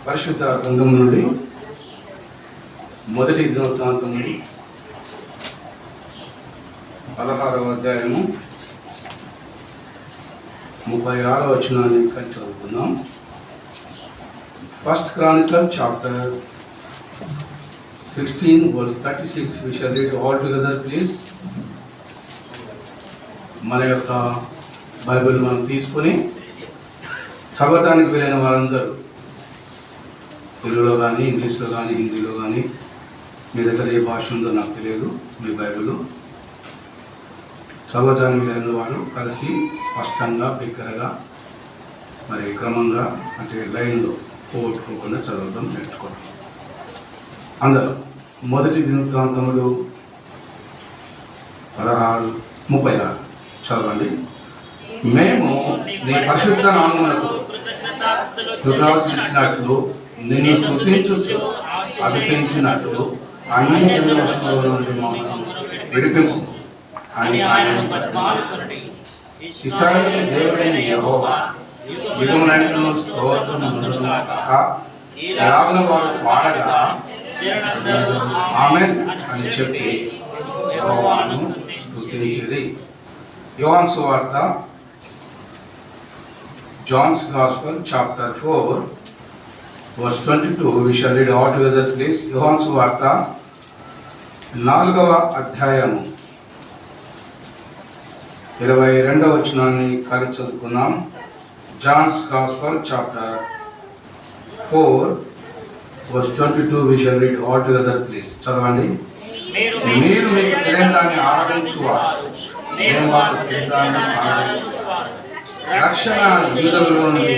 పరిశుద్ధ గ్రంథం నుండి మొదటి దినవృత్తాంతం 16వ అధ్యాయము 36వ వచనాన్ని కలిసి చదువుకుందాం. First Chronicle chapter 16 verse 36. We shall read all together, please. మన యొక్క బైబిల్ మనం తీసుకొని చదవటానికి వీలైన వారందరూ తెలుగులో కానీ, ఇంగ్లీష్లో కానీ, హిందీలో కానీ, మీ దగ్గర ఏ భాష ఉందో నాకు తెలియదు, మీ బైబిల్ చదవటానికి వీలైన వాళ్ళు కలిసి స్పష్టంగా బిగ్గరగా మరి క్రమంగా అంటే లైన్లో పోగొట్టుకోకుండా చదవడం నేర్చుకోవడం. అందరూ మొదటి దినవృత్తాంతములు 16:36 చదవండి. మేము నీ పరిశుద్ధ నామమునకు కృతజ్ఞతలు ఇచ్చినట్లు నిన్ను స్తుతించుచు అభిషేకించినట్లు అన్ని వశముల నుండి మమ్మల్ని విడిపింపు అని ఆయనను బతిమాలుకొనుడి. ఇశ్రాయేలు దేవుడైన యెహోవా యుగమునంతను స్తోత్రముందుగాక. యావన వారు పాడగా ఆమేన్ అని చెప్పి యెహోవాను స్తుతించిరి. యోహాను సువార్త, John's Gospel, chapter 4, verse 22. We shall read all together, please. యోహాను సువార్త 4వ అధ్యాయము 22వ వచనాన్ని కలిసి చదువుకుందాం. John's Gospel, chapter 4, verse 22. We shall read all together, please. చదవండి. మీరు మీకు తెలియదాన్ని ఆరాధించువారు, నేను వాకు తెలియదాన్ని ఆరాధించువారు. రక్షణ యూదులలో నుండి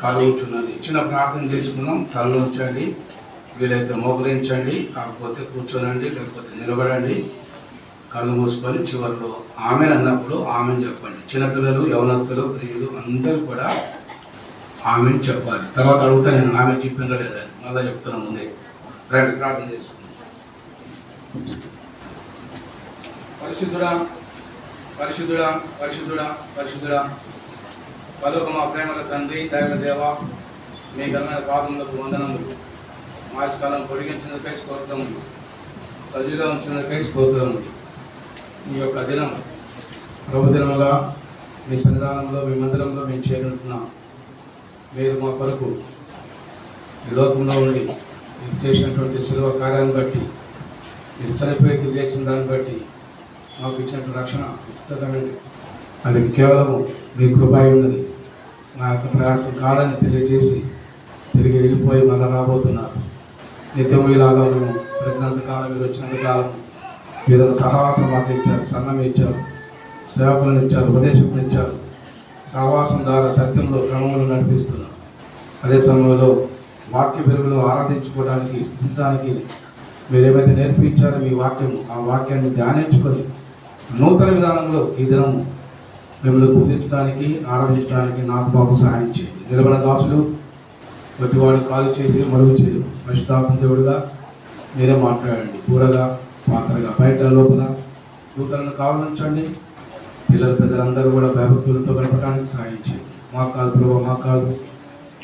కలుగుతున్నది. చిన్న ప్రార్థన చేసుకుందాం. తలలో ఉంచండి, వీలైతే మోకరించండి, కాకపోతే కూర్చోనండి, లేకపోతే నిలబడండి. కళ్ళు మూసుకొని చివరిలో ఆమెన్ అన్నప్పుడు ఆమెన్ చెప్పండి. చిన్నపిల్లలు, యవనస్తులు, ప్రియులు అందరూ కూడా ఆమెన్ చెప్పాలి. తర్వాత అడుగుతా నేను ఆమె చెప్పిందో లేదని, మళ్ళీ చెప్తున్నా ముందే. రండి ప్రార్థన చేసుకుందాం. పరిశుద్ధుడా పరిశుద్ధుడా పరిశుద్ధుడా పరిశుద్ధుడా పదొక మా ప్రేమల తండ్రి, దైవ దేవ, మీ ఘనమైన పాదములకు వందనములు. మాసకాలం పొడిగించినకై స్తోత్రములు, సజీగా ఉంచినకై స్తోత్రములు. ఈ యొక్క దినం ప్రభుదినముగా మీ సన్నిధానంలో, మీ మందిరంలో మేము చేరుకుంటున్నాం. మీరు మా కొరకు ఈ లోకంలో ఉండి మీరు చేసినటువంటి శిలువ కార్యాన్ని బట్టి, మీరు చనిపోయి తిరిగి లేచిన దాన్ని బట్టి మాకు ఇచ్చినటువంటి రక్షణ పుస్తకమండి. అది కేవలము మీ కృపాయి ఉన్నది. నా యొక్క ప్రయాసం కాదని తెలియజేసి తిరిగి వెళ్ళిపోయి మళ్ళీ రాబోతున్నారు. నిత్యం ఇలాగా మేము ప్రతినంతకాలం మీరు వచ్చినంతకాలం మీరు సహవాసం మాకు ఇచ్చారు, సంఘం ఇచ్చారు, సేవకులను ఇచ్చారు, ఉపదేశకులను ఇచ్చారు. సహవాసం ద్వారా సత్యంలో క్రమంలో నడిపిస్తున్నారు. అదే సమయంలో వాక్య పెరుగులో ఆరాధించుకోవడానికి, స్థితించడానికి మీరు ఏమైతే నేర్పించారో మీ వాక్యము, ఆ వాక్యాన్ని ధ్యానించుకొని నూతన విధానంలో ఈ దినము మిమ్మల్ని స్థుతించడానికి, ఆరాధించడానికి నాకు మాకు సహాయం చేయండి. నిలబడిన దాసులు ప్రతివాడు కాలు చేసి మరుగు చేయదు. పరిశుద్ధాత్మ దేవుడుగా మీరే మాట్లాడండి. పూరగా, పాత్రగా, బయట లోపల దూతలను కావాలించండి. పిల్లలు పెద్దలందరూ కూడా భయభక్తులతో గడపడానికి సహాయం చేయండి. మాకు కాదు ప్రభావ, మాకు కాదు,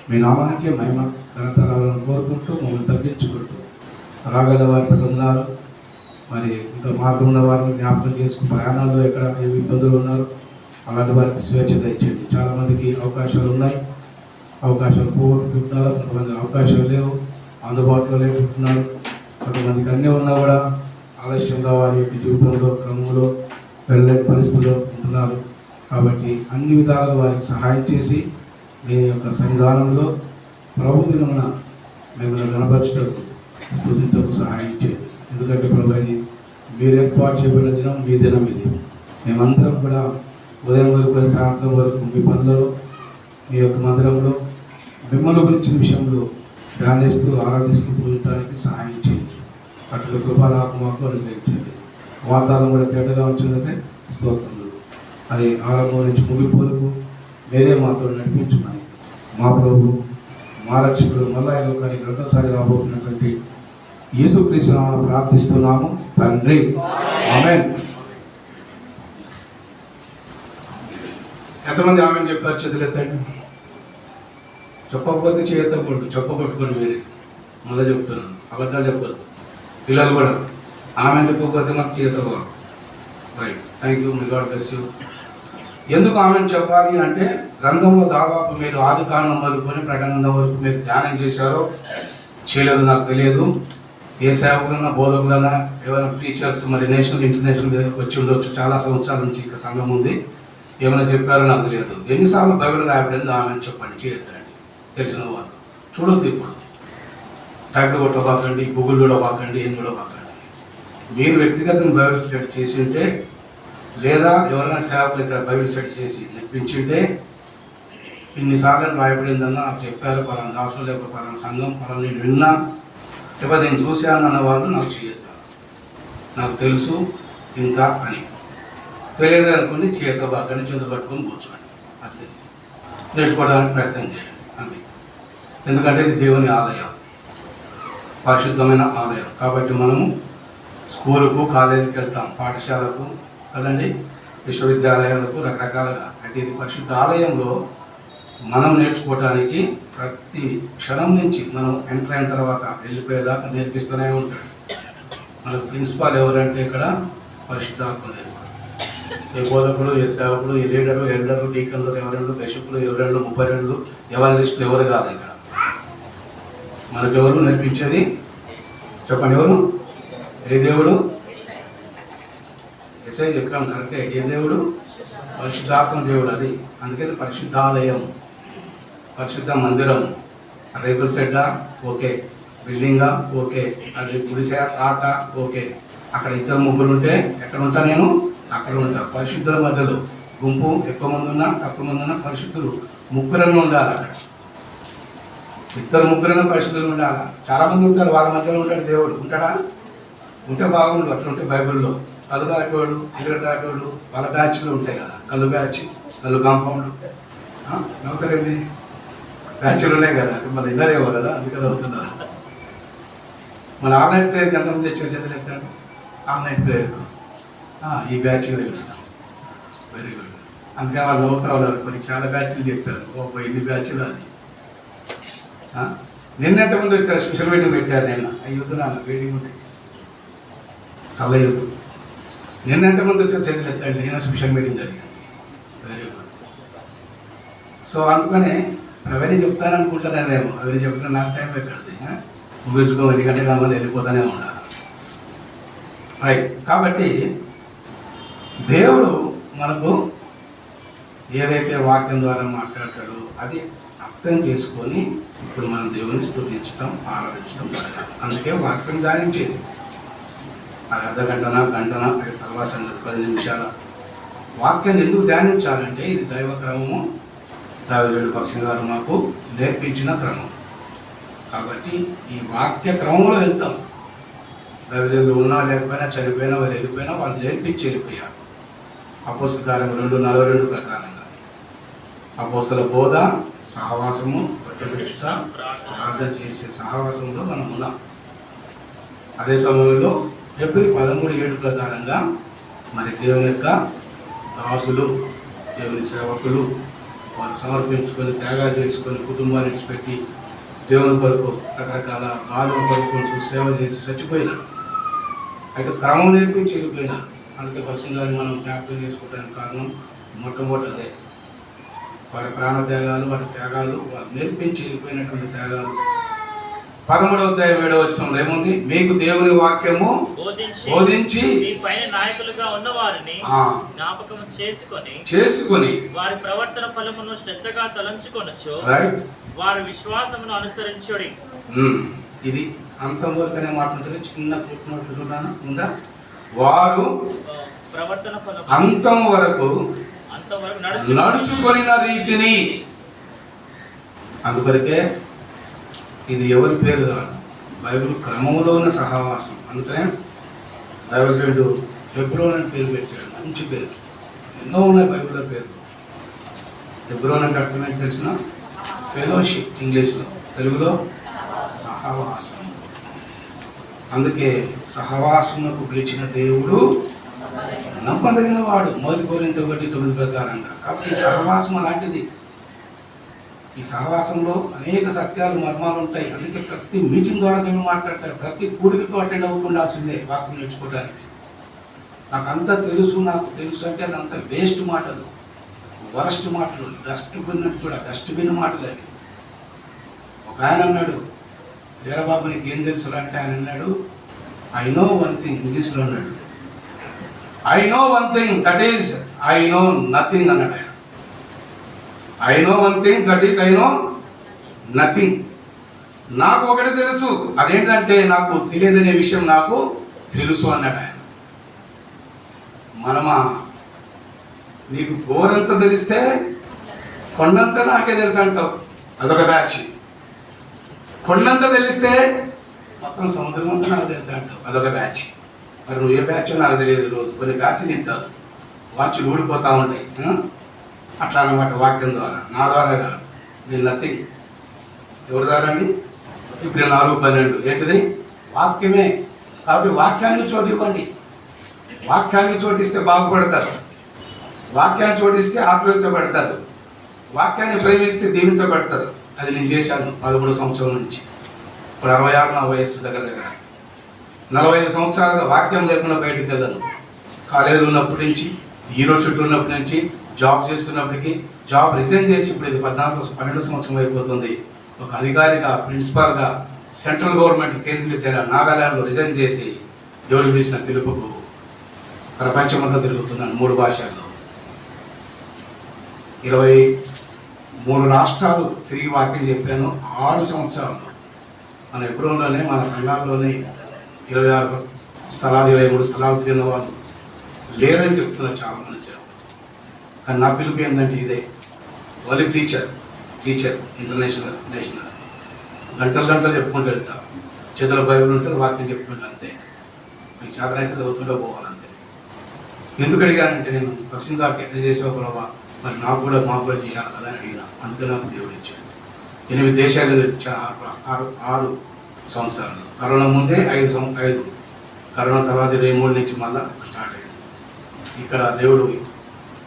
మీ నామానికే మహిమ ఘనతరాలను కోరుకుంటూ మమ్మల్ని తగ్గించుకుంటూ రాగల వారి పట్ల ఉన్నారు. మరి ఇంకా మార్గం ఉన్న వారిని జ్ఞాపకం చేసుకుని ప్రయాణాల్లో ఎక్కడ ఏ ఇబ్బందులు ఉన్నారు అలాంటి వారికి స్వేచ్ఛ తెచ్చండి. చాలామందికి అవకాశాలు ఉన్నాయి, అవకాశాలు పోగొట్టుకుంటున్నారు. కొంతమంది అవకాశాలు లేవు, అందుబాటులో లేకుంటున్నారు. కొంతమందికి అన్నీ ఉన్నా కూడా ఆలస్యంగా వారి యొక్క జీవితంలో, క్రమంలో వెళ్ళలేని పరిస్థితుల్లో ఉంటున్నారు. కాబట్టి అన్ని విధాలుగా వారికి సహాయం చేసి మీ యొక్క సన్నిధానంలో ప్రభు దినమున మిమ్మల్ని కనపరచటకు, స్తుతించకు సహాయం చేయండి. ఎందుకంటే ప్రభు ఇది మీరు ఏర్పాటు చేయబడిన దినం, మీ దినం ఇది. మేమందరం కూడా ఉదయం వరకు సాయంత్రం వరకు మీ పనులలో, మీ యొక్క మందిరంలో మిమ్మల్ని గురించిన విషయంలో ధ్యానిస్తూ, ఆరాధిస్తూ పూజించడానికి సహాయం చేయండి. అట్లా కృప నాకు మాకు అనుగ్రహించండి. వాతావరణం కూడా తేటగా ఉంచినట్టే స్తోత్రములు. అది ఆరంభం నుంచి ముగింపు వరకు మీరే మాతో నడిపించుమని మా ప్రభు, మా రక్షకుడు, మళ్ళా ఈ లోకానికి రెండోసారి రాబోతున్నటువంటి యేసుక్రీస్తు నామమున ప్రార్థిస్తున్నాము తండ్రి, ఆమేన్. ఎంతమంది ఆమెన్ చెప్పారు? చేతులెత్తండి. చెప్పకపోతే చేయకూడదు, చెప్పకొట్టుకొని మీరే మొదలు చెప్తున్నాను. అబద్ధాలు చెప్పొద్దు. పిల్లలు కూడా ఆమె చెప్పకపోతే మాకు చేయకూడదు. Right, thank you, me God bless you. ఎందుకు ఆమెను చెప్పాలి అంటే గ్రంథంలో దాదాపు మీరు ఆది కాండం మొదలుకొని ప్రకటన వరకు మీరు ధ్యానం చేశారో చేయలేదు నాకు తెలియదు. ఏ సేవకులన్నా బోధకులన్నా ఏమైనా టీచర్స్ మరి నేషనల్ ఇంటర్నేషనల్ వచ్చి ఉండొచ్చు. చాలా సంవత్సరాల నుంచి ఇక సంఘం ఉంది, ఏమైనా చెప్పారో నాకు తెలియదు. ఎన్నిసార్లు బైబిల్ రాయబడింది ఆమెను చెప్పండి, చేయొద్దండి. తెలిసిన వాళ్ళు చూడొద్దు. ఇప్పుడు టైప్లో కొట్టబాకండి, గూగుల్ చూడబాకండి, ఏం చూడబాకండి. మీరు వ్యక్తిగతంగా బైబిల్ స్టడీ చేసి ఉంటే లేదా ఎవరైనా సేవకులు ఇక్కడ బైబిల్ స్టడీ చేసి నేర్పించింటే ఇన్నిసార్లు రాయబడిందన్నా నాకు చెప్పారు, పలానా దాసులు లేకపోతే పలానా సంఘం పలానా నేను విన్నా లేకపోతే నేను చూశాను అన్న వాళ్ళు నాకు చేయొద్దాం. నాకు తెలుసు ఇంత అని తెలియదు అనుకుని చేయబాకండి, చేతులు కట్టుకొని కూర్చోండి. అంతే, నేర్చుకోవడానికి ప్రయత్నం చేయండి. అంతే. ఎందుకంటే ఇది దేవుని ఆలయం, పరిశుద్ధమైన ఆలయం. కాబట్టి మనము స్కూలుకు కాలేజీకి వెళ్తాం, పాఠశాలకు కదండి, విశ్వవిద్యాలయాలకు రకరకాలుగా. అయితే ఇది పరిశుద్ధ ఆలయంలో మనం నేర్చుకోవడానికి ప్రతి క్షణం నుంచి మనం ఎంటర్ అయిన తర్వాత వెళ్ళిపోయేదాకా నేర్పిస్తూనే ఉంటాడు. మనకు ప్రిన్సిపాల్ ఎవరంటే ఇక్కడ పరిశుద్ధాత్మ దేవుడు. ఏ బోధకుడు, ఏ సేవకుడు, ఏ లీడరు, ఎల్డరు, డీకన్లు, ఎవరెండ్లు, బిషపులు, 22, 32 ఎవరిస్టులు ఎవరు కాదు. ఇక్కడ మనకెవరు నేర్పించేది చెప్పండి, ఎవరు? ఏ దేవుడు? ఎస్ఐ చెప్పాం కరెక్టే. ఏ దేవుడు? పరిశుద్ధాత్మ దేవుడు. అది అందుకే పరిశుద్ధాలయం, పరిశుద్ధ మందిరం. రేకుల షెడ్డా ఓకే, బిల్డింగా ఓకే, అది గుడిసే కాక ఓకే. అక్కడ 2-3 ఉంటే ఎక్కడ ఉంటా నేను? అక్కడ ఉంటా. పరిశుద్ధుల మధ్యలో గుంపు ఎక్కువ మంది ఉన్నా తక్కువ మంది ఉన్నా పరిశుద్ధులు ముగ్గురన్నా ఉండాలి. అక్కడ 2-3 పరిశుద్ధులు ఉండాలి. చాలామంది ఉంటారు, వాళ్ళ మధ్యలో ఉంటాడు దేవుడు. ఉంటాడా? ఉంటే బాగుండు. అట్లా ఉంటే బైబిల్లో కళ్ళు దాటేవాడు, సిగరెట్ దాటేవాడు, వాళ్ళ బ్యాచ్లు ఉంటాయి కదా, కళ్ళు బ్యాచ్, కళ్ళు కాంపౌండ్. నవ్వుతారేంది? బ్యాచ్లు ఉన్నాయి కదా, మన ఇద్దరేమో కదా, అందుకని అవుతున్నారు. మన ఆన్లైన్ ప్లేయర్కి ఎంతమంది తెచ్చారు చేతులు ఎత్తాడు? ఆన్లైన్ ప్లేయర్కు ఈ బ్యాచ్కి తెలుసు. Very good. అందుకే వాళ్ళు నవ్వుతా ఉన్నారు. కొన్ని చాలా బ్యాచ్లు చెప్పారు, ఇన్ని బ్యాచ్లు అని. నిన్న ఎంతమంది వచ్చారు? స్పెషల్ మీటింగ్ పెట్టారు. నేను యూత్ నాన్న మీటింగ్ ఉంటాయి, చాలా యూత్. నిన్న ఎంతమంది వచ్చారు చేతులు ఎత్తండి. నిన్న స్పెషల్ మీటింగ్ జరిగింది. Very good. సో అందుకనే అవన్నీ చెప్తాననుకుంటానేమో, అవన్నీ చెప్తే నాకు టైం పెట్టండి. ముగించుకో 2 గంటల కావాలి, వెళ్ళిపోతూనే ఉండాలి. రైట్. కాబట్టి దేవుడు మనకు ఏదైతే వాక్యం ద్వారా మాట్లాడతాడో అది అర్థం చేసుకొని ఇప్పుడు మనం దేవుని స్తుతించడం, ఆరాధించడం జరగాలి. అందుకే వాక్యం ధ్యానించేది. అది అర్ధ గంటనా, గంటనా, తర్వాత 10 నిమిషాల వాక్యాన్ని ఎందుకు ధ్యానించాలంటే ఇది దైవ క్రమము. దావీదు పక్షి గారు మాకు నేర్పించిన క్రమం. కాబట్టి ఈ వాక్య క్రమంలో వెళ్తాం. దావీదు ఉన్నా లేకపోయినా, చనిపోయినా, వాళ్ళు వెళ్ళిపోయినా వాళ్ళు నేర్పించి వెళ్ళిపోయారు. అపోస్తల కార్యం 2:42 ప్రకారంగా అపోస్తల బోధ, సహవాసము, ప్రతిష్ట, ప్రార్థన చేసే సహవాసంలో మనం ఉన్నాం. అదే సమయంలో ఏప్రిల్ 13:7 ప్రకారంగా మరి దేవుని యొక్క దాసులు, దేవుని సేవకులు వారు సమర్పించుకొని, త్యాగాలు చేసుకొని, కుటుంబాన్ని విడిచిపెట్టి దేవుని కొరకు రకరకాల బాధలు పడుకుంటూ సేవ చేసి చచ్చిపోయినారు. అయితే క్రమం నేర్పించి వెళ్ళిపోయినారు. అందుకే పక్షంగాని మనం జ్ఞాపకం చేసుకోవడానికి కారణం మొట్టమొదటి అదే. వారి ప్రాణ త్యాగాలు, వాటి త్యాగాలు వారు నేర్పించి వెళ్ళిపోయినటువంటి త్యాగాలు. 13వ అధ్యాయం 7వ వచనంలో ఏముంది? మీకు దేవుని వాక్యము బోధించి నాయకులుగా ఉన్నవారిని జ్ఞాపకం చేసుకొని వారి ప్రవర్తన ఫలమును శ్రద్ధగా తలంచుకొనొచ్చు, వారి విశ్వాసమును అనుసరించుడి. ఇది అంతవరకు అనే మాట ఉంటుంది. చిన్న పుట్టినట్టు చూడాను ఉందా? వారు ప్రవర్తన ఫలం అంతం వరకు నడుచుకొనిన రీతిని. అందుకొరకే ఇది ఎవరి పేరు కాదు, బైబిల్ క్రమంలో ఉన్న సహవాసం. అందుకనే దైవజనుడు హెబ్రోన్ అని పేరు పెట్టాడు. మంచి పేరు. ఎన్నో ఉన్నాయి బైబిల్లో పేరు. హెబ్రోన్ అంటే అర్థం ఏంటి తెలిసిన? ఫెలోషిప్ ఇంగ్లీష్లో, తెలుగులో సహవాసం. అందుకే సహవాసమునకు పిలిచిన దేవుడు నమ్మదగిన వాడు. 1 కొరింథీ 1:9 ప్రకారంగా. కాబట్టి సహవాసం అలాంటిది. ఈ సహవాసంలో అనేక సత్యాలు మర్మాలు ఉంటాయి. అందుకే ప్రతి మీటింగ్ ద్వారా దేవుడు మాట్లాడతాడు. ప్రతి కూడికకు అటెండ్ అవుతుండాల్సిందే వాక్యం నేర్చుకోవడానికి. నాకు అంతా తెలుసు, నాకు తెలుసు అంటే అదంత వేస్ట్ మాటలు, వరస్ట్ మాటలు, డస్ట్బిన్ మాటలు అవి. ఒక ఆయన అన్నాడు, వీరబాబు నీకు ఏం తెలుసు అంటే ఆయన అన్నాడు, ఐ నో వన్ థింగ్, ఇంగ్లీష్లో అన్నాడు, I know one thing that is I know nothing అన్నాడు ఆయన. I know one thing that is I know nothing. నాకు ఒకటి తెలుసు, అదేంటంటే నాకు తెలియదనే విషయం నాకు తెలుసు అన్నాడు ఆయన. మనమా నీకు గోరంత తెలిస్తే కొండంత నాకే తెలుసు అంటావు, అదొక బ్యాచ్. కొండంత తెలిస్తే మొత్తం సంవత్సరం అంతా నాకు తెలుసు అంటావు, అదొక బ్యాచ్. మరి నువ్వు ఏ బ్యాచ్ నాకు తెలియదు. రోజు కొన్ని బ్యాచ్ తింటావు, వాచ్లు ఊడిపోతూ ఉంటాయి. అట్లా అన్నమాట. వాక్యం ద్వారా, నా ద్వారా కాదు, నేను నథింగ్. ఎవరి ద్వారా అండి? ఇప్పుడు 4:12 ఏంటిది? వాక్యమే. కాబట్టి వాక్యానికి చోటు ఇవ్వండి. వాక్యానికి చోటిస్తే బాగుపడతారు, వాక్యాన్ని చోటిస్తే ఆశ్రయించబడతారు, వాక్యాన్ని ప్రేమిస్తే దీవించబడతారు. అది నేను చేశాను 13 సంవత్సరాల నుంచి. ఇప్పుడు 66 నా వయస్సు దగ్గర 45 సంవత్సరాలుగా వాక్యం లేకుండా బయటకు వెళ్ళను. కాలేజీలో ఉన్నప్పటి నుంచి, యూనివర్సిటీ ఉన్నప్పటి నుంచి, జాబ్ చేస్తున్నప్పటికీ, జాబ్ రిజైన్ చేసి ఇప్పుడు ఇది 12 సంవత్సరం అయిపోతుంది. ఒక అధికారిగా, ప్రిన్సిపాల్గా సెంట్రల్ గవర్నమెంట్ కేంద్ర విద్యాలయ నాగాలాండ్లో రిజైన్ చేసి దేవుడు పిలిచిన పిలుపుకు ప్రపంచమంతా తిరుగుతున్నాను 3 భాషల్లో. 23 రాష్ట్రాలు తిరిగి వాక్యం చెప్పాను 6 సంవత్సరాలు. మన ఎబ్రోన్లోనే, మన సంఘాల్లోనే 26 స్థలాలు, 23 స్థలాలు తిరిగిన వాళ్ళు లేరని చెప్తున్నారు చాలామంది సేవ. కానీ నా పిలుపు ఏంటంటే ఇదే, ఓన్లీ టీచర్ ఇంటర్నేషనల్, నేషనల్. గంటలు చెప్పుకుంటూ వెళ్తా. చేతుల బైబిల్ ఉంటుంది, వాక్యం చెప్పుకుంటా అంతే. మీకు చేతనైతే చదువుతుంటూ పోవాలంతే. ఎందుకు అడిగానంటే, నేను లక్ష్మీ గారికి ఎట్లా చేసావు ప్రభావ, మరి నాకు కూడా చేయాలి కదా అని అడిగిన. అందుకే నాకు దేవుడు ఇచ్చాడు. 8 దేశాలు ఇచ్చాను 6 సంవత్సరాలు. కరోనా ముందే 5, కరోనా తర్వాత 23 నుంచి మళ్ళీ స్టార్ట్ అయింది. ఇక్కడ దేవుడు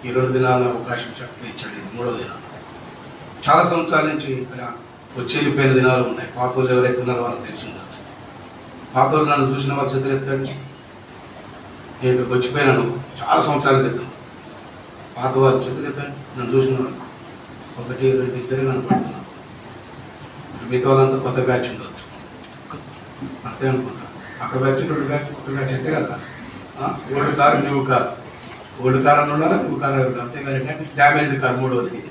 ఈ 2 దినాల అవకాశం ఇచ్చాడు. ఇది 3వ దినం. చాలా సంవత్సరాల నుంచి ఇక్కడ వచ్చి వెళ్ళిపోయిన దినాలు ఉన్నాయి. పాత వాళ్ళు ఎవరైతే ఉన్నారో వాళ్ళకి తెలిసిందో. పాత వాళ్ళు నన్ను చూసిన వాళ్ళు చేతులు ఎత్తండి. నేను ఇక్కడికి వచ్చిపోయినాను చాలా సంవత్సరాల క్రితం. పాత వాళ్ళు చేతులు ఎత్తండి. నన్ను చూసిన వాళ్ళు 1, 2, 2 కనపడుతున్నాను. మిగతా వాళ్ళంతా కొత్త బ్యాచ్ ఉండవచ్చు అంతే అనుకుంటా. కొత్త బ్యాచ్, 2 బ్యాచ్, కొత్త బ్యాచ్ అంతే కదా. Old car, new car. Old car అని ఉండాలి, న్యూ కారు అంతేగాని డ్యామేజ్ కారు 3వది,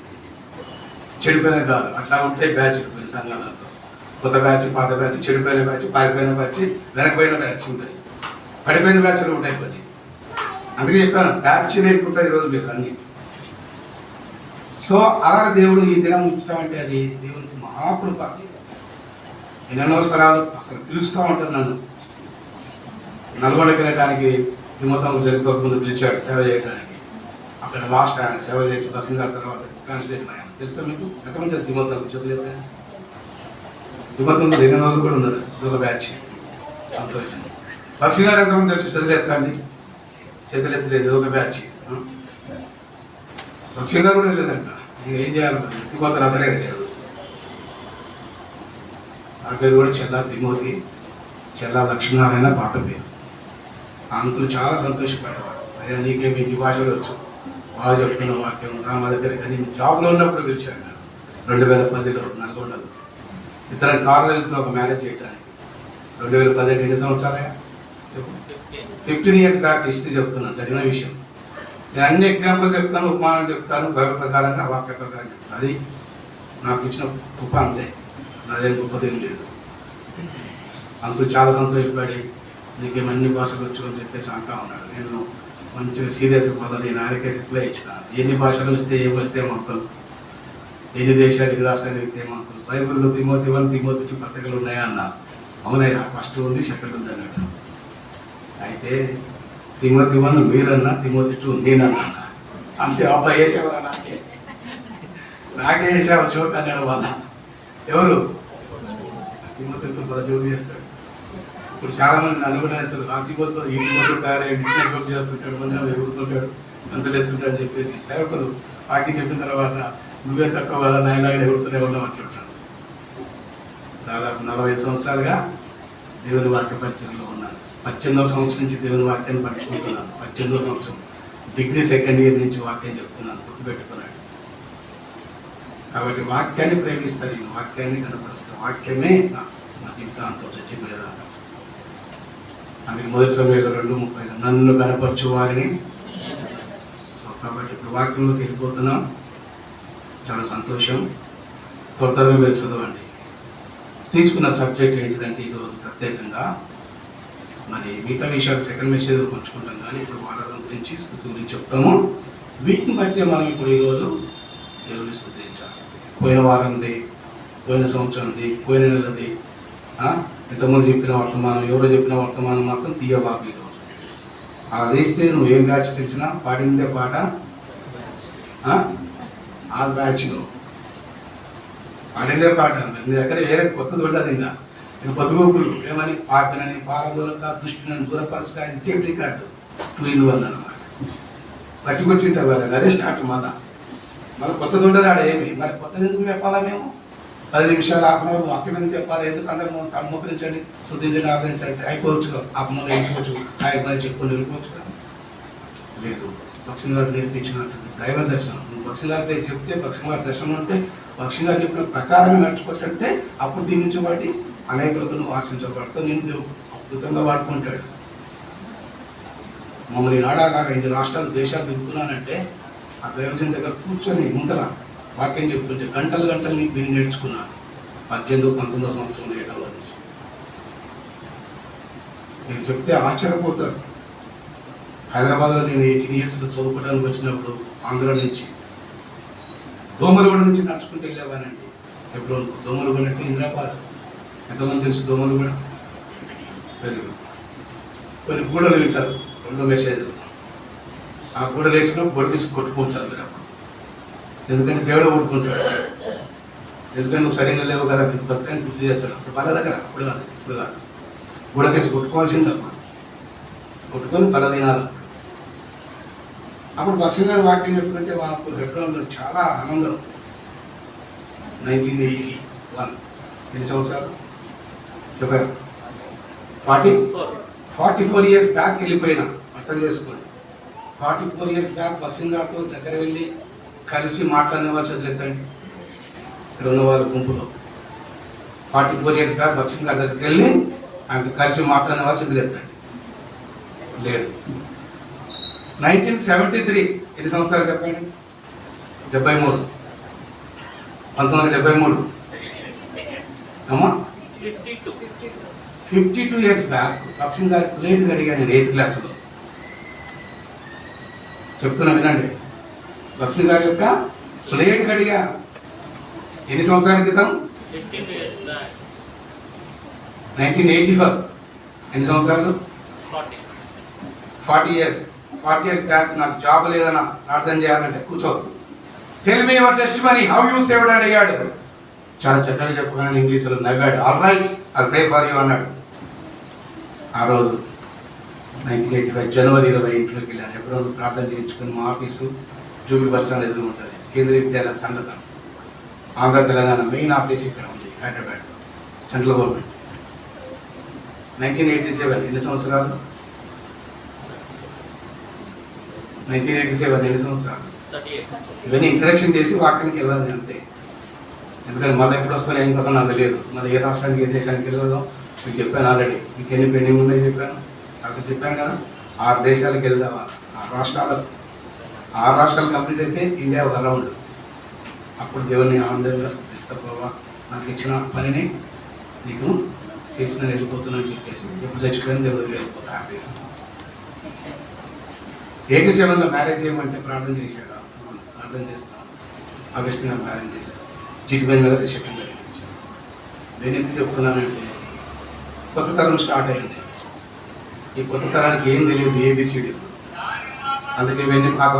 చెడిపోయిన కాదు. అట్లా ఉంటాయి బ్యాచ్లు కొన్ని సంఘాలలో. కొత్త బ్యాచ్, పాత బ్యాచ్, చెడిపోయిన బ్యాచ్, పారిపోయిన బ్యాచ్, వెనకపోయిన బ్యాచ్ ఉంటాయి, పడిపోయిన బ్యాచ్లు ఉంటాయి కొన్ని. అందుకే చెప్పాను, బ్యాచ్ నేర్పుతారు ఈరోజు మీకు అన్నీ. సో అలా దేవుడు ఈ దినం ఇచ్చామంటే అది దేవునికి మహాకృప. ఎన్నెన్నో స్థలాలు అసలు పిలుస్తూ ఉంటారు నన్ను. నల్గొండకి వెళ్ళటానికి తిమ్మతంలో జరిగిపోక ముందు పిలిచాడు సేవ చేయడానికి. అక్కడ లాస్ట్ ఆయన సేవ చేసి దర్శనం గారి తర్వాత ట్రాన్స్లేటర్ ఆయన. తెలుసా మీకు? ఎంతమంది తెలుసు తిమ్మతంలో? చేతులు తిమ్మతంలో ఎన్నో రోజులు కూడా ఉన్నారు. ఇదొక బ్యాచ్. సంతోషం. లక్ష్మి గారు ఎంతమంది తెలుసు? చేతులు ఎత్తండి. చేతులు ఎత్తలేదు, ఇదొక బ్యాచ్. లక్ష్మి గారు కూడా లేదంట. నేను ఏం చేయాలి? తిమ్మతలు అసలే లేదు. నా పేరు కూడా చెల్లా తిమోతి, చెల్లా లక్ష్మీనారాయణ పాత పేరు. ఆ అంకులు చాలా సంతోషపడేవాడు. అయ్యా నీకేమి ఇన్ని భాషలు వచ్చు, బాగా చెప్తున్న వాక్యం రా మా దగ్గరికి అని. జాబ్లో ఉన్నప్పుడు పిలిచాడు నేను 2010లో నల్గొండలో. ఇతర కార్లో వెళ్తున్న ఒక మ్యారేజ్ చేయడానికి. 2018 ఎన్ని సంవత్సరాలయా? 15 ఇయర్స్ బ్యాక్ హిస్టరీ చెప్తున్నాను, జరిగిన విషయం. నేను అన్ని ఎగ్జాంపుల్ చెప్తాను, ఉపమానం చెప్తాను, బైబిల్ ప్రకారంగా, వాక్య ప్రకారం చెప్తాను. అది నాకు ఇచ్చిన గొప్ప, అంతే. నాదేం గొప్పదేం లేదు. అంకుల్ చాలా సంతోషపడి నీకేం అన్ని భాషలు వచ్చు అని చెప్పేసి అంటా ఉన్నాడు. నేను మంచిగా సీరియస్ మళ్ళీ నేను ఆయనకే రిప్లై ఇచ్చిన. ఎన్ని భాషలు వస్తే ఏమొస్తే అంకుల్, ఎన్ని దేశాలు, ఎన్ని రాష్ట్రాలు అయితే అంకుల్, బైబిల్లో తిమోతి 1, తిమోతి 2 పత్రికలు ఉన్నాయా అన్న. అవునయ్యా, ఫస్ట్ ఉంది, సెకండ్ ఉంది అన్నాడు. అయితే తిమోతి 1 మీరన్నా, తిమోతి 2 నేనన్నా. అంటే అబ్బాయి వేసావా? నాకే వేసావు చోటు అన్నాడు వాళ్ళ. ఎవరు? తిమోతితో పద జోడు చేస్తాడు. ఇప్పుడు చాలా మంది నన్ను కూడా నచ్చారు. ఆ తిమోతితో ఈ తిమోతి తయారై చేస్తుంటాడు, మంది ఎగురుతుంటాడు, గంతులు వేస్తుంటాడు అని చెప్పేసి సేవకులు వాకి చెప్పిన తర్వాత నువ్వే తక్కువ కదా నాయనలాగా ఎగురుతూనే ఉన్నావు అంటుంటాను. దాదాపు 45 సంవత్సరాలుగా దేవుని వాక్య పరిచయంలో ఉన్నాను. 18వ సంవత్సరం నుంచి దేవుని వాక్యాన్ని పట్టుకుంటున్నాను. 18వ సంవత్సరం డిగ్రీ సెకండ్ ఇయర్ నుంచి వాక్యం చెప్తున్నాను, గుర్తుపెట్టుకున్నాను. కాబట్టి వాక్యాన్ని ప్రేమిస్తాను, నేను వాక్యాన్ని కనపరుస్తాను. వాక్యమే నా జీవితాంతో చచ్చిపోయేదాకా. అందుకే మొదటి సమయంలో 2:30 నన్ను కనపరచు వారిని. సో కాబట్టి ఇప్పుడు వాక్యంలోకి వెళ్ళిపోతున్నాం. చాలా సంతోషం. త్వరగా మీరు చదవండి. తీసుకున్న సబ్జెక్ట్ ఏంటిదంటే ఈరోజు ప్రత్యేకంగా మరి మిగతా విషయాలు సెకండ్ మెసేజ్ పంచుకుంటాం, కానీ ఇప్పుడు ఆరాధన గురించి, స్తుతి గురించి చెప్తాము. వీటిని బట్టి మనం ఇప్పుడు ఈరోజు దేవుని స్తుతించాలి. పోయిన వారంది, పోయిన సంవత్సరంది, పోయిన నెలది, ఎంతమంది చెప్పిన వర్తమానం, ఎవరో చెప్పిన వర్తమానం మాత్రం తీయబాకు. ఈరోజు అలా తీస్తే నువ్వు ఏం బ్యాచ్ తెలిసినా పాడిందే పాట ఆ బ్యాచ్లో పాడిందే పాట. నీ దగ్గర వేరే కొత్తది ఉండదు. ఇంకా బతుకోకులు ఏమని పాపినని, పారదోలక, దుష్టునని, దూరపరచక, ఇది టేప్ రికార్డు 2 in 1 అన్నమాట. పట్టి కొట్టింటావు కదా, అదే స్టార్ట్. మళ్ళీ కొత్తది ఉండదు ఆడ ఏమి. మరి కొత్తది ఎందుకు చెప్పాలా? మేము 10 నిమిషాలు ఆపమని వాక్యం చెప్పాలి. ఎందుకు అందరూ కమ్మోపించండి, స్తుతించండి, ఆదరించండి, అయిపోవచ్చు, ఆపమని వెళ్ళిపోవచ్చు, ఆయన చెప్పుకొని వెళ్ళిపోవచ్చు కదా. లేదు, భక్సింగ్ గారు నేర్పించినటువంటి దైవ దర్శనం. నువ్వు భక్సింగ్ గారికి చెప్తే, భక్సింగ్ గారి దర్శనం అంటే భక్సింగ్ గారు చెప్పిన ప్రకారంగా నడుచుకోవచ్చంటే అప్పుడు దీవించబడి అనేకులకు నువ్వు ఆశించబడతావు. నిన్ను అద్భుతంగా వాడుకుంటాడు. మమ్మల్ని నాడాగా ఇన్ని రాష్ట్రాలు, దేశాలు తిరుగుతున్నానంటే ఆ దైవజన్ దగ్గర కూర్చొని ముందర వాక్యం చెప్తుంటే గంటలు గంటలు విని నేర్చుకున్నాను. 18వ 19వ సంవత్సరం ఏటవ నుంచి నేను చెప్తే ఆశ్చర్యపోతారు. హైదరాబాద్లో నేను 18 years చదువుకోవడానికి వచ్చినప్పుడు ఆంధ్ర నుంచి దోమలగూడ నుంచి నడుచుకుంటూ వెళ్ళేవానండి. ఎప్పుడు దోమలగూడ అంటే ఇంద్రాబాద్, ఎంతమంది తెలుసు దోమలగూడ? Very good. కొన్ని గూడలు వింటారు, 2వ మెసేజ్. ఆ గూడలు వేసినప్పుడు గొడవేసి కొట్టుకుంటారు మీరు అప్పుడు. ఎందుకంటే దేవుడు ఊరుకుంటాడు. ఎందుకంటే నువ్వు సరిగ్గా లేవు కదా, బతకాన్ని గుర్తు చేస్తాడు. అప్పుడు పల దగ్గర, అప్పుడు కాదు, ఇప్పుడు కాదు. గూడకేసి కొట్టుకోవాల్సింది అప్పుడు. కొట్టుకొని పల తినాలి. అప్పుడు భక్సింగ్ గారు వాక్యం చెప్తుంటే వాళ్ళకు హెబ్రోన్లో చాలా ఆనందం. 1981 ఎన్ని సంవత్సరాలు చెప్పారు? 44 years బ్యాక్ వెళ్ళిపోయినా. అర్థం చేసుకోండి. 44 years బ్యాక్ భక్సింగ్ గారితో దగ్గర వెళ్ళి కలిసి మాట్లాడిన వాళ్ళు చదివేద్దండి. ఇక్కడ ఉన్న వాళ్ళ గుంపులో 44 years బ్యాక్ భక్సింగ్ గారి దగ్గరికి వెళ్ళి ఆయనతో కలిసి మాట్లాడిన వాళ్ళు చదివేద్దండి. లేదు. 1973 ఎన్ని సంవత్సరాలు చెప్పండి? 73. 1973 అమ్మా 52 years బ్యాక్ భక్సింగ్ గారి ప్లేట్ అడిగాను నేను 8th క్లాస్లో. చెప్తున్నా వినండి. భక్సింగ్ గారి యొక్క ప్లేట్ అడిగా. ఎన్ని సంవత్సరాల క్రితం? 1984. ఎన్ని సంవత్సరాలు? 40 years. 40 years బ్యాక్ నాకు జాబ్ లేదన్నా, ప్రార్థన చేయాలంటే కూర్చో, tell me your testimony, how you saved అని అడిగాడు. చాలా చక్కగా చెప్పగానే ఇంగ్లీష్లో నవ్వాడు. All right, I pray for you అన్నాడు. ఆ రోజు 1985 జనవరి 20 ఇంట్లోకి వెళ్ళాను. ఎప్పుడో ప్రార్థన చేయించుకొని మా ఆఫీసు జూబిలీ బస్ స్టాండ్ ఎదురు ఉంటుంది. కేంద్రీయ విద్యాలయ సంఘటన, ఆంధ్ర తెలంగాణ మెయిన్ ఆఫీస్ ఇక్కడ ఉంది హైదరాబాద్, సెంట్రల్ గవర్నమెంట్. 1987 ఎన్ని సంవత్సరాలు? 1987 ఎన్ని సంవత్సరాలు? ఇవన్నీ ఇంట్రడక్షన్ చేసి వాక్యానికి వెళ్ళాలి అంతే. ఎందుకంటే మళ్ళీ ఎప్పుడు వస్తానో ఏం కదా నాకు తెలియదు. మళ్ళీ ఏ రాష్ట్రానికి, ఏ దేశానికి వెళ్ళదో మీకు చెప్పాను ఆల్రెడీ. ఇంకెన్ని పెండింగ్ ఉన్నాయో చెప్పాను. అది చెప్పాను కదా, 6 దేశాలకు వెళ్దామా, 6 రాష్ట్రాలు కంప్లీట్ అయితే ఇండియా ఒక రౌండ్. అప్పుడు దేవుని ఆనందంగా స్థుతిస్తా, ప్రభావ నాకు ఇచ్చిన పనిని నీకు చేసిన వెళ్ళిపోతున్నా అని చెప్పేసి ఎప్పుడు చచ్చిపోయిన దేవుడికి వెళ్ళిపోతా హ్యాపీగా. 87లో మ్యారేజ్ చేయమంటే ప్రార్థన చేశాడు. ప్రార్థన చేస్తాను. ఆగస్టు గారు మ్యారేజ్ చేశాడు. జీటిమైన మీద సెకండ్ జరిగించాడు. నేను ఎందుకు చెప్తున్నానంటే కొత్త తరం స్టార్ట్ అయింది. ఈ కొత్త తరానికి ఏం తెలియదు, ఏబిసిడి. అందుకే ఇవన్నీ పాత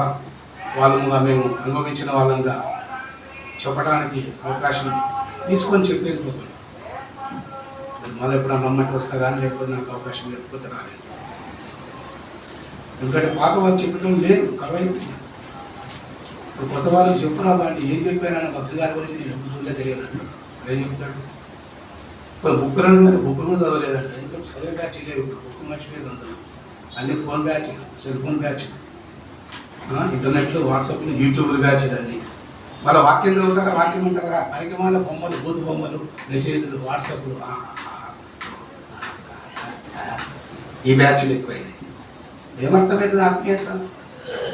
వాళ్ళముగా మేము అనుభవించిన వాళ్ళంగా చెప్పడానికి అవకాశం తీసుకొని చెప్పి వెళ్ళిపోతున్నాం. మళ్ళీ ఎప్పుడు నమ్మకం వస్తా కానీ, లేకపోతే నాకు అవకాశం లేకపోతే రాలేదు. ఎందుకంటే పాత వాళ్ళు చెప్పడం లేదు, కరువైపోయింది. ఇప్పుడు కొత్త వాళ్ళకి చెప్పురా వాడిని ఏం చెప్పానన్న భక్తుల గారి గురించి నేను ఎప్పుడు చూడలే తెలియదు అంటాడు. ఏం చెప్తాడు? ఇప్పుడు బుక్కులు కూడా చదవలేదంట. ఎందుకంటే చదివే బ్యాచ్ లేవు. ఇప్పుడు బుక్ మర్చిపోయింది అందరూ. అన్ని ఫోన్ బ్యాచ్లు, సెల్ ఫోన్ బ్యాచ్లు, ఇంటర్నెట్లు, వాట్సాప్లు, యూట్యూబ్లు బ్యాచ్లు అన్నీ. వాళ్ళ వాక్యం చదువుతారా? వాక్యం ఉంటారా? పనికి వాళ్ళ బొమ్మలు, బూతు బొమ్మలు, మెసేజ్లు, వాట్సాప్లు, ఈ బ్యాచ్లు ఎక్కువైనాయి. ఏమర్థమవుతుంది ఆత్మీయత?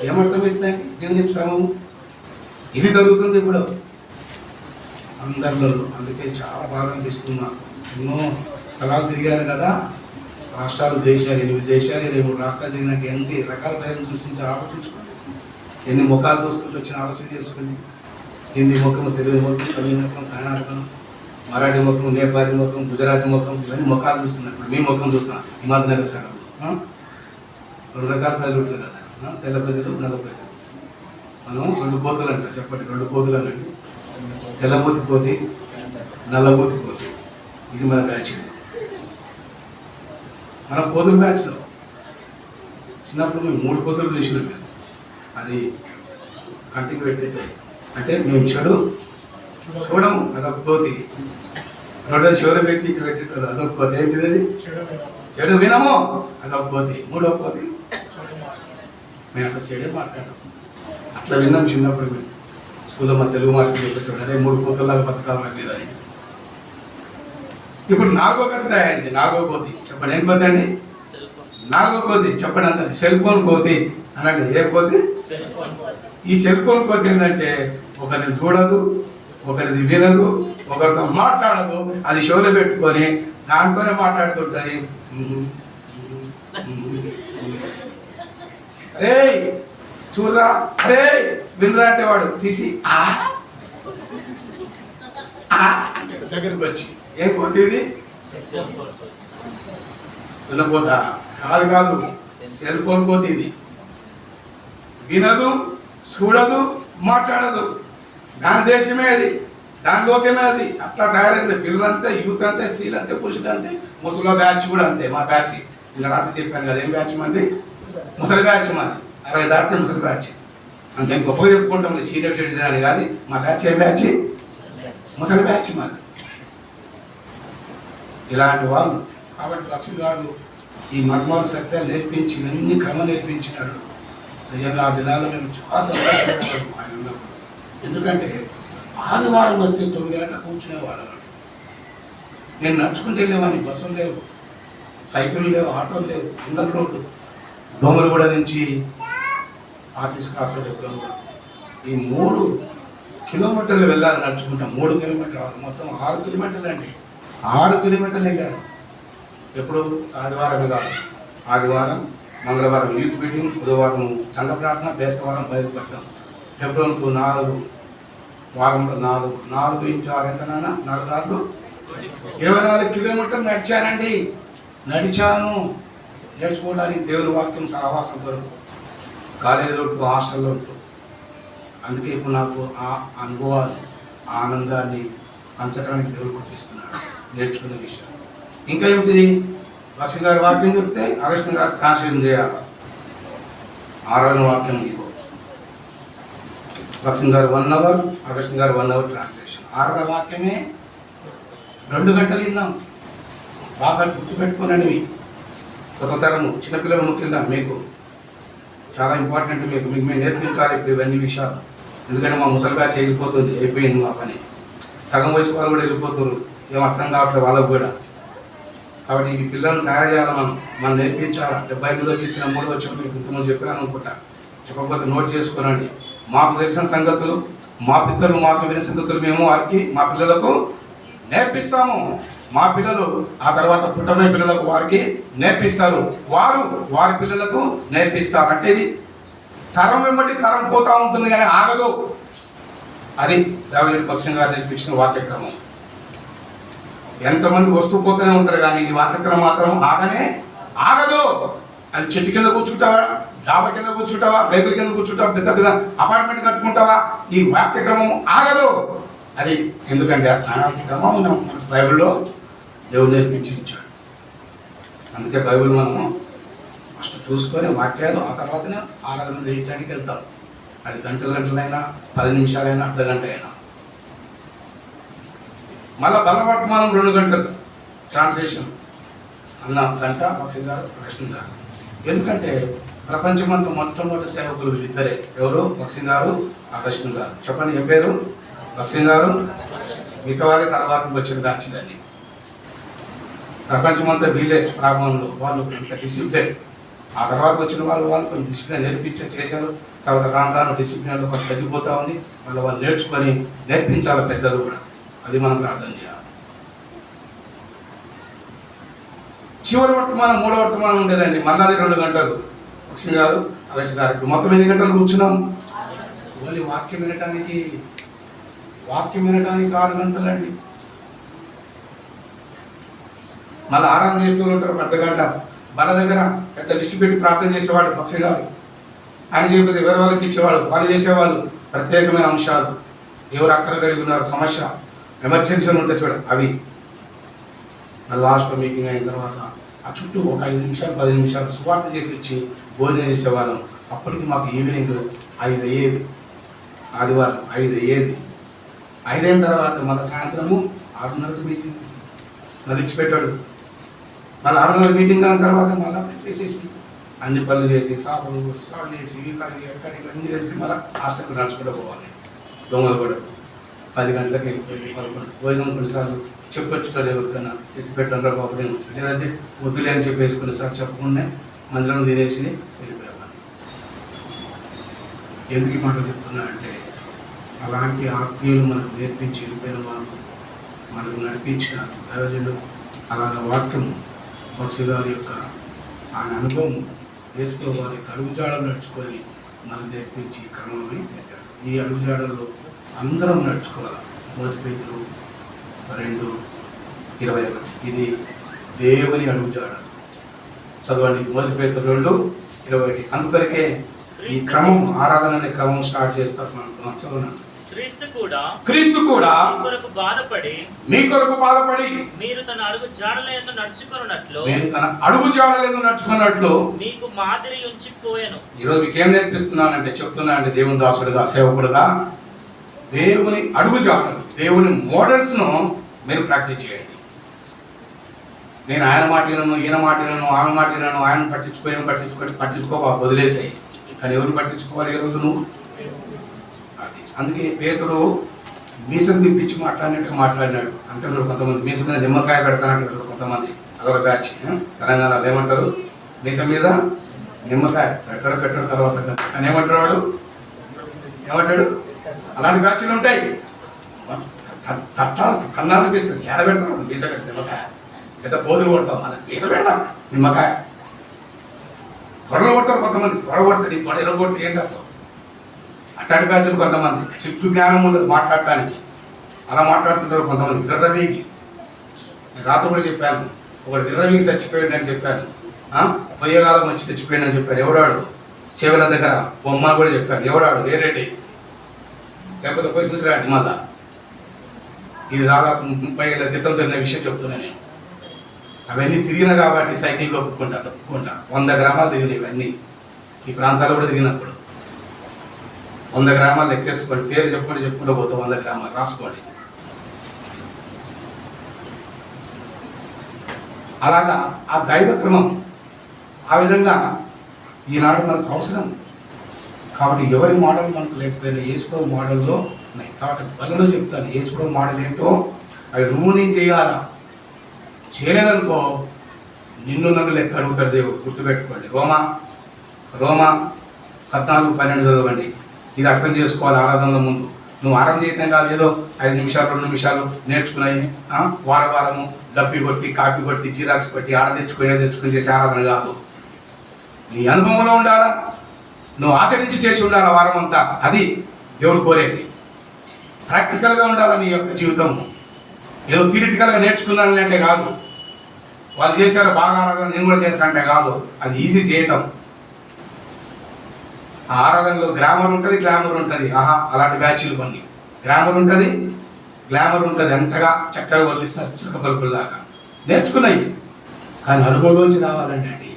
ఏమర్థమవుతుంది దేవుని క్రమము? ఇది జరుగుతుంది ఇప్పుడు అందరిలో. అందుకే చాలా బాధ అనిపిస్తున్నా. ఎన్నో స్థలాలు తిరిగాను కదా, రాష్ట్రాలు, దేశాలు, 8 దేశాలు, 23 రాష్ట్రాలు తిరిగినాక ఎన్ని రకాల ప్రయోజనం చూసించి ఆలోచించుకోండి. ఎన్ని ముఖాలు చూస్తుంటే వచ్చిన ఆలోచన చేసుకోండి. హిందీ ముఖము, తెలుగు ముఖం, తమిళ ముఖం, కర్ణాటకం, మరాఠీ ముఖం, నేపాలీ ముఖం, గుజరాతీ ముఖం, ఇవన్నీ ముఖాలు చూస్తున్నాయి. ఇప్పుడు మీ ముఖం చూస్తున్నాం హిమాద్నగర్ సగంలో. 2 రకాల ప్రజలు ఉంటారు కదా, తెల్ల ప్రజలు, నల్ల ప్రజలు. మనం 2 కోతులు అంట. చెప్పండి, 2 కోతులు అనండి. తెల్లబూతి కోతి, నల్లబూతి కోతి. ఇది మన బ్యాచ్. మన కోతుల బ్యాచ్లో చిన్నప్పుడు మేము 3 కోతులు చూసినాం. మేము అది కంటికి పెట్టేది. అంటే మేము చెడు చూడము, అదొక కోతి. 2 చెవులు పెట్టి ఇటు పెట్టేటోళ్ళు, అదొక కోతి. ఏంటిది అది? చెడు వినము, అదొక కోతి. 3వ కోతి మేము అసలు చెడే మాట్లాడాం. అట్లా విన్నాం చిన్నప్పుడు. మేము స్కూల్లో మా తెలుగు మాస్టర్ చెప్పేటోడు, అదే 3 కోతుల్లాగా బతకాలి మీరు అని. ఇప్పుడు 4వ కోతి తయారైంది. 4వ కోతి చెప్పండి, ఏం కోతి అండి? 4వ కోతి చెప్పండి అంత. సెల్ ఫోన్ కోతి అనండి. ఏ కోతి? ఈ సెల్ ఫోన్ కోతి ఏంటంటే ఒకరిని చూడదు, ఒకరిది వినదు, ఒకరితో మాట్లాడదు. అది షోలో పెట్టుకొని దాంతోనే మాట్లాడుతుంటుంది. అరే చూడరా, అరే వినరా అంటే వాడు తీసి అంటాడు దగ్గరికి వచ్చి. ఏం కోతి ఇది? వినపోతా? కాదు కాదు, సెల్ ఫోన్ కోతి ఇది. వినదు, చూడదు, మాట్లాడదు. దాని దేశమే అది, దాని లోకమే అది. అట్లా తయారైంది. పిల్లలంతే, యూత్ అంతే, స్త్రీలంతే, పురుషులు అంతే, ముసలి బ్యాచ్ కూడా అంతే. మా బ్యాచ్ ఇలా రాత్రి చెప్పాను కదా, ఏం బ్యాచ్ మంది? ముసలి బ్యాచ్ మాది. 60 దాటితే ముసలి బ్యాచ్. అంటే మేము గొప్పగా చెప్పుకుంటాం, సీనియర్ సిటిజన్ అని కాదు. మా బ్యాచ్ ఏం బ్యాచ్? ముసలి బ్యాచ్ మాది. ఇలాంటి వాళ్ళు. కాబట్టి లక్ష్మి గారు ఈ మర్మాలు సత్యాలు నేర్పించి, ఇవన్నీ క్రమం నేర్పించినాడు. నిజంగా ఆ దినాల్లో మేము చాలా సంతోషపడ్డాము ఆయన ఉన్నప్పుడు. ఎందుకంటే ఆదివారం వస్తే 9 గంటలకు కూర్చునేవాళ్ళం అండి. నేను నడుచుకుంటూ వెళ్ళేవాడిని. బస్సులు లేవు, సైకిళ్ళు లేవు, ఆటోలు లేవు, సింగల్ రోడ్డు. దోమలగూడ నుంచి ఆర్టీసీ క్రాస్ రోడ్ ఎప్పుడు. ఈ 3 కిలోమీటర్లు వెళ్ళాలి నడుచుకుంటాం. 3 కిలోమీటర్లు, మొత్తం 6 కిలోమీటర్లు అండి. 6 కిలోమీటర్లు వెళ్ళాను. ఎప్పుడు? ఆదివారమే కాదు. ఆదివారం, మంగళవారం యూత్ మీటింగ్, బుధవారం సంఘ ప్రార్థన, బేస్తవారం బయలు పట్టడం. ఫిబ్రవరికి 4 వారంలో 4 ఇంటూ 6 ఎంత నాన్న? 4 ఆరులు 24 కిలోమీటర్లు నడిచానండి. నడిచాను నేర్చుకోవడానికి, దేవుని వాక్యం సహవాసం కొరకు. కాలేజీలో ఉంటూ, హాస్టల్లో ఉంటూ. అందుకే ఇప్పుడు నాకు ఆ అనుభవాలు, ఆనందాన్ని పంచడానికి దేవుడు పంపిస్తున్నాడు నేర్చుకునే విషయం. ఇంకా ఏమిటిది? లక్ష్మి గారి వాక్యం చెప్తే అగస్టిన్ గారు ట్రాన్స్లేషన్ చేయాలి. 6వ వాక్యం ఇదిగో. లక్ష్మి గారు 1 అవర్, అగస్టిన్ గారు 1 అవర్ ట్రాన్స్లేషన్. 6వ వాక్యమే 2 గంటలు విన్నాం. బాగా గుర్తుపెట్టుకోనండి. కొత్త తరము చిన్నపిల్లలు ముఖ్యంగా మీకు చాలా ఇంపార్టెంట్. మీకు మేము నేర్పించాలి ఇప్పుడు ఇవన్నీ విషయాలు. ఎందుకంటే మా ముసలి బ్యాచ్ వెళ్ళిపోతుంది, అయిపోయింది మా పని. సగం వయసు వాళ్ళు కూడా వెళ్ళిపోతున్నారు. ఏం అర్థం కావట్లేదు వాళ్ళకు కూడా. కాబట్టి ఈ పిల్లల్ని తయారు చేయాలి, మనం నేర్పించాలి. 78వ కీర్తన 3వ వచనం మీకు ఇంతకుముందు చెప్పాను అనుకుంటా. చెప్పకపోతే నోట్ చేసుకోనండి. మాకు తెలిసిన సంగతులు, మా పిల్లలు మాకు వినే సంగతులు మేము వారికి, మా పిల్లలకు నేర్పిస్తాము. మా పిల్లలు ఆ తర్వాత పుట్టబోయే పిల్లలకు వారికి నేర్పిస్తారు, వారు వారి పిల్లలకు నేర్పిస్తారు. అంటే ఇది తరం వెంబడి తరం పోతా ఉంటుంది కానీ ఆగదు. అది దేవజనుడి పక్షంగా నేర్పించిన వాక్యక్రమం. ఎంతమంది వస్తూ పోతూనే ఉంటారు కానీ ఇది వాక్యక్రమం మాత్రం ఆగదు. అది చెట్టు కింద కూర్చుంటావా, డాబా కింద కూర్చుంటావా, రేకుల కింద కూర్చుంటావా, పెద్ద పెద్ద అపార్ట్మెంట్ కట్టుకుంటావా, ఈ వాక్యక్రమం ఆగదు. అది ఎందుకంటే అలాంటి క్రమం మన బైబిల్లో దేవుడు నేర్పించాడు. అందుకే బైబిల్ మనము ఫస్ట్ చూసుకొని వాక్యాలు, ఆ తర్వాతనే ఆరాధన చేయడానికి వెళ్తాం. అది గంటలైనా 10 నిమిషాలైనా అర్ధ గంట అయినా. మళ్ళీ బలవర్తమానం 2 గంటలు ట్రాన్స్లేషన్ అన్న గంట భక్తి గారు, కృష్ణ గారు. ఎందుకంటే ప్రపంచమంతా మొట్టమొదటి సేవకులు వీళ్ళిద్దరే. ఎవరు? భక్తి గారు, కృష్ణ గారు. చెప్పండి, ఏం పేరు? భక్తి గారు. మిగతా వాళ్ళ తర్వాత వచ్చిన దాచిందని. ప్రపంచమంతా వీళ్ళే ప్రారంభంలో వాళ్ళు కొంత డిసిప్లిన్. ఆ తర్వాత వచ్చిన వాళ్ళు కొంచెం డిసిప్లిన్ చేశారు. తర్వాత రాను డిసిప్లిన్లో కొంత తగ్గిపోతా ఉంది. వాళ్ళు నేర్చుకొని నేర్పించాలి పెద్దలు కూడా. అది మనం ప్రార్థన చేయాలి. చివరి వర్తమానం 3వ వర్తమానం ఉండేదండి. మళ్ళీ 2 గంటలు భక్తి గారు, కృష్ణ గారు. ఇప్పుడు మొత్తం 8 గంటలు కూర్చున్నాం. ఓన్లీ వాక్యం వినటానికి 6 గంటలండి. మళ్ళీ ఆరాధన చేస్తూ ఉంటారు అర్ధ గంట. మన దగ్గర పెద్ద లిస్టు పెట్టి ప్రార్థన చేసేవాడు భక్తి గారు. ఆయన చేయకపోతే వేరే వాళ్ళకి ఇచ్చేవాడు. వాళ్ళు చేసేవాళ్ళు ప్రత్యేకమైన అంశాలు. ఎవరు అక్కర కలిగి ఉన్నారు, సమస్య, ఎమర్జెన్సీలు ఉంటాయి చూడ, అవి. లాస్ట్ మీటింగ్ అయిన తర్వాత ఆ చుట్టూ ఒక 5 నిమిషాలు 10 నిమిషాలు సువార్త చేసి వచ్చి భోజనం చేసేవాళ్ళం. అప్పటికి మాకు ఈవినింగ్ 5 అయ్యేది. ఆదివారం 5 అయ్యేది. 5 అయిన తర్వాత మళ్ళీ సాయంత్రము 6:30కి మీటింగ్. మళ్ళీ ఇచ్చిపెట్టాడు. మళ్ళీ 6:30 మీటింగ్ అయిన తర్వాత మళ్ళీ చేసేసి అన్ని పనులు చేసి సాపలు సాగు చేసి ఎక్కడికి అన్ని చేసి మళ్ళీ హాస్టల్కి నడుచుకుంటూ పోవాలి. దొంగలు కూడా 10 గంటలకు వెళ్ళిపోయి 11 భోజనం కొన్నిసార్లు చెప్పొచ్చుకోవాలి. ఎవరికైనా ఎత్తిపెట్టండి బాబునే ఉంటుంది, లేదంటే వద్దులే అని చెప్పేసి కొన్నిసార్లు చెప్పకుండా మందిరం తినేసి వెళ్ళిపోయేవాళ్ళు. ఎందుకు ఈ మాటలు చెప్తున్నా అంటే అలాంటి ఆత్మీయులు మనకు నేర్పించి వెళ్ళిపోయిన వాళ్ళు, మనకు నడిపించిన దైవజనులు, అలాగే వాక్యము భక్తి గారి యొక్క ఆయన అనుభవము వేసుకో వారి అడుగుజాడలు నడుచుకొని మనకు నేర్పించి క్రమమని పెట్టాడు. ఈ అడుగుజాడల్లో అందరం నడుచుకోవాలి. 1 పేతురు 2:21 ఇది దేవుని అడుగుజాడ. చదవండి, 1 పేతురు 2:21. అందుకొరకే ఈ క్రమం, ఆరాధన అనే క్రమం స్టార్ట్ చేస్తారు. మనం చదవను. క్రీస్తు కూడా మీ కొరకు బాధపడి మీరు తన అడుగు జాడలందు నడుచుకున్నట్లు మీకు మాదిరి ఉంచిపోయాను. ఈరోజు మీకేం నేర్పిస్తున్నానంటే, చెప్తున్నానంటే దేవుని దాసుడుగా, సేవకుడుగా దేవుని అడుగు జాడలు, దేవుని మోడల్స్ ను మీరు ప్రాక్టీస్ చేయండి. నేను ఆయన మాట వినను, ఈయన మాట వినను, ఆమె మాట వినను, ఆయన పట్టించుకోక వదిలేసాయి. కానీ ఎవరిని పట్టించుకోవాలి ఈరోజు నువ్వు? అది అందుకే పేతురు మీసం తిప్పించి మాట్లాడినట్టుగా మాట్లాడినాడు. అంటే కొంతమంది మీసం మీద నిమ్మకాయ పెడతానంటారు కొంతమంది. అదొక బ్యాచ్. తెలంగాణలో ఏమంటారు? మీసం మీద నిమ్మకాయ పెట్టడం తర్వాత అని ఏమంటాడు వాడు? ఏమంటాడు? అలాంటి బ్యాచ్లు ఉంటాయి. కన్నా అనిపిస్తుంది. ఏడ పెడతాడు మీస పెట్టి నిమ్మకాయ, పెద్ద పోదులు కొడతాం, అలా మీస పెడతాం నిమ్మకాయ. త్వరలో కొడతారు కొంతమంది. త్వర కొడతారు, నీ త్వర ఎలా కొడితే ఏం చేస్తావు? అట్లాంటి బ్యాచ్లు కొంతమంది. సిగ్గు జ్ఞానం ఉండదు మాట్లాడటానికి. అలా మాట్లాడుతుంటారు కొంతమంది. విర్రవీగి రాత్రి కూడా చెప్పాను, ఒకటి విర్రవీగి చచ్చిపోయాడు అని చెప్పాను. పొయ్యగాలం వచ్చి చచ్చిపోయాడు అని చెప్పాను. ఎవడాడు? చెవుల దగ్గర బొమ్మ కూడా చెప్పాను. ఎవడాడు? వేరేటి, లేకపోతే పోయి చూసిరాండి. మళ్ళా ఇది దాదాపు 30 ఏళ్ళ క్రితం జరిగిన విషయం చెప్తున్నా నేను. అవన్నీ తిరిగిన కాబట్టి సైకిల్ తప్పుకుంటా 100 గ్రామాలు తిరిగినాయి. ఇవన్నీ ఈ ప్రాంతాలు కూడా తిరిగినప్పుడు 100 గ్రామాలు లెక్కేసుకోండి. పేరు చెప్పుకుంటూ పోతాం. 100 గ్రామాలు రాసుకోండి. అలాగా ఆ దైవక్రమం ఆ విధంగా ఈనాడు మనకు అవసరం. కాబట్టి ఎవరి మోడల్ మనకు లేకపోయినా యేసుప్రభు మోడల్లో ఉన్నాయి. కాబట్టి బలలో చెప్తాను, యేసుప్రభు మోడల్ ఏంటో అవి నువ్వు నేను చేయాలా. చేయలేదనుకో నిన్ను నన్ను లెక్క అడుగుతాడు దేవుడు. గుర్తుపెట్టుకోండి. రోమా 14:12 చదవండి. ఇది అర్థం చేసుకోవాలి. ఆరాధనల ముందు నువ్వు ఆరాధన చేయటం కాదు, ఏదో 5 నిమిషాలు 2 నిమిషాలు నేర్చుకున్నాయి వారము డబ్బి కొట్టి కాపీ కొట్టి జీరాక్స్ కొట్టి తెచ్చుకుని చేసే ఆరాధన కాదు. నీ అనుభవంలో ఉండాలా, నువ్వు ఆచరించి చేసి ఉండాలా వారం అంతా. అది దేవుడు కోరేది. ప్రాక్టికల్గా ఉండాలా నీ యొక్క జీవితం. ఏదో థియరిటికల్గా నేర్చుకున్నాను అంటే కాదు. వాళ్ళు చేశారు బాగా ఆరాధన, నేను కూడా చేస్తా అంటే కాదు. అది ఈజీ చేయటం. ఆ ఆరాధనలో గ్రామర్ ఉంటుంది, గ్లామర్ ఉంటుంది. అలాంటి బ్యాచ్లు కొన్ని. గ్రామర్ ఉంటుంది, గ్లామర్ ఉంటుంది. అంతగా చక్కగా వదిలిస్తారు చుక్క పలుకుల దాకా నేర్చుకున్నాయి. కానీ అనుభవంలోంచి రావాలండి,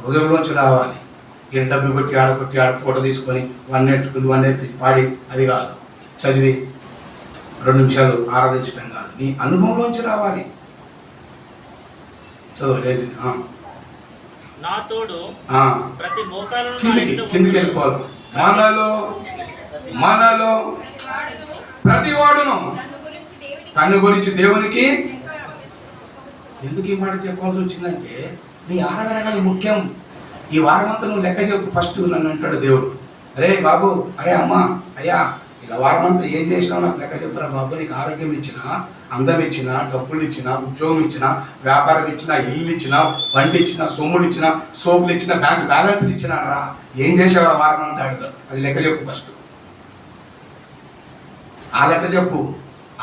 హృదయంలోంచి రావాలి. ఈయన డబ్బు కొట్టి ఆడ ఫోటో తీసుకొని వన్ నేర్పించి పాడి అది కాదు, చదివి 2 నిమిషాలు ఆరాధించడం కాదు, నీ అనుభవంలోంచి రావాలి. చదువు నా తోడు ప్రతి మోకాలును కిందికి వెళ్ళిపోవాలి. మనలో ప్రతి వాడును తన గురించి దేవునికి ఎందుకు ఈ మాట చెప్పాల్సి వచ్చిందంటే, నీ ఆరాధన కానీ ముఖ్యం. ఈ వారమంతా నువ్వు లెక్క చెప్పు ఫస్ట్ నన్ను అంటాడు దేవుడు. అరే బాబు, అరే అమ్మా, అయ్యా, ఇలా వారమంతా ఏం చేసినావు నాకు లెక్క చెప్తారా బాబు. నీకు ఆరోగ్యం ఇచ్చినా, అందం ఇచ్చినా, డబ్బులు ఇచ్చినా, ఉద్యోగం ఇచ్చినా, వ్యాపారం ఇచ్చినా, ఇల్లు ఇచ్చినా, బండి ఇచ్చినా, సొమ్ములు ఇచ్చినా, సోపులు ఇచ్చినా, బ్యాంక్ బ్యాలెన్స్లు ఇచ్చినా రా, ఏం చేసేవా వారమంతా ఆడుతాడు. అది లెక్క చెప్పు ఫస్ట్. ఆ లెక్క చెప్పు.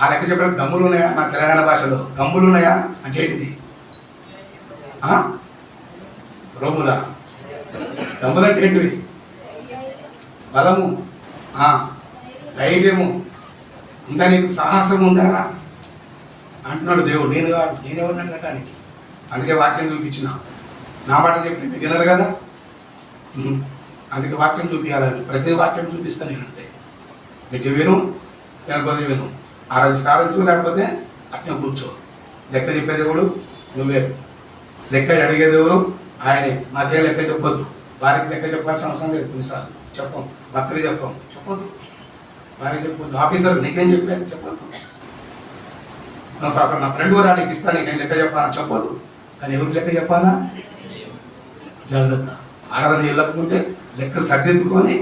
ఆ లెక్క చెప్పడానికి దమ్ములు ఉన్నాయా? మన తెలంగాణ భాషలో దమ్ములు ఉన్నాయా అంటే ఏంటిది? రోములా? దమ్ములు అంటే ఏంటివి? బలము, ధైర్యము, ఇంకా నీకు సాహసం ఉందా అంటున్నాడు దేవుడు. నేను కాదు, నేనెవరిని అనడానికి. అందుకే వాక్యం చూపించిన. నా మాట చెప్తే మీరు వినరు కదా, అందుకే వాక్యం చూపించాలని. ప్రతి వాక్యం చూపిస్తాను నేను అంతే. మీకు విను, లేకపోతే విను, ఆరాధించు, లేకపోతే అట్నే కూర్చో. లెక్క చెప్పేది ఎవడు? నువ్వే. లెక్క అడిగేది ఎవరు? ఆయనే. మాకేం లెక్క చెప్పొద్దు. వారికి లెక్క చెప్పాల్సిన అవసరం లేదు. కొన్నిసార్లు చెప్పం, భర్తకి చెప్పొద్దు, వారికి చెప్పొద్దు, ఆఫీసర్ నీకేం చెప్పేది చెప్పొద్దు. నా ఫ్రెండ్ కూడా నీకు ఇస్తాను, నీకేం లెక్క చెప్పాలని చెప్పొద్దు. కానీ ఎవరికి లెక్క చెప్పాలా? జాగ్రత్త. ఆరాధన వెళ్ళకముందే లెక్కలు సర్దిద్దుకొని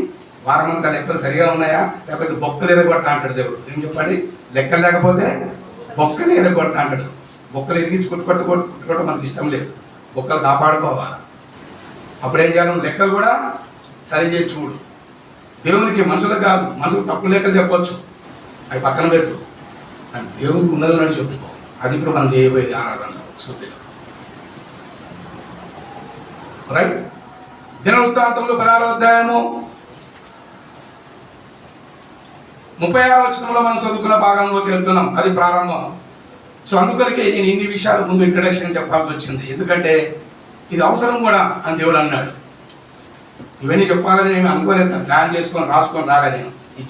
వారమంతా లెక్కలు సరిగా ఉన్నాయా, లేకపోతే బొక్కలు ఎరగొడతా అంటాడు దేవుడు. ఏం చెప్పండి? లెక్కలు లేకపోతే బొక్కలు ఎరగొడతా అంటాడు. బొక్కలు ఎరిగించి కొట్టుకోవడం మనకి ఇష్టం లేదు. బొక్కలు కాపాడుకోవాలి. అప్పుడు ఏం చేయాలి? లెక్కలు కూడా సరి చేసి చూడు. దేవునికి మనుషులకు కాదు, మనుషులు తప్పు లెక్కలు చెప్పొచ్చు, అవి పక్కన పెట్టు. కానీ దేవునికి ఉన్నది ఉన్నట్టు చెప్పుకో. అది ఇప్పుడు మనం చేయబోయేది ఆరాధనలో, శుద్ధిలో. రైట్. దినవృత్తాంతములు 16వ అధ్యాయము 36వ వచనంలో మనం చదువుకున్న భాగంలోకి వెళ్తున్నాం. అది ప్రారంభం. సో అందుకొరకే నేను ఇన్ని విషయాలు ముందు ఇంట్రడక్షన్ చెప్పాల్సి వచ్చింది. ఎందుకంటే ఇది అవసరం కూడా అని దేవుడు అన్నాడు. ఇవన్నీ చెప్పాలని నేను అనుకోలేదు. ప్లాన్ చేసుకొని రాసుకొని రాగా నేను ఇది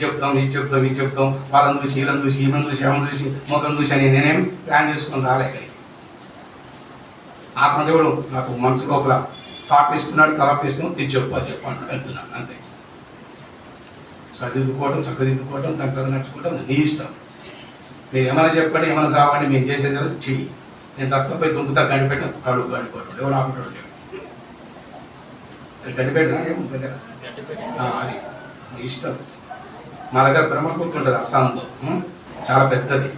చెప్తాం వాళ్ళని చూసి వీళ్ళని చూసి ఈమెను చూసి ఏమని చూసి మొక్కను చూసి అని నేనేం ప్లాన్ చేసుకొని రాలే. ఆత్మదేవుడు నాకు మనసు లోపల థాట్ ఇస్తున్నాడు, తలపు ఇస్తున్నాడు, ఇది చెప్పు అంటూ వెళ్తున్నాను అంతే. సర్దిద్దుకోవడం, చక్కదిద్దుకోవడం, తగ్గ నడుచుకోవడం నీ ఇష్టం. మీరు ఏమైనా చెప్పండి, ఏమైనా సావండి, మేము చేసేది చెయ్యి. నేను చస్తపోయి దుంకుతా, గడిపెట్ట గడిపోవడం ఎవరు ఆపటం లేవు. గడిపెట్టినా ఏముంది దగ్గర, అది నీ ఇష్టం. మా దగ్గర బ్రహ్మపుత్ర ఉంటుంది అస్సాంలో, చాలా పెద్దది.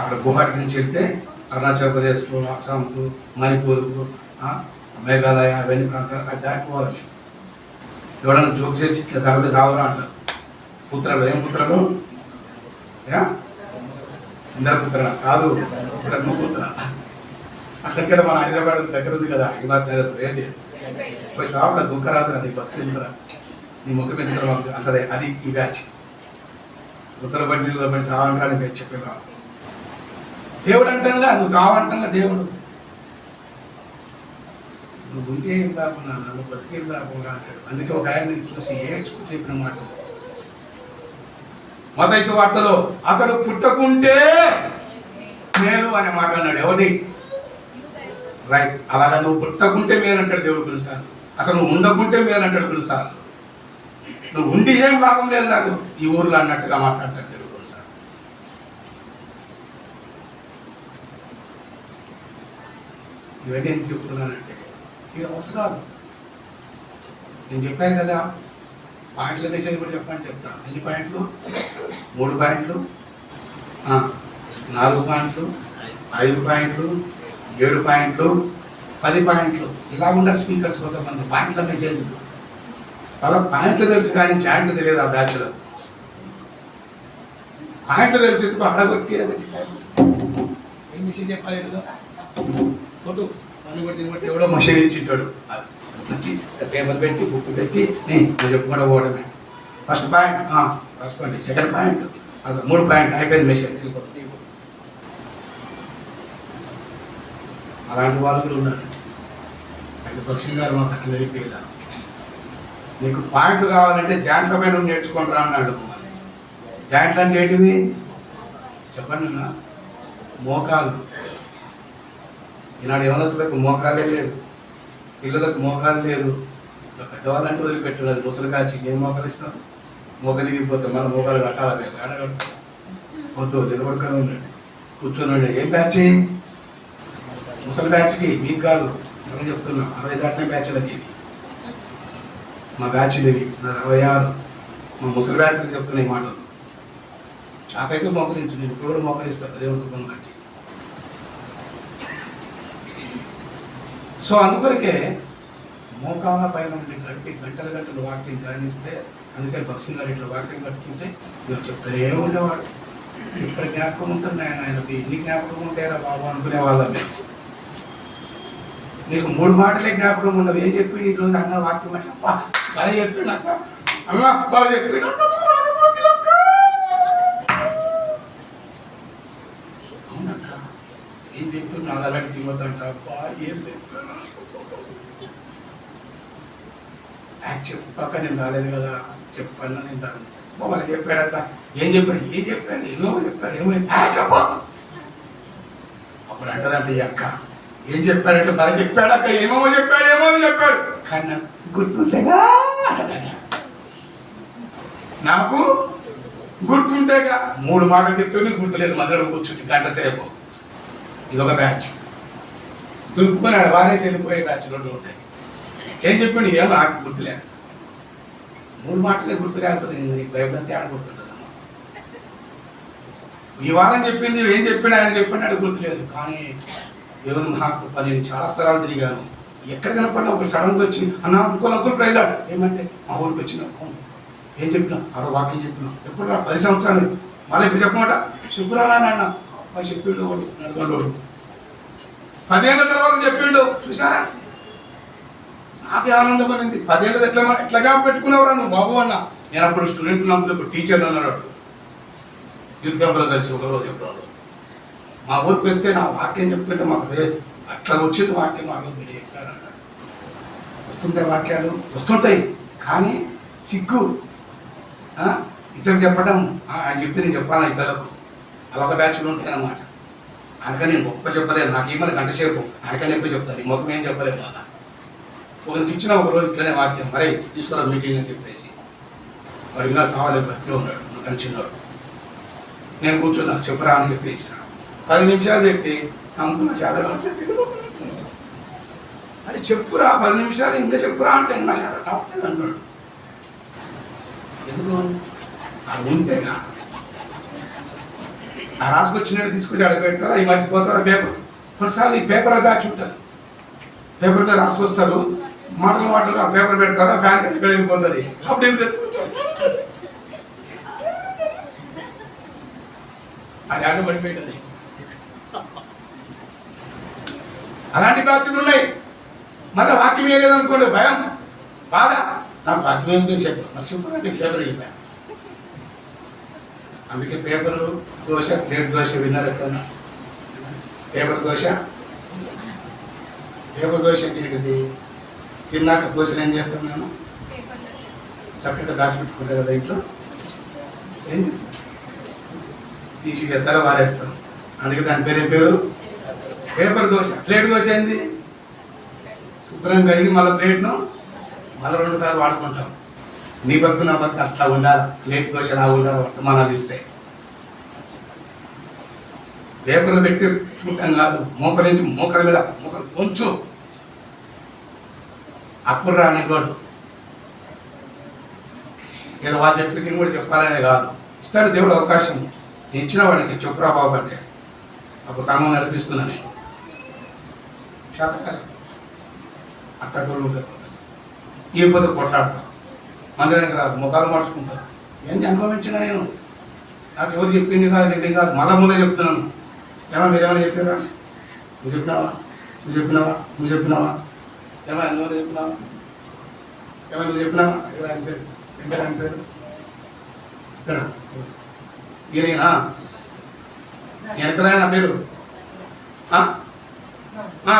అక్కడ గువాహటి నుంచి వెళ్తే అరుణాచల్ ప్రదేశ్కు, అస్సాంకు, మణిపూర్కు, మేఘాలయ, అవన్నీ ప్రాంతాలు అది దాటిపోవాలి. మేము ఎవడన్నా జోక్ చేసి ఇట్లా తరగతి సావరా అంటారు. పుత్రలు ఏం పుత్రలు? ఇంద్రపుత్ర కాదు, బ్రహ్మపుత్ర. అట్లక్కడ మన హైదరాబాద్ దగ్గర ఉంది కదా, హిమాచల్ ఏంటి పోయి సావరా, దుఃఖరాదురా, నీ బతుకుందిరా, నీ ముఖం ఎందుకు అంటదే. అది ఈ బ్యాచ్. ఉత్తరబడి నిలబడి సావంటాన్ని బ్యాచ్ చెప్పేవా. దేవుడు అంటంగా, నువ్వు సావంటంగా దేవుడు. నువ్వు ఉంటే ఏం లేకుండా, నువ్వు బతికేం లేకుండా అంటాడు. అందుకే ఒక ఆయన చూసి ఏడ్చుకుని చెప్పిన మాట మత్తయి సువార్తలో, అతడు పుట్టకుంటే మేలు అనే మాట అన్నాడు. ఎవరి? రైట్. అలాగా నువ్వు పుట్టకుంటే మేలు అంటాడు దేవుడు కొన్నిసార్లు. అసలు నువ్వు ఉండకుంటే మేలు అంటాడు కొన్నిసార్లు. నువ్వు ఉండి ఏం లాభం లేదు నాకు ఈ ఊర్లో అన్నట్టుగా మాట్లాడతాడు దేవుడు కొన్నిసార్లు. ఇవన్నీ ఎందుకు చెప్తున్నానంటే ఇవి అవసరాలు. నేను చెప్పాను కదా, పాయింట్ల మెసేజ్ కూడా చెప్పండి చెప్తాను. ఎన్ని పాయింట్లు? 3 పాయింట్లు, 4 పాయింట్లు, 5 పాయింట్లు, 7 పాయింట్లు, 10 పాయింట్లు. ఇలా ఉండాలి స్పీకర్స్ కొంతమంది. పాయింట్ల మెసేజ్లు వాళ్ళ పాయింట్లు తెలుసు కానీ జాయింట్లు తెలియదు. ఆ బ్యాచ్లో పాయింట్లు తెలుసు, ఎందుకు అడగొట్టి ఏం మెసేజ్ చెప్పాలి కదా, కొట్టు బట్టి ఎవడో మెసేజ్ ఇచ్చింటాడు. వచ్చి పేపర్ పెట్టి, బుక్ పెట్టి నువ్వు చెప్పుకుంటూ పోవడమే. ఫస్ట్ పాయింట్ రాసుకోండి, సెకండ్ పాయింట్, అది 3 పాయింట్ అయిపోయింది మెసేజ్. అలాంటి వాళ్ళు కూడా ఉన్నారు. అయితే భక్ష్యం గారు మాకు అట్లా అయిపోయేదా నీకు పాయింట్లు కావాలంటే జాయింట్ల పైన నేర్చుకొని రా అన్నాడు మమ్మల్ని. జాయింట్లు అంటే ఏంటివి చెప్పండి అన్న. మోకాలు. ఈనాడు యవనస్తులకు మోకాలే లేదు, పిల్లలకు మోకాలు లేదు. పెద్దవాళ్ళంటే వదిలిపెట్టున్నది. ముసలి కాచి ఏం మోకాలు ఇస్తాం? మోకాలు ఇరిగిపోతే మన మోకాలు కట్టాలి. వద్దు, నిలబడుకొని ఉండండి, కూర్చొని ఉండండి. ఏం బ్యాచ్? ముసలి బ్యాచ్కి మీకు కాదు, మనం చెప్తున్నాం. 60 దాటిన బ్యాచ్లకి మా బ్యాచ్లు ఇవి. 66 మా ముసలి బ్యాచ్లు చెప్తున్నాయి మాటలు. చాతైతే మోకరించు, నేను ఇప్పుడు కూడా మోకరిస్తాను దేవుని కృపను బట్టి. సో అందుకొరకే మోకాల పైన ఉండి గట్టి గంటలు గంటలు వాక్యం ధ్యానిస్తే, అందుకే భక్సింగ్ గారు ఇట్లా వాక్యం కట్టుకుంటే ఇలా చెప్తానే ఉండేవాడు. ఇక్కడ జ్ఞాపకం ఉంటుంది ఆయనకి, ఎన్ని జ్ఞాపకం ఉంటారా బాబు అనుకునే వాళ్ళం మేము. నీకు 3 మాటలే జ్ఞాపకం ఉండవు. ఏం చెప్పి ఈరోజు అన్న వాక్యం అంటే అలా చెప్పి నాకు అన్న బాగా చెప్పి అవునక్క ఏం చెప్పి నాకు అలాంటి తిమ్మతంట అబ్బా ఏం చెప్పాను చెప్పాక నేను రాలేదు కదా, చెప్పన్నా నేను రాను. వాళ్ళు చెప్పాడక్క ఏం చెప్పాడు ఏమో చెప్పాడు ఏమో చెప్ప. అప్పుడు అంటదంటే ఈ అక్క ఏం చెప్పాడంటే బాగా చెప్పాడక్క ఏమో చెప్పాడు కానీ నాకు గుర్తుంటేగా అంటదట. నాకు గుర్తుంటేగా 3 మాటలు చెప్తూనే గుర్తులేదు. మధ్యలో కూర్చుంటే గంట సేపు. ఇదొక బ్యాచ్. దులుపుకొని ఆడ వారేసి వెళ్ళిపోయే బ్యాచ్ 2 ఉంటాయి. ఏం చెప్పిండు ఏమో నాకు గుర్తులేదు. 3 మాటలే గుర్తు లేకపోతే నీకు బైబిల్ అంతే ఆడ గుర్తుంటుందమ్మా. ఈ వారం చెప్పింది ఏం చెప్పినా ఆయన చెప్పినాడు గుర్తులేదు. కానీ దేవుని మహాకృప నేను చాలా స్థలాలు తిరిగాను. ఎక్కడ కనపడినా ఒకటి సడన్గా వచ్చి అన్న ఇంకోళ్ళు ప్రైజ్ ఆడు ఏమంటే మా ఊరికి వచ్చినా అవును ఏం చెప్పినా ఆరో వాక్యం చెప్పినా ఎప్పుడు రా 10 సంవత్సరాలు మళ్ళీ ఇప్పుడు చెప్పమాట చెప్పురానా అన్న మా చెప్పిండు వాడు నడగండోడు 10 ఏళ్ళ తర్వాత చెప్పిండు. చూసారా నాకే ఆనందం అనింది. 10 ఏళ్ళు ఎట్లాగా పెట్టుకున్నావురా నువ్వు బాబు అన్న. నేను అప్పుడు స్టూడెంట్ ఉన్నప్పుడు ఇప్పుడు టీచర్ అన్నాడు. యూత్ క్యాంప్లో కలిసి ఒకరోజు ఎప్పుడు మా ఊరికి వస్తే నా వాక్యం చెప్తుంటే మాకు అట్లా వచ్చింది వాక్యం మాకు మీరు చెప్పారు అన్నాడు. వస్తుంటాయి వాక్యాలు వస్తుంటాయి కానీ సిగ్గు ఇతరులు చెప్పడం ఆయన చెప్పి నేను చెప్పాను ఇతరులకు. అదొక బ్యాచ్లు ఉంటాయి అన్నమాట. అందుకని నేను గొప్ప చెప్పలేను. నాకు ఏమన్నా గంట సేపు ఆయనకని ఎక్కువ చెప్తాను. ఈ మొక్క ఏం చెప్పలేను అలా. ఒకరికి ఇచ్చిన ఒకరోజు ఇట్లనే వాక్యం మరే తీసుకురా మీటింగ్ అని చెప్పేసి వాడు ఇంకా సవాలు బతికే ఉన్నాడు కానీ చిన్నాడు. నేను కూర్చున్నా చెప్పరా అని చెప్పి ఇచ్చిన 10 నిమిషాలు చెప్పి నమ్ముకున్నా చాలా అది చెప్పురా 10 నిమిషాలు ఇంకా చెప్పురా అంటే నా చాలా కావట్లేదు అన్నాడు. ఎందుకు అది ఉంటేగా ఆ రాసుకొచ్చినట్టు తీసుకొచ్చి అక్కడ పెడతారా అవి మర్చిపోతారా పేపర్. కొన్నిసార్లు ఈ పేపర్ బ్యాచ్ ఉంటుంది. పేపర్ మీద రాసుకొస్తారు మాటలు ఆ పేపర్ పెడతారా ఫ్యాన్ ఎక్కడ వెళ్ళిపోతుంది. అప్పుడు ఏం తెచ్చుకుంటారు అది ఆట పడిపోయింది. అలాంటి బ్యాచ్లు ఉన్నాయి. మళ్ళీ వాక్యం వేయలేదు అనుకోండి భయం బాధ. నాకు వాక్యం ఏం చెప్పు మరి సింపుల్ అంటే పేపర్ వెళ్ళిపోయా. అందుకే పేపరు దోశ ప్లేట్ దోశ విన్నారు ఎప్పుడన్నా? పేపర్ దోశ అంటే ఏంటిది? తిన్నాక దోశలు ఏం చేస్తాను నేను చక్కగా దాచిపెట్టుకుంటా కదా ఇంట్లో. ఏం చేస్తాను తీసి ఎత్తల వారేస్తాం. అందుకే దాని పేరు పేపర్ దోశ. ప్లేట్ దోశ ఏంది? శుభ్రంగా కడిగి మళ్ళీ ప్లేట్ను మళ్ళీ 2 సార్లు వాడుకుంటాం. నీ బతుకు నా బతుకు అట్లా ఉండాలి. ప్లేట్ దోశ నా ఉండాలి. వర్తమానాలు ఇస్తాయి. పేపర్లు పెట్టి చూడటం కాదు. మోకరించి మోకల మీద మోకలు కొంచు అప్పుడు రాని వాడు ఏదో వాళ్ళు చెప్పి నేను కూడా చెప్పాలనే కాదు. ఇస్తాడు దేవుడు అవకాశం. నేను ఇచ్చిన వాడికి చెప్పురా బాబు అంటే అప్పుడు సంఘం నడిపిస్తున్నా నేను. శాతకాలం అట్టోళ్ళు ఉంటారు. ఈ పొద్దు కొట్లాడతాం. మందిరానికి రాదు ముఖాలు మార్చుకుంటారు. ఏంటి అనుభవించిన నేను. నాకు ఎవరు చెప్పింది కాదు ఇది కాదు. మళ్ళా ముందే చెప్తున్నాను. మీరేమైనా చెప్పారా? నువ్వు చెప్పినావా ఏమైనా నువ్వు చెప్పినావా నువ్వు చెప్పినావా? ఇక్కడ ఆయన పేరు ఆయన పేరు ఇక్కడ ఈయన వెనకదా నా పేరు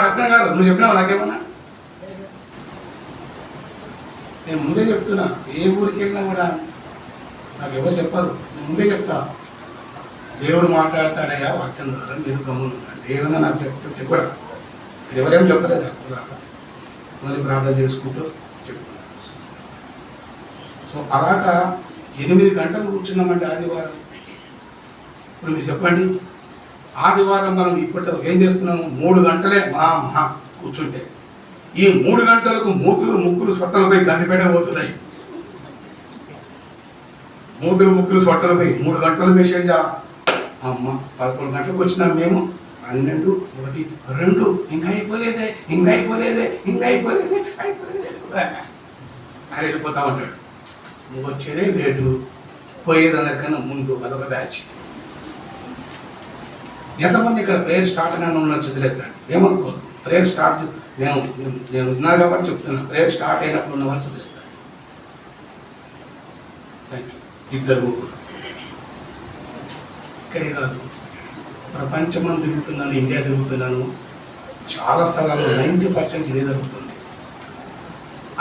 రత్నం గారు. నువ్వు చెప్పినావా నాకేమన్నా? నేను ముందే చెప్తున్నా, ఏ ఊరికి వెళ్ళినా కూడా నాకు ఎవరు చెప్పారు, నేను ముందే చెప్తా, దేవుడు మాట్లాడతాడయ్యా వాక్యం ద్వారా, మీరు గమనించండి. ఏమైనా నాకు చెప్తుంటే కూడా మీరు ఎవరేం చెప్పలేదు అప్పుడు మళ్ళీ ప్రార్థన చేసుకుంటూ చెప్తున్నా. సో అలాగా 8 గంటలు కూర్చున్నామంటే ఆదివారం. ఇప్పుడు మీరు చెప్పండి, ఆదివారం మనం ఇప్పటితో ఏం చేస్తున్నాము? 3 గంటలే మహా కూర్చుంటే ఈ 3 గంటలకు ముక్కులు సొట్టలపై గండిపెట్టబోతున్నాయి. ముక్కులు సొట్టలపై 3 గంటల మెసేజ్. అమ్మ 11 గంటలకు వచ్చినాం మేము, 12, 1, 2 ఇంకా అయిపోలేదే ఆయన వెళ్ళిపోతా ఉంటాడు. నువ్వు వచ్చేదే లేటు, పోయేదనకన్నా ముందు, అదొక బ్యాచ్. ఎంతమంది ఇక్కడ ప్రేయర్ స్టార్ట్ అయినా ఉన్న చదివేస్తాను, ఏమనుకోవద్దు. ప్రేయర్ స్టార్ట్ నేను ఉన్నా కాబట్టి చెప్తున్నా, ప్రేయర్ స్టార్ట్ అయినప్పుడు ఉన్న వాళ్ళు చదివేస్తాను. Thank you. 2 ముగ్గురు ఇక్కడే కాదు, ప్రపంచం తిరుగుతున్నాను, ఇండియా తిరుగుతున్నాను, చాలా స్థలాల్లో 90% ఇదే జరుగుతుంది.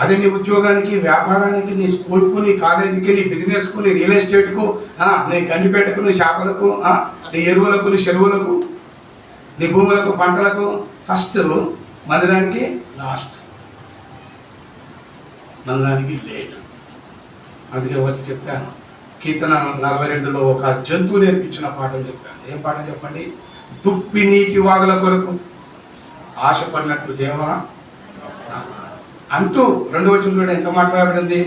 అదే నీ ఉద్యోగానికి, వ్యాపారానికి, నీ స్కూల్కు, నీ కాలేజీకి, నీ బిజినెస్కు, నీ రియల్ ఎస్టేట్కు, నీ గండిపేటకు, నీ చేపలకు, నీ ఎరువులకు, నీ చెరువులకు, నీ భూములకు, పంటలకు ఫస్ట్, మందిరానికి లాస్ట్, మందిరానికి లేట్. అందుకే వచ్చి చెప్పాను, కీర్తన 42లో ఒక జంతువు నేర్పించిన పాటలు చెప్పాను. ఏం పాటలు చెప్పండి? దుప్పి నీటి వాగుల కొరకు ఆశపడినట్లు దేవా అంటూ 2వ వచనంలో ఎంత మాట్లాడబడింది?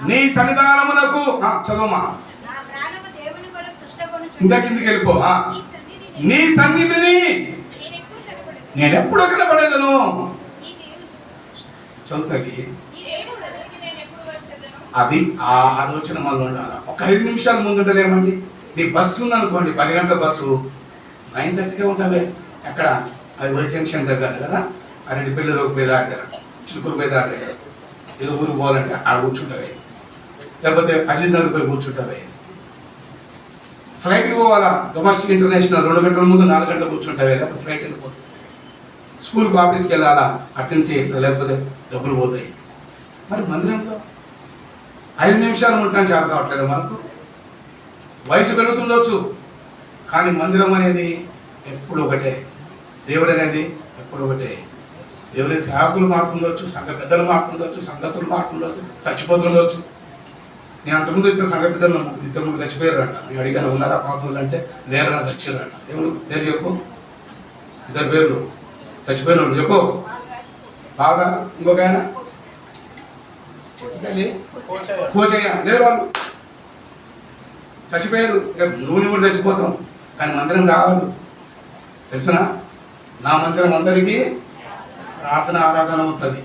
నీ సన్నిధానమునకు, చదవమా, ఇంకా కిందికి వెళ్ళిపో. నీ సన్నిధిని నేనెప్పుడు కనపడేదను. చదువుతుంది అది ఆ ఆలోచన మనలో ఉండాలి. ఒక 5 నిమిషాల ముందు ఉండలేమండి. నీ బస్సు ఉందనుకోండి, 10 గంటల బస్సు, 9:30కే ఉంటావే. ఎక్కడ? అది వై జంక్షన్ దగ్గర కదా, అరెడ్డి పిల్లలకు పోయి దారి దగ్గర, చిలుకూరు పోయి దారి దగ్గర, ఏదో ఊరికి పోవాలంటే ఆడ కూర్చుంటావే, లేకపోతే అజీజ్ నగర్ పోయి కూర్చుంటావే. ఫ్లైట్కి పోవాలా, డొమెస్టిక్ ఇంటర్నేషనల్ 2 గంటల ముందు 4 గంటలు కూర్చుంటావే, లేకపోతే ఫ్లైట్ వెళ్ళిపోతుంది. స్కూల్కి ఆఫీస్కి వెళ్ళాలా, అటెండెన్స్ చేస్తా, లేకపోతే డబ్బులు పోతాయి. మరి మందిరంలో 5 నిమిషాలు ఉంటాను చాలా కావట్లేదు మనకు. వయసు పెరుగుతుండొచ్చు, కానీ మందిరం అనేది ఎప్పుడు ఒకటే, దేవుడు అనేది ఎప్పుడు ఒకటే. దేవుడి సేవకులు మారుతుండొచ్చు, సంఘ పెద్దలు మారుతుండొచ్చు, సంఘస్థులు మారుతుండొచ్చు, చచ్చిపోతుండొచ్చు. నేను అంతకుముందు వచ్చిన సంఘ పెద్దలు 2 చచ్చిపోయారంట. నేను అడిగాను, ఉన్నారా పాపలు అంటే లేరన్నా, చచ్చారంట. ఎవరు పేరు చెప్పు, 2 పేర్లు చచ్చిపోయిన వాళ్ళు చెప్పు. బాగా ఇంకొక ఆయన కోచయ్య, లేరు వాళ్ళు చచ్చిపోయారు. నువ్వు కూడా చచ్చిపోతాం, కానీ మందిరం కావాలి తెలుసునా? నా మందిరం అందరికీ ప్రార్థన ఆరాధన ఉంటుంది.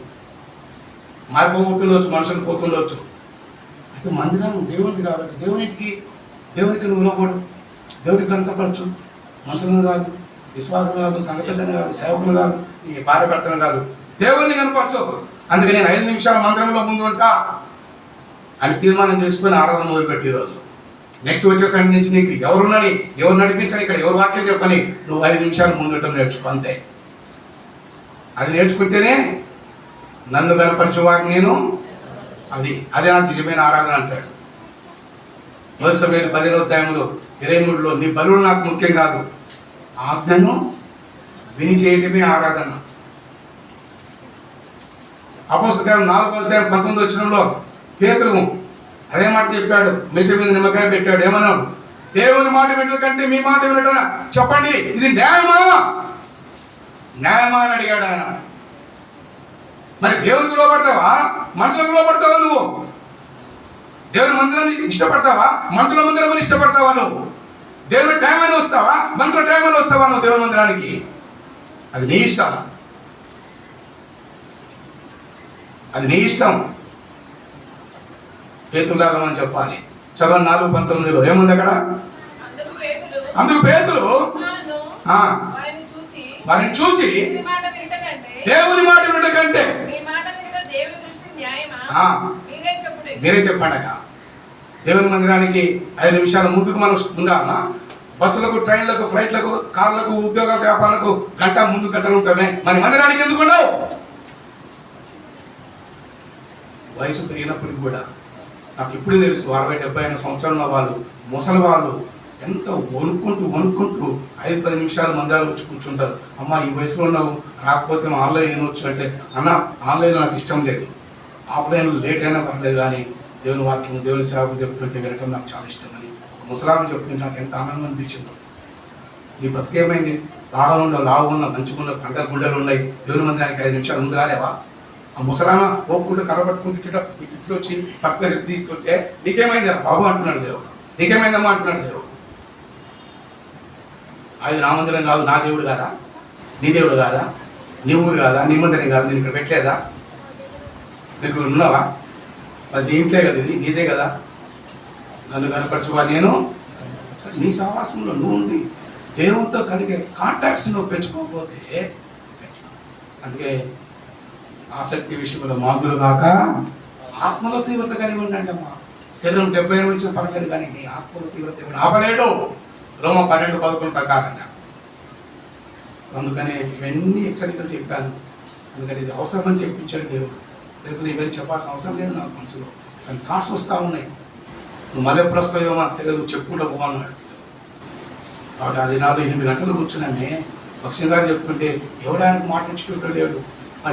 మారిపోతుండొచ్చు, మనుషులు పోతుండొచ్చు, అయితే మందిరం దేవునికి కాబట్టి దేవునికి నువ్వు లోపడు, దేవునికి గంతపరచు. మనుషులను కాదు, విశ్వాసం కాదు, సంఘటన కాదు, సేవకులు కాదు, నీ భార్యభర్తలు కాదు, దేవుడిని కనపరచు. అందుకే నేను 5 నిమిషాల మందిరంలో ముందు ఉంటా అని తీర్మానం చేసుకుని ఆరాధన మొదలుపెట్టి ఈరోజు. నెక్స్ట్ వచ్చే సండే నుంచి నీకు ఎవరు నడిపించని, ఇక్కడ ఎవరు వాక్యం చెప్పని, నువ్వు 5 నిమిషాలు ముందు ఉండటం నేర్చుకో, అంతే. అది నేర్చుకుంటేనే నన్ను కనపరిచే వారిని నేను, అదే నాకు నిజమైన ఆరాధన అంటాడు. మొదటి సమయం 10వ అధ్యాయంలో 23లో, నీ బలులు నాకు ముఖ్యం కాదు, ఆజ్ఞను విని చేయటమే ఆరాధన. అపోస్తలుల 4వ అధ్యాయం 19వ వచనంలో పేతురు అదే మాట చెప్పాడు, మెసే మీద నిమ్మకాయ పెట్టాడు. ఏమన్నాడు? దేవుని మాట వినటం కంటే మీ మాట వినటం చెప్పండి, ఇది న్యాయమా అని అడిగాడు ఆయన. మరి దేవునికి లోపడతావా, మనుషులకు లోపడతావా? నువ్వు దేవుని మందిరాన్ని ఇష్టపడతావా, మనుషుల మందిరం ఇష్టపడతావా? నువ్వు దేవుని టైం అని వస్తావా, మనుషుల టైం అని వస్తావా నువ్వు దేవుని మందిరానికి? అది నీ ఇష్టం, అది నీ ఇష్టం. పేతురులాగా మనం చెప్పాలి. చదవండి 4:19లో ఏముంది అక్కడ? అందుకు పేతురు వారిని చూసి దేవుని మాట వినట కంటే మీరే చెప్పండి అయ్యా. దేవుని మందిరానికి 5 నిమిషాల ముందుకు మనం ఉండాలా? బస్సులకు, ట్రైన్లకు, ఫ్లైట్లకు, కార్లకు, ఉద్యోగ వ్యాపారాలకు గంట ముందు గంటలు ఉంటామే, మరి మందిరానికి ఎందుకు ఉండవు? వయసు పెరిగినప్పటికి కూడా నాకు ఇప్పుడు తెలుసు 60-70 సంవత్సరాల వాళ్ళు ముసలి వాళ్ళు ఎంత వణుక్కుంటూ 5-10 నిమిషాలు మందిరాలు వచ్చి కూర్చుంటారు. అమ్మ ఈ వయసులో ఉన్నావు, రాకపోతే ఆన్లైన్ వినొచ్చు అంటే, అన్న ఆన్లైన్ నాకు ఇష్టం లేదు, ఆఫ్లైన్లో లేట్ అయినా పర్లేదు, కానీ దేవుని వాక్యం దేవుని సేవకు చెప్తుంటే వినటం నాకు చాలా ఇష్టం అని ముసలాం చెప్తుంటే నాకు ఎంత ఆనందం అనిపించిందో. నీ బతికేమైంది? బాగా లావు ఉన్న మంచిగా పంట గుండెలు ఉన్నాయి, దేవుని మందిరానికి 5 నిమిషాలు ముందు రాలేవా? ఆ ముసలామ పోకుండా కరబట్టుకుంటూ ఇట్లు వచ్చి పక్కన తీస్తుంటే నీకేమైంది బాబు అంటున్నాడు దేవుడు, నీకేమైందమ్మా అంటున్నాడు దేవుడు. అది నా మందిరం కాదు, నా దేవుడు కాదా, నీ దేవుడు కాదా, నీ ఊరు కాదా, నీ మందిరం కాదు, నేను ఇక్కడ పెట్టలేదా, నీకు ఉన్నావా, అది నీ ఇంట్లో కదా, ఇది నీదే కదా, నన్ను కనపరచువా. నేను నీ సహవాసంలో నువ్వు ఉండి దేవునితో కలిగే కాంటాక్ట్స్ నువ్వు పెంచుకోకపోతే, అందుకే ఆసక్తి విషయంలో మాందులు కాక ఆత్మలో తీవ్రత కలిగి ఉండండి అమ్మా. శరీరం 70 వచ్చిన పర్లేదు, కానీ నీ ఆత్మలో తీవ్రత ఆపలేడు, రోమ 12:11 ప్రకారంగా. అందుకనే ఇవన్నీ హెచ్చరికలు చెప్పాను, ఎందుకంటే ఇది అవసరమని చెప్పించాడు దేవుడు. రేపు ఇవన్నీ చెప్పాల్సిన అవసరం లేదు నాకు మనసులో, కానీ థాట్స్ వస్తూ ఉన్నాయి. నువ్వు మళ్ళీ ఎప్పుడు వస్తావేమో నాకు తెలియదు, చెప్పుకుంటూ పోన్నాడు. కాబట్టి అది 8 గంటలు కూర్చున్నామే. భక్ష్యం గారు చెప్తుంటే ఎవడు ఆయనకు మాట్లాడించుకుంటాడు లేడు,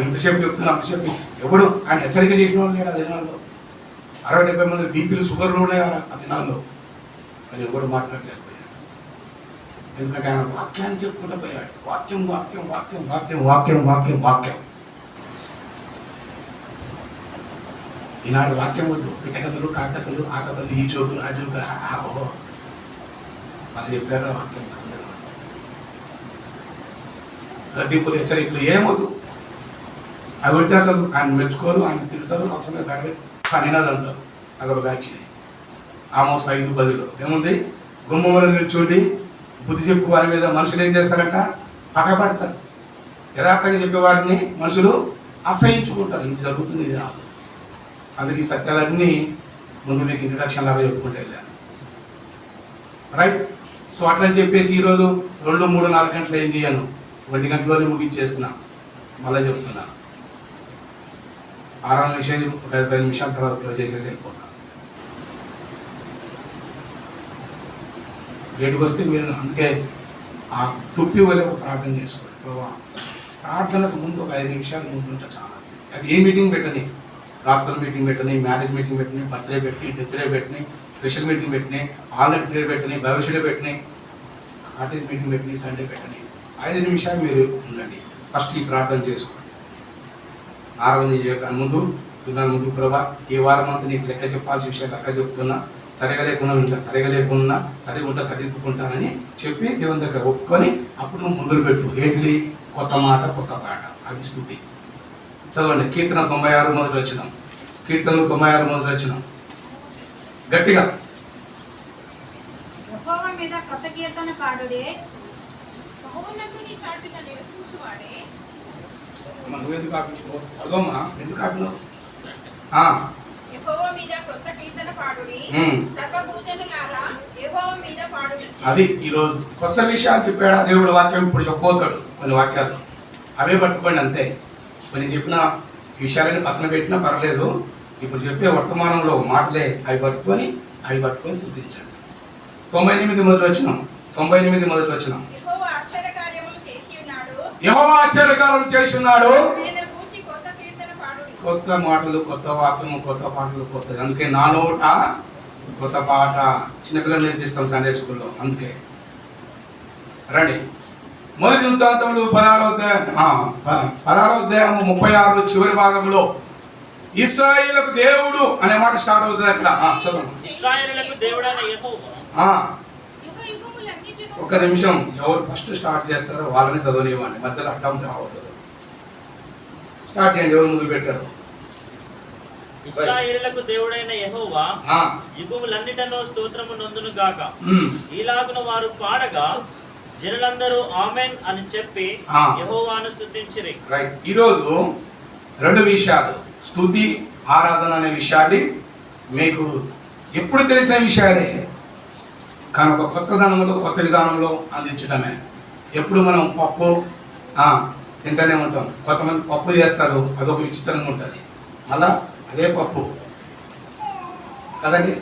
ఇంతసేపు చెప్తున్నా అంతసేపు ఎవడు ఆయన హెచ్చరిక చేసిన వాళ్ళు లేడు. ఆ దినాల్లో 60-70 మంది బీపీలు షుగర్లు ఉన్నాయి ఆ దినాల్లో, కానీ ఎవడు మాట్లాడలేకపోయాడు. ఎందుకంటే ఆయన వాక్యాన్ని చెప్పుకుంటూ పోయాడు. వాక్యం వాక్యం వాక్యం వాక్యం వాక్యం వాక్యం వాక్యం. ఈనాడు వాక్యం వద్దు, పిట్టకథలు కాకథలు ఆ కథలు ఈ జోకులు ఆ జోకులు ఓహో అది చెప్పారు. వాక్యం గద్దీపులు హెచ్చరికలు ఏమవుతు అవి ఉంటే అసలు ఆయన మెచ్చుకోరు, ఆయన తిరుగుతారు, అవసరం బెడవే కనినాదంటారు. అదొక వ్యాఖ్య. ఆమోస్ 5:10 ఏముంది? గుమ్మములు నిల్చుండి బుద్ధి చెప్పు వారి మీద మనుషులు ఏం చేస్తారంట? పగపడతారు. యథార్థంగా చెప్పేవారిని మనుషులు అసహించుకుంటారు. ఇది జరుగుతుంది ఇది నాకు. అందుకే ఈ సత్యాలన్నీ ముందు మీకు ఇంట్రడక్షన్ లాగా చెప్పుకుంటూ వెళ్ళాను. రైట్. సో అట్లని చెప్పేసి ఈరోజు 2, 3, 4 గంటలు ఏం చేయను, 1 గంటలోనే ముగించేస్తున్నా. మళ్ళీ చెప్తున్నా, 6 నిమిషాలు 15 నిమిషాల తర్వాత క్లోజ్ చేసేసి వెళ్ళిపోతాను. లేటుకు వస్తే మీరు అందుకే ఆ తుప్పి వల్ల ఒక ప్రార్థన చేసుకోండి. ప్రార్థనకు ముందు ఒక 5 నిమిషాలు ముందు ఉంటే చాలా. అది ఏ మీటింగ్ పెట్టని, గాస్పల్ మీటింగ్ పెట్టని, మ్యారేజ్ మీటింగ్ పెట్టని, బర్త్డే పెట్టని, డెత్ డే పెట్టని, స్పెషల్ మీటింగ్ పెట్టని, ఆన్లైన్ ప్రేయర్ పెట్టని, భవిష్యత్తు పెట్టని, కాటేజ్ మీటింగ్ పెట్టని, సండే పెట్టని, 5 నిమిషాలు మీరు ఉండండి. ఫస్ట్ ఈ ప్రార్థన చేసుకోండి. 6 ముందు తిన్నాను ముందు ప్రభా ఈ వారం అంతా నీకు లెక్క చెప్పాల్సిన విషయాలు లెక్క చెప్తున్నా, సరిగా లేకుండా ఉంటా, సరిగా లేకుండా సరిగా ఉంటా, సరిదిద్దుకుంటానని చెప్పి దేవుని దగ్గర ఒప్పుకొని అప్పుడు నువ్వు మొదలు పెట్టు. ఏంటిది? కొత్త మాట కొత్త పాట, అది స్తుతి. చదవండి. కీర్తన 96 మొదలు వచ్చినాం. కీర్తనలు 96 మొదలు వచ్చినాం. గట్టిగా యెహోవా మీద కొత్త కీర్తన పాడుడే, మహోన్నతుని చాటున నివసించువాడే. నువ్వు ఎందుకు ఆపించుకో? చదవమ్మా, ఎందుకు ఆపినావు? యెహోవా మీద కొత్త కీర్తన పాడుడి, సర్వభూజనులారా యెహోవా మీద పాడుడి. అది ఈరోజు కొత్త విషయాలు చెప్పాడా దేవుడు వాక్యం. ఇప్పుడు చెప్పబోతాడు కొన్ని వాక్యాలు, అవే పట్టుకోండి అంతే. కొన్ని చెప్పిన విషయాలని పక్కన పెట్టినా పర్లేదు. ఇప్పుడు చెప్పే వర్తమానంలో మాటలే అవి పట్టుకొని స్తుతించండి. 98 మొదలు వచ్చినాం. 98 మొదలు వచ్చినాం. యెహోవా ఆశ్చర్యకార్యములు చేసి ఉన్నాడు, యెహోవా ఆశ్చర్యకార్యం చేసి ఉన్నాడు. ఆయన గూర్చి కొత్త కీర్తన పాడుడి. కొత్త మాటలు, కొత్త వాక్యము, కొత్త పాటలు, కొత్తది. అందుకే నా నోట కొత్త పాట. చిన్నపిల్లలు నేర్పిస్తాం సండే స్కూల్లో. అందుకే రండి. మొదటి వృత్తాంతములు 16వ అధ్యాయము 36 చివరి భాగంలో ఇశ్రాయేలుకు దేవుడు అనే మాట స్టార్ట్ అవుతుంది. అక్కడ చదవండి. ఇశ్రాయేలులకు దేవుడైన యెహోవా యుగ యుగములన్నిటిలో ఒక్క నిమిషం. ఎవరు ఫస్ట్ స్టార్ట్ చేస్తారో వాళ్ళని చదవనివ్వండి, మధ్యలో అడ్డం రావద్దు. స్టార్ట్ చేయండి. ఎవరు ముందు పెట్టారు? ఇశ్రాయేలులకు దేవుడైన యెహోవా యుగములన్నిటను స్తోత్రము నొందును గాక. ఈలాగున వారు పాడగా జనులందరూ ఆమెన్ అని చెప్పి యెహోవాను స్తుతించిరి. రైట్. ఈరోజు 2 విషయాలు, స్తుతి, ఆరాధన అనే విషయాన్ని మీకు ఎప్పుడు తెలిసిన విషయాలే, కానీ ఒక కొత్త విధానంలో కొత్త విధానంలో అందించడమే. ఎప్పుడు మనం పప్పు తింటూనే ఉంటాం. కొంతమంది పప్పు చేస్తారు, అదొక విచిత్రంగా ఉంటుంది. మళ్ళా అదే పప్పు కదండి.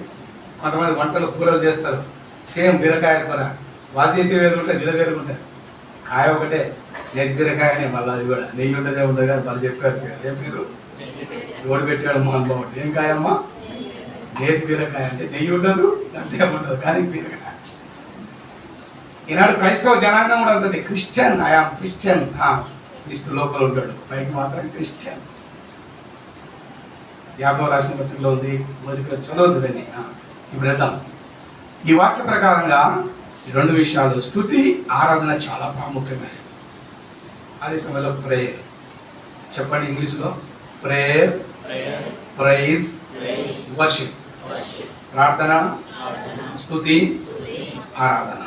కొంతమంది వంటలు కూరలు చేస్తారు, సేమ్ బీరకాయ కూర, వాళ్ళు చేసే వేరుగుంటాయి, వీళ్ళ వేరుగుంటాయి. కాయ ఒకటే, నెయ్యి బీరకాయ అని మళ్ళీ అది కూడా నెయ్యి ఉండదే ఉండదు కానీ మళ్ళీ చెప్పారు ఏం పేరు, రోడ్డు పెట్టాడు మోహన్ బాబు. ఏం కాయమ్మా? నేతి బీరకాయ. అంటే నెయ్యి ఉండదు అంటే ఉండదు కానీ బీరకాయ. ఈనాడు క్రైస్తవ జనాంగం కూడా ఉంటుంది, క్రిస్టియన్, ఐఆమ్ క్రిస్టియన్. క్రీస్తు లోపల ఉంటాడు, పైకి మాత్రం క్రిస్టియన్. యాకోబు రాసిన పత్రికలో ఉంది, మొదటి చదవద్దు దాన్ని. ఇప్పుడు వెళ్దాం. ఈ వాక్య ప్రకారంగా ఈ రెండు విషయాలు, స్తుతి ఆరాధన చాలా ప్రాముఖ్యమైనది. అదే సమయంలో ప్రేయర్. చెప్పండి ఇంగ్లీష్లో. Prayer, praise, worship. ప్రార్థన, స్తుతి, ఆరాధన.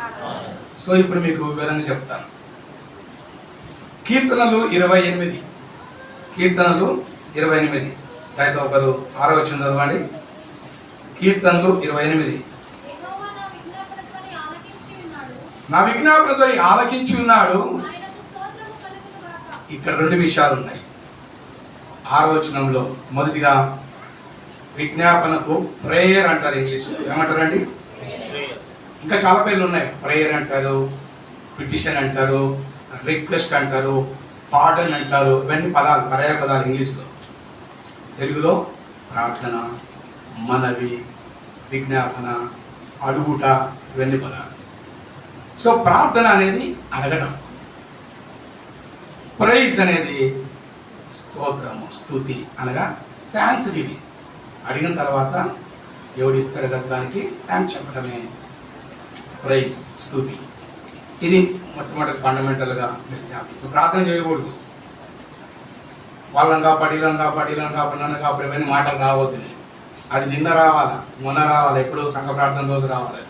సో ఇప్పుడు మీకు వివరంగా చెప్తాను. కీర్తనలు 28. కీర్తనలు 28. అయితే ఒకరు 6వ వచనం చదవండి. కీర్తనలు 28. నా విజ్ఞాపనతో ఆలకించి ఉన్నాడు. ఇక్కడ రెండు విషయాలు ఉన్నాయి 6వ వచనంలో. మొదటిగా విజ్ఞాపనకు ప్రేయర్ అంటారు, ఇంగ్లీష్లో ఏమంటారండి? ఇంకా చాలా పేర్లు ఉన్నాయి. ప్రేయర్ అంటారు, పిటిషన్ అంటారు, రిక్వెస్ట్ అంటారు, పార్డన్ అంటారు. ఇవన్నీ పదాలు, పర్యాయ పదాలు ఇంగ్లీష్లో. తెలుగులో ప్రార్థన, మనవి, విజ్ఞాపన, అడుగుట, ఇవన్నీ పదాలు. సో ప్రార్థన అనేది అడగడం, ప్రైజ్ అనేది స్తోత్రము, స్తుతి అనగా థ్యాంక్స్ గివింగ్. అడిగిన తర్వాత ఎవడిస్తాడు కదా దానికి థ్యాంక్స్ చెప్పడమే ప్రైజ్, స్తుతి. ఇది మొట్టమొదటి ఫండమెంటల్గా ప్రార్థన చేయకూడదు. వాళ్ళని కాపాడి, వీళ్ళని కాపాడి, వీళ్ళని కాపాడి, నన్ను కాపాడి, ఇవన్నీ మాటలు రావద్దు. అది నిన్న రావాలా, మొన్న రావాలా, ఎప్పుడు సంఘ ప్రార్థన రోజు రావాలి.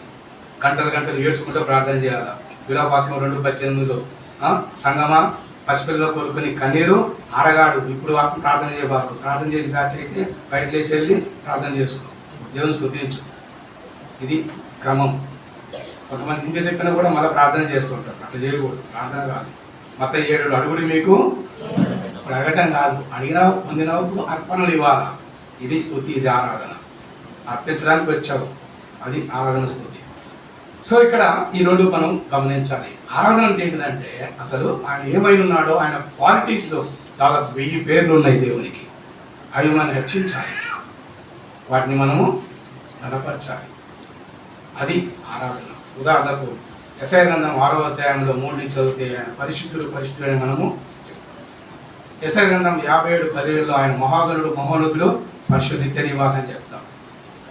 గంటలు గంటలు ఏడ్చుకుంటూ ప్రార్థన చేయాలి. విలాపవాక్యం 2:18లో సంగమా పసిపిల్లలో కోరుకుని కన్నీరు ఆడగాడు, ఇప్పుడు వాక్యం ప్రార్థన చేయబాకు. ప్రార్థన చేసి బ్యాచ్ అయితే బయటకు లేచి వెళ్ళి ప్రార్థన చేసుకో, దేవుని స్తుతించు. ఇది క్రమం. కొంతమంది ఇంకే చెప్పినా కూడా మళ్ళీ ప్రార్థన చేస్తుంటారు. అట్లా చేయకూడదు, ప్రార్థన కాదు. మత్తయి 7 అడుగుడు మీకు అడగటం కాదు, అడిగినా పొందినప్పుడు అర్పణలు ఇవ్వాలా. ఇది స్తుతి, ఇది ఆరాధన. అర్పించడానికి వచ్చావు, అది ఆరాధన, స్తుతి. సో ఇక్కడ ఈ రెండు మనం గమనించాలి. ఆరాధన అంటే ఏంటిదంటే అసలు ఆయన ఏమై ఉన్నాడో, ఆయన క్వాలిటీస్లో దాదాపు 1000 పేర్లు ఉన్నాయి దేవునికి. అవి మనం రక్షించాలి, వాటిని మనము బలపరచాలి. అది ఆరాధన. ఉదాహరణకు యెషయా గ్రంథం 6వ అధ్యాయంలో 3 నుంచి చదివితే ఆయన పరిశుద్ధుడు, పరిశుద్ధుడు అని మనము యెషయా గ్రంథం 57:17లో ఆయన మహాగణుడు, మహోన్నతుడు, పరిశుద్ధ నిత్య నివాసం చెప్తాం.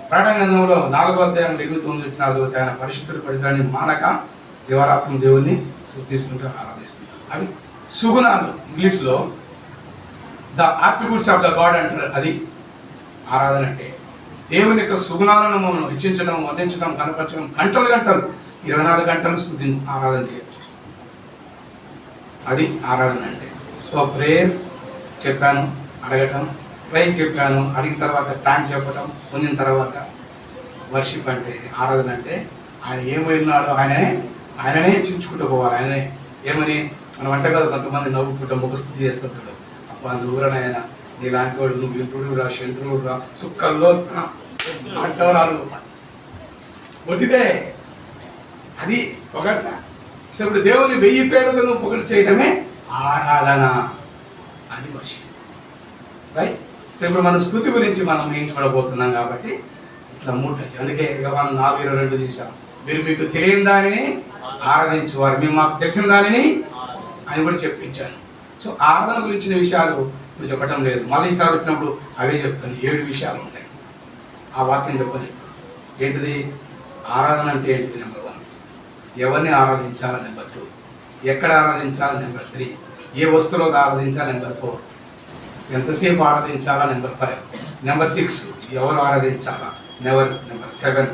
ప్రకటన గ్రంథంలో 4వ అధ్యాయం 8-9 నుంచి చదివితే ఆయన పరిశుద్ధుడు, పరిశుద్ధుని మానక దివారాత్మ దేవుణ్ణి స్తుతిస్తుంటూ ఆరాధిస్తుంటారు. అవి సుగుణాలు. ఇంగ్లీష్లో the attributes of the God అంటారు. అది ఆరాధన అంటే దేవుని యొక్క సుగుణాలను మనం హెచ్చించడం, వర్ణించడం, కనపరచడం. గంటలు గంటలు 24 గంటలు స్తుతి ఆరాధన చేయొచ్చు. అది ఆరాధన అంటే. సో ప్రేయర్ చెప్పాను, అడగటం. ప్రేయర్ చెప్పాను, అడిగిన తర్వాత థ్యాంక్స్ చెప్పటం. పొందిన తర్వాత వర్షిప్ అంటే, ఆరాధన అంటే ఆయన ఏమైనాడో ఆయననే చించుకుంటూ పోవాలి. ఆయననే ఏమని మనం అంటే కదా, కొంతమంది నవ్వుకుంటూ ముఖస్థుతి చేస్తుంటాడు. అబ్బా నువ్వురనైనా నీలాంటి వాడు, నువ్వు యుద్ధుడు రా, శంత్రుడు రా, సుక్కల్లో అంటవరాలు ఒట్టిదే. అది పొగడత. సో ఇప్పుడు దేవుని 1000 పేర్లతో నువ్వు పొగడు చేయడమే ఆరాధన. అది వర్షిప్, రైట్? సో ఇప్పుడు మనం స్తుతి గురించి మనం ఏం చూడబోతున్నాం కాబట్టి ఇట్లా 3. అందుకే మనం 4:22 చూసాం. మీరు మీకు తెలియని దానిని ఆరాధించేవారు, మేము మాకు తెలిసిన దానిని అని కూడా చెప్పించాను. సో ఆరాధన గురించిన విషయాలు ఇప్పుడు చెప్పటం లేదు. మళ్ళీ ఈసారి వచ్చినప్పుడు అవే చెప్తాను. 7 విషయాలు ఉంటాయి. ఆ వాక్యం చెప్పని ఏంటిది? ఆరాధన అంటే ఏంటిది? నెంబర్ 1, ఎవరిని ఆరాధించాలి. నెంబర్ 2, ఎక్కడ ఆరాధించాలి. నెంబర్ 3, ఏ వస్తువులో ఆరాధించాలి. నెంబర్ 4, ఎంతసేపు ఆరాధించాలా. నెంబర్ 5, నెంబర్ 6, ఎవరు ఆరాధించాలా. నెంబర్ 7,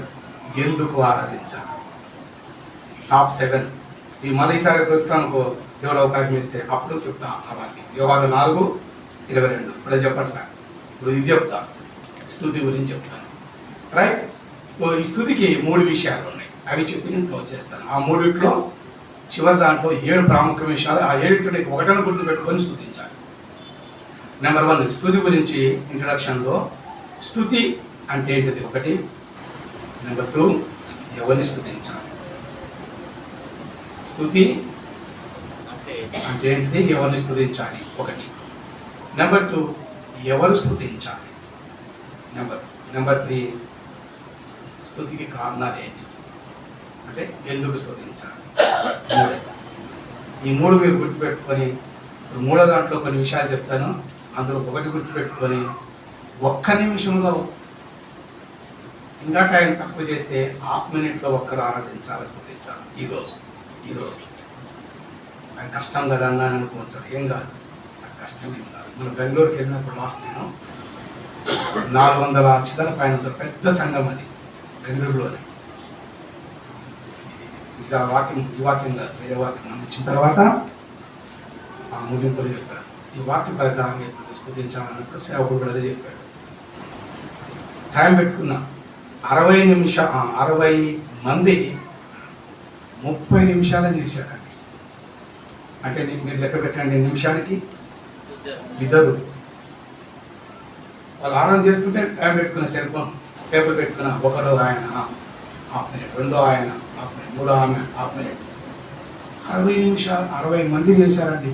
ఎందుకు ఆరాధించాలి. టాప్ 7. ఈ మళ్ళీ ఈసారి ప్రస్తుతానికి దేవుడు అవకాశం ఇస్తే అప్పుడు చెప్తా ఆ వాక్యం. యోహాను 4:22. ఇప్పుడు చెప్పట్లా, ఇప్పుడు ఇది చెప్తా, స్తుతి గురించి చెప్తాను, రైట్? సో ఈ స్తుతికి 3 విషయాలు ఉన్నాయి. అవి చెప్పి నేను క్లోజ్ చేస్తాను. ఆ 3 చివరి దాంట్లో 7 ప్రాముఖ్య విషయాలు. ఆ 7 నీకు ఒకటని గుర్తుపెట్టుకొని స్తుతించాలి. నెంబర్ 1 స్తుతి గురించి ఇంట్రడక్షన్లో స్తుతి అంటే ఏంటిది ఒకటి. నెంబర్ 2 ఎవరిని స్తుతించాలి. స్తుతి అంటే ఏంటిది, ఎవరిని స్తుతించాలి ఒకటి. నెంబర్ 2 ఎవరు స్తుతించాలి. నెంబర్ 3 స్తుతికి కారణాలు ఏంటి, అంటే ఎందుకు స్తుతించాలి. ఈ 3 మీరు గుర్తుపెట్టుకొని, మూడో దాంట్లో కొన్ని విషయాలు చెప్తాను, అందులో ఒకటి గుర్తుపెట్టుకొని ఒక్క నిమిషంలో, ఇంకా టైం తక్కువ చేస్తే హాఫ్ మినిట్లో ఒక్కరు ఆరాధించాలి, స్తుతించాలి. ఈరోజు అది కష్టం కదా అన్నా అనుకుంటాడు. ఏం కాదు, అది కష్టం ఏం కాదు. మనం బెంగళూరుకి వెళ్ళినప్పుడు లాస్ట్ నేను 400 చిల్లర పైన ఉంటుంది, పెద్ద సంఘం అది బెంగళూరులోనే. ఇక ఈ వాక్యం కాదు, వేరే వాక్యం అందించిన తర్వాత ఆ ముగింపులు చెప్పారు. ఈ వాక్య ప్రకారం స్తుతించాలన్నప్పుడు సేవకుడు కూడా అదే చెప్పాడు. టైం పెట్టుకున్నా 60 మంది 30 నిమిషాలని చేశారండి. అంటే మీరు లెక్క పెట్టండి, నిమిషానికి 2. వాళ్ళు ఆరాధన చేస్తుంటే టైం పెట్టుకున్న సెల్ ఫోన్ పేపర్ పెట్టుకున్న, ఒకడో ఆయన హాఫ్ మినిట్, రెండో ఆయన హాఫ్ మినిట్, మూడో ఆమె హాఫ్ మినిట్, 60 నిమిషాలు 60 మంది చేశారండి.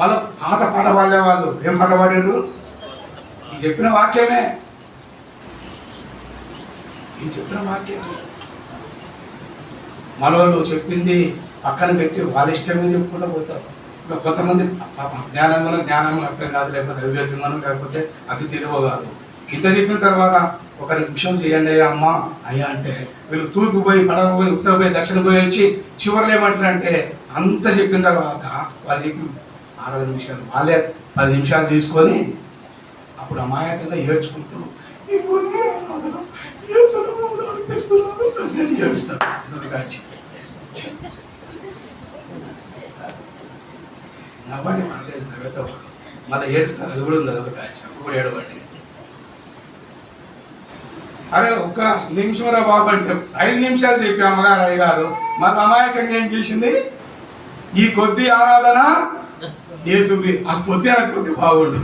మళ్ళీ పాత పాట పాడే వాళ్ళు ఏం పాట పాడారు, ఈ చెప్పిన వాక్యమే. మనవాళ్ళు చెప్పింది పక్కన పెట్టి వాళ్ళ ఇష్టంగా చెప్పుకుంటూ పోతారు. కొంతమంది జ్ఞానం అర్థం కాదు, లేకపోతే అవివేకంగాను, లేకపోతే అతి తెలివ కాదు. ఇంత చెప్పిన తర్వాత 1 నిమిషం చేయండి అమ్మ అయ్యా అంటే, వీళ్ళు తూర్పు పోయి, పడవ పోయి, ఉత్తర పోయి, దక్షిణ పోయి వచ్చి చివరిలో ఏమంటారంటే, అంత చెప్పిన తర్వాత వాళ్ళు చెప్పి 6 నిమిషాలు, వాళ్ళే 10 నిమిషాలు తీసుకొని అప్పుడు అమాయకంగా ఏడ్చుకుంటూ ఏడుస్తారు. నవ్వండి, పర్లేదు, నవ్వుతో మళ్ళీ ఏడుస్తారు. అది కూడా ఉంది, అదొక బ్యాచ్. అప్పుడు ఏడవండి. అరే 1 నిమిషం రా బాబు అంటే 5 నిమిషాలు చెప్పి అమ్మగారు అయ్యగారు మళ్ళీ అమాయకంగా ఏం చేసింది, ఈ కొద్ది ఆరాధన యేసుకి, ఆ కొద్ది కొద్ది బాగుండు.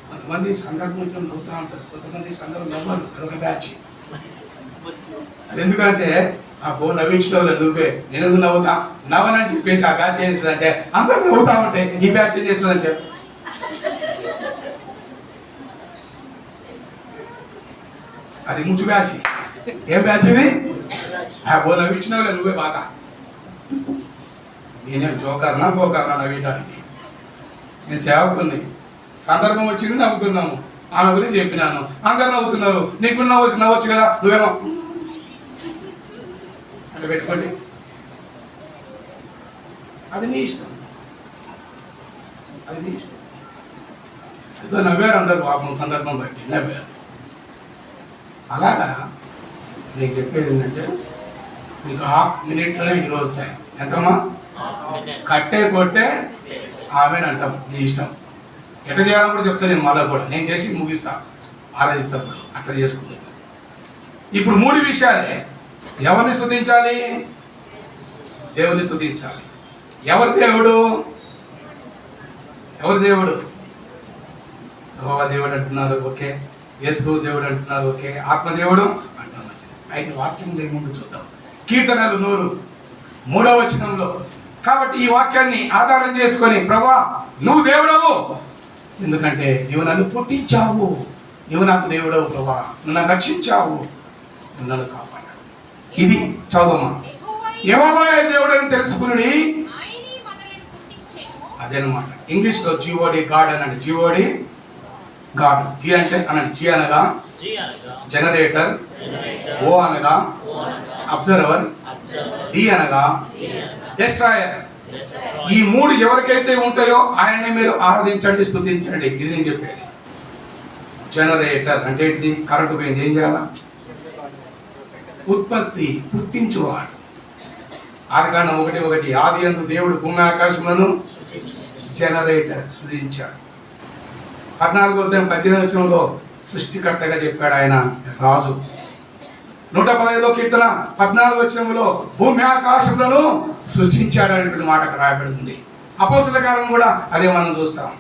కొంతమంది సందర్భంతో నవ్వుతూ ఉంటారు, కొంతమంది సందర్భం నవ్వరు, అదొక బ్యాచ్. అది ఎందుకంటే ఆ నవ్వించడం నువ్వే, నేను ఎందుకు నవ్వుతా, నవ్వనని చెప్పేసి ఆ బ్యాచ్ ఏం చేస్తుందంటే, అందరూ నవ్వుతా ఉంటే ఈ బ్యాచ్ ఏం చేస్తుందంటే, అది ముచ్చు బ్యాచ్. ఏం బ్యాచ్ ఇది, ఆ నవ్వించినావు నువ్వే బాగా. నేనేం జోకర్నా పోకర్నా నవ్వటానికి, నేను సేవకుని. సందర్భం వచ్చింది, నవ్వుతున్నాము, ఆమె గురించి చెప్పినాను, అందరు నవ్వుతున్నారు, నీకు నవ్వచ్చు కదా, నువ్వేమో అంటే పెట్టుకోండి. అది నీ ఇష్టం, అది నీ ఇష్టం. ఏదో నవ్వారు అందరు, పాపం సందర్భం బట్టి నవ్వారు. అలాగా నీకు చెప్పేది ఏంటంటే, మీకు హాఫ్ మినిట్లోనే ఈరోజు టైం ఎంతమ్మా, కట్టే కొట్టే ఆమెను అంటాం, నీ ఇష్టం. ఎట్లా చేయాలని కూడా చెప్తాను నేను, మళ్ళీ కూడా నేను చేసి ముగిస్తా, ఆలోచిస్తాను అట్లా చేసుకుంటాను. ఇప్పుడు 3 విషయాలే. ఎవరిని స్తుతించాలి, దేవుని స్తుతించాలి. ఎవరి దేవుడు, యెహోవా దేవుడు అంటున్నారు, ఓకే. యేసు దేవుడు అంటున్నారు, ఓకే. ఆత్మదేవుడు అంటున్నారు. అయితే వాక్యం ముందు చూద్దాం. కీర్తనలు 103వ వచనంలో, కాబట్టి ఈ వాక్యాన్ని ఆధారం చేసుకొని, ప్రభువా నువ్వు దేవుడవు, ఎందుకంటే నువ్వు నన్ను పుట్టించావు, నువ్వు నాకు దేవుడవు ప్రభువా, నువ్వు నన్ను రక్షించావు, నువ్వు నన్ను కాపాడావు. ఇది చదవమ్మా. యెహోవా దేవుడు అని తెలుసుకుని, అదేనమాట. ఇంగ్లీష్లో జీఓడి గాడ్ అనండి, జీఓడి గాడ్. జీ అంటే అనండి, జీ అనగా జనరేటర్, ఓ అనగా అబ్జర్వర్, డి అనగా డిస్ట్రాయర్. ఈ 3 ఎవరికైతే ఉంటాయో ఆయన్ని మీరు ఆరాధించండి, స్తుతించండి. ఇది నేను చెప్పేది. జనరేటర్ అంటే ఏంటిది, కరెంటు పోయింది, ఏం చేయాలా, ఉత్పత్తి, పుట్టించువాడు. ఆదికాండం 1:1, ఆది యందు దేవుడు భూమి ఆకాశములను జనరేటర్ సృజించాడు. 14వ అధ్యాయం 18వ వచనంలో సృష్టికర్తగా చెప్పాడు ఆయన రాజు. 115 కీర్తన 14 వచనంలో భూమి ఆకాశములను సృష్టించాడు అనేటువంటి మాట అక్కడ రాయబడి ఉంది. అపోస్తలుల కాలం కూడా అదే మనం చూస్తాం.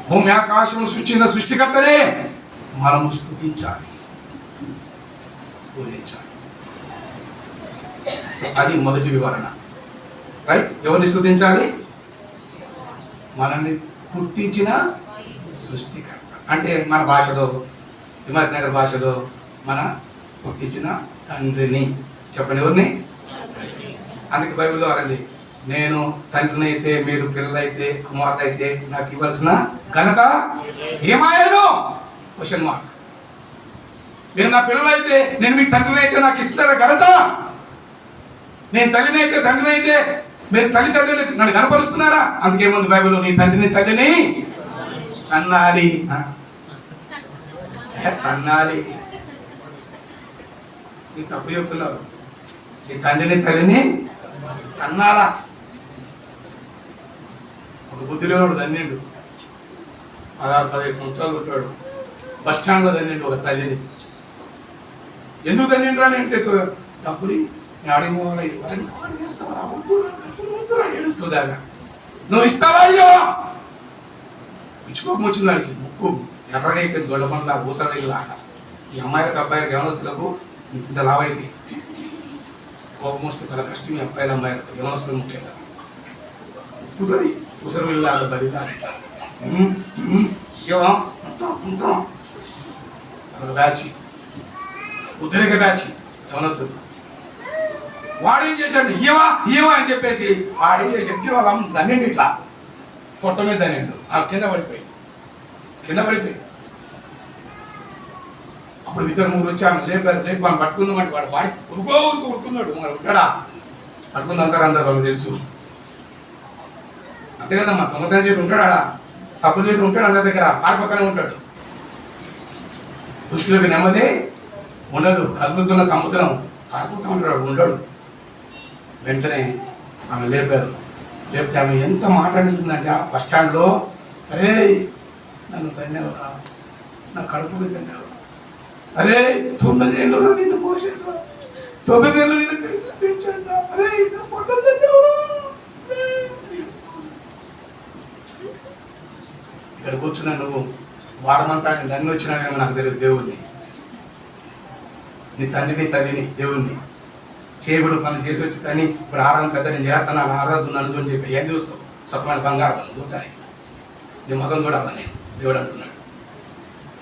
భూమి ఆకాశం సృష్టించిన సృష్టికర్తనే మనము స్తుతించాలి, పూజించాలి. అది మొదటి వివరణ. రైట్? ఎవరిని స్తుతించాలి? మనల్ని పుట్టించిన సృష్టికర్త. అంటే మన భాషలో, హిమాయత్ నగర్ భాషలో మన పుట్టించిన తండ్రిని. చెప్పండి, ఎవరిని? అందుకే బైబిల్లో అన్నది, నేను తండ్రిని అయితే మీరు పిల్లలైతే కుమార్తె అయితే నాకు ఇవ్వాల్సిన ఘనత ఏమాయను? Question mark. మీరు నా పిల్లలైతే నేను మీకు తండ్రిని అయితే నాకు ఇస్తున్న ఘనత, నేను తల్లిని అయితే తండ్రిని అయితే మీరు తల్లిదండ్రులు నన్ను కనపరుస్తున్నారా? అందుకేముంది బైబిల్లో, నీ తండ్రిని తల్లిని అన్నాలి అన్నాలి. నీకు తప్పు చెప్తున్నారు. నీ తండ్రిని తల్లిని అన్నాలా? ఒక బుద్ధి లేనివాడు తన్నిండు, 16-17 సంవత్సరాలు ఉంటాడు, బస్ స్టాండ్లో తన్నిండు ఒక తల్లిని. ఎందుకు తన్నిండ్రా అంటే డబ్బులు ఆడిపోవాలి చేస్తావా? ఏడుస్తుందాగా. నువ్వు ఇస్తావా? అయ్యో ఇచ్చుకోపం వచ్చింది దానికి. ముక్కు ఎర్రగా అయిపోయింది, దొడ్డపండ్లా ఊసలాగా. ఈ అమ్మాయిలకు అబ్బాయిలకు యవనస్తులకు ఇంత లాభైతే కోపం వస్తే చాలా కష్టం. ఈ అబ్బాయిల అమ్మాయిలకు యవనస్తులు ముఖ్యంగా కుదరి ఉసరు వెళ్ళాలి బలిలా బ్యాచ్ ఉద్దరిక బ్యాచ్ యవనస్తులు. వాడేం చేశాడు? ఇయ్యవా అని చెప్పేసి వాడేం చెప్పి వాళ్ళ దన్నిండి ఇట్లా పొట్ట మీద దన్నిండు. కింద పడిపోయి అప్పుడు 2-3 వచ్చాను, లేపాను, పట్టుకుందామంటే వాడు వాడి ఉరుకున్నాడు. మరి ఉంటాడా? పట్టుకుంది అందరూ వాళ్ళకి తెలుసు. అంతే కదమ్మా, దొంగతనం చేసి ఉంటాడా? తప్పులు చేసి ఉంటాడు, అందరి దగ్గర పారిపోతానే ఉంటాడు. దుష్టులకు నెమ్మది ఉండదు, కదులుతున్న సముద్రం పారిపోతూ ఉంటాడు, ఉండడు. వెంటనే ఆమె లేపారు. లేపితే ఆమె ఎంత మాట్లాడుతుందంటే బస్ స్టాండ్లో, అరే నన్ను తన్నేవరా, నా కడుపుని తన్నేవరా, అరే 9 ఏళ్ళు నిన్ను పోషేదా, 9 ఏళ్ళు నిన్ను పెంచాను, అరే నా పొట్ట తన్నేవరా. ఇక్కడ కూర్చున్నా నువ్వు వారమంతా నన్ను వచ్చినావేమో నాకు తెలియదు. దేవుణ్ణి, నీ తండ్రిని తల్లిని దేవుణ్ణి చేయకూడదు పనులు చేసి వచ్చి తని ఇప్పుడు ఆరాధన పెద్ద నేను చేస్తాను, ఆరాధన నన్ను అని చెప్పి ఏం చూస్తావు? స్వప్నాల బంగారం చూస్తానికి నీ మగం చూడాలని దేవుడు అంటున్నాడు.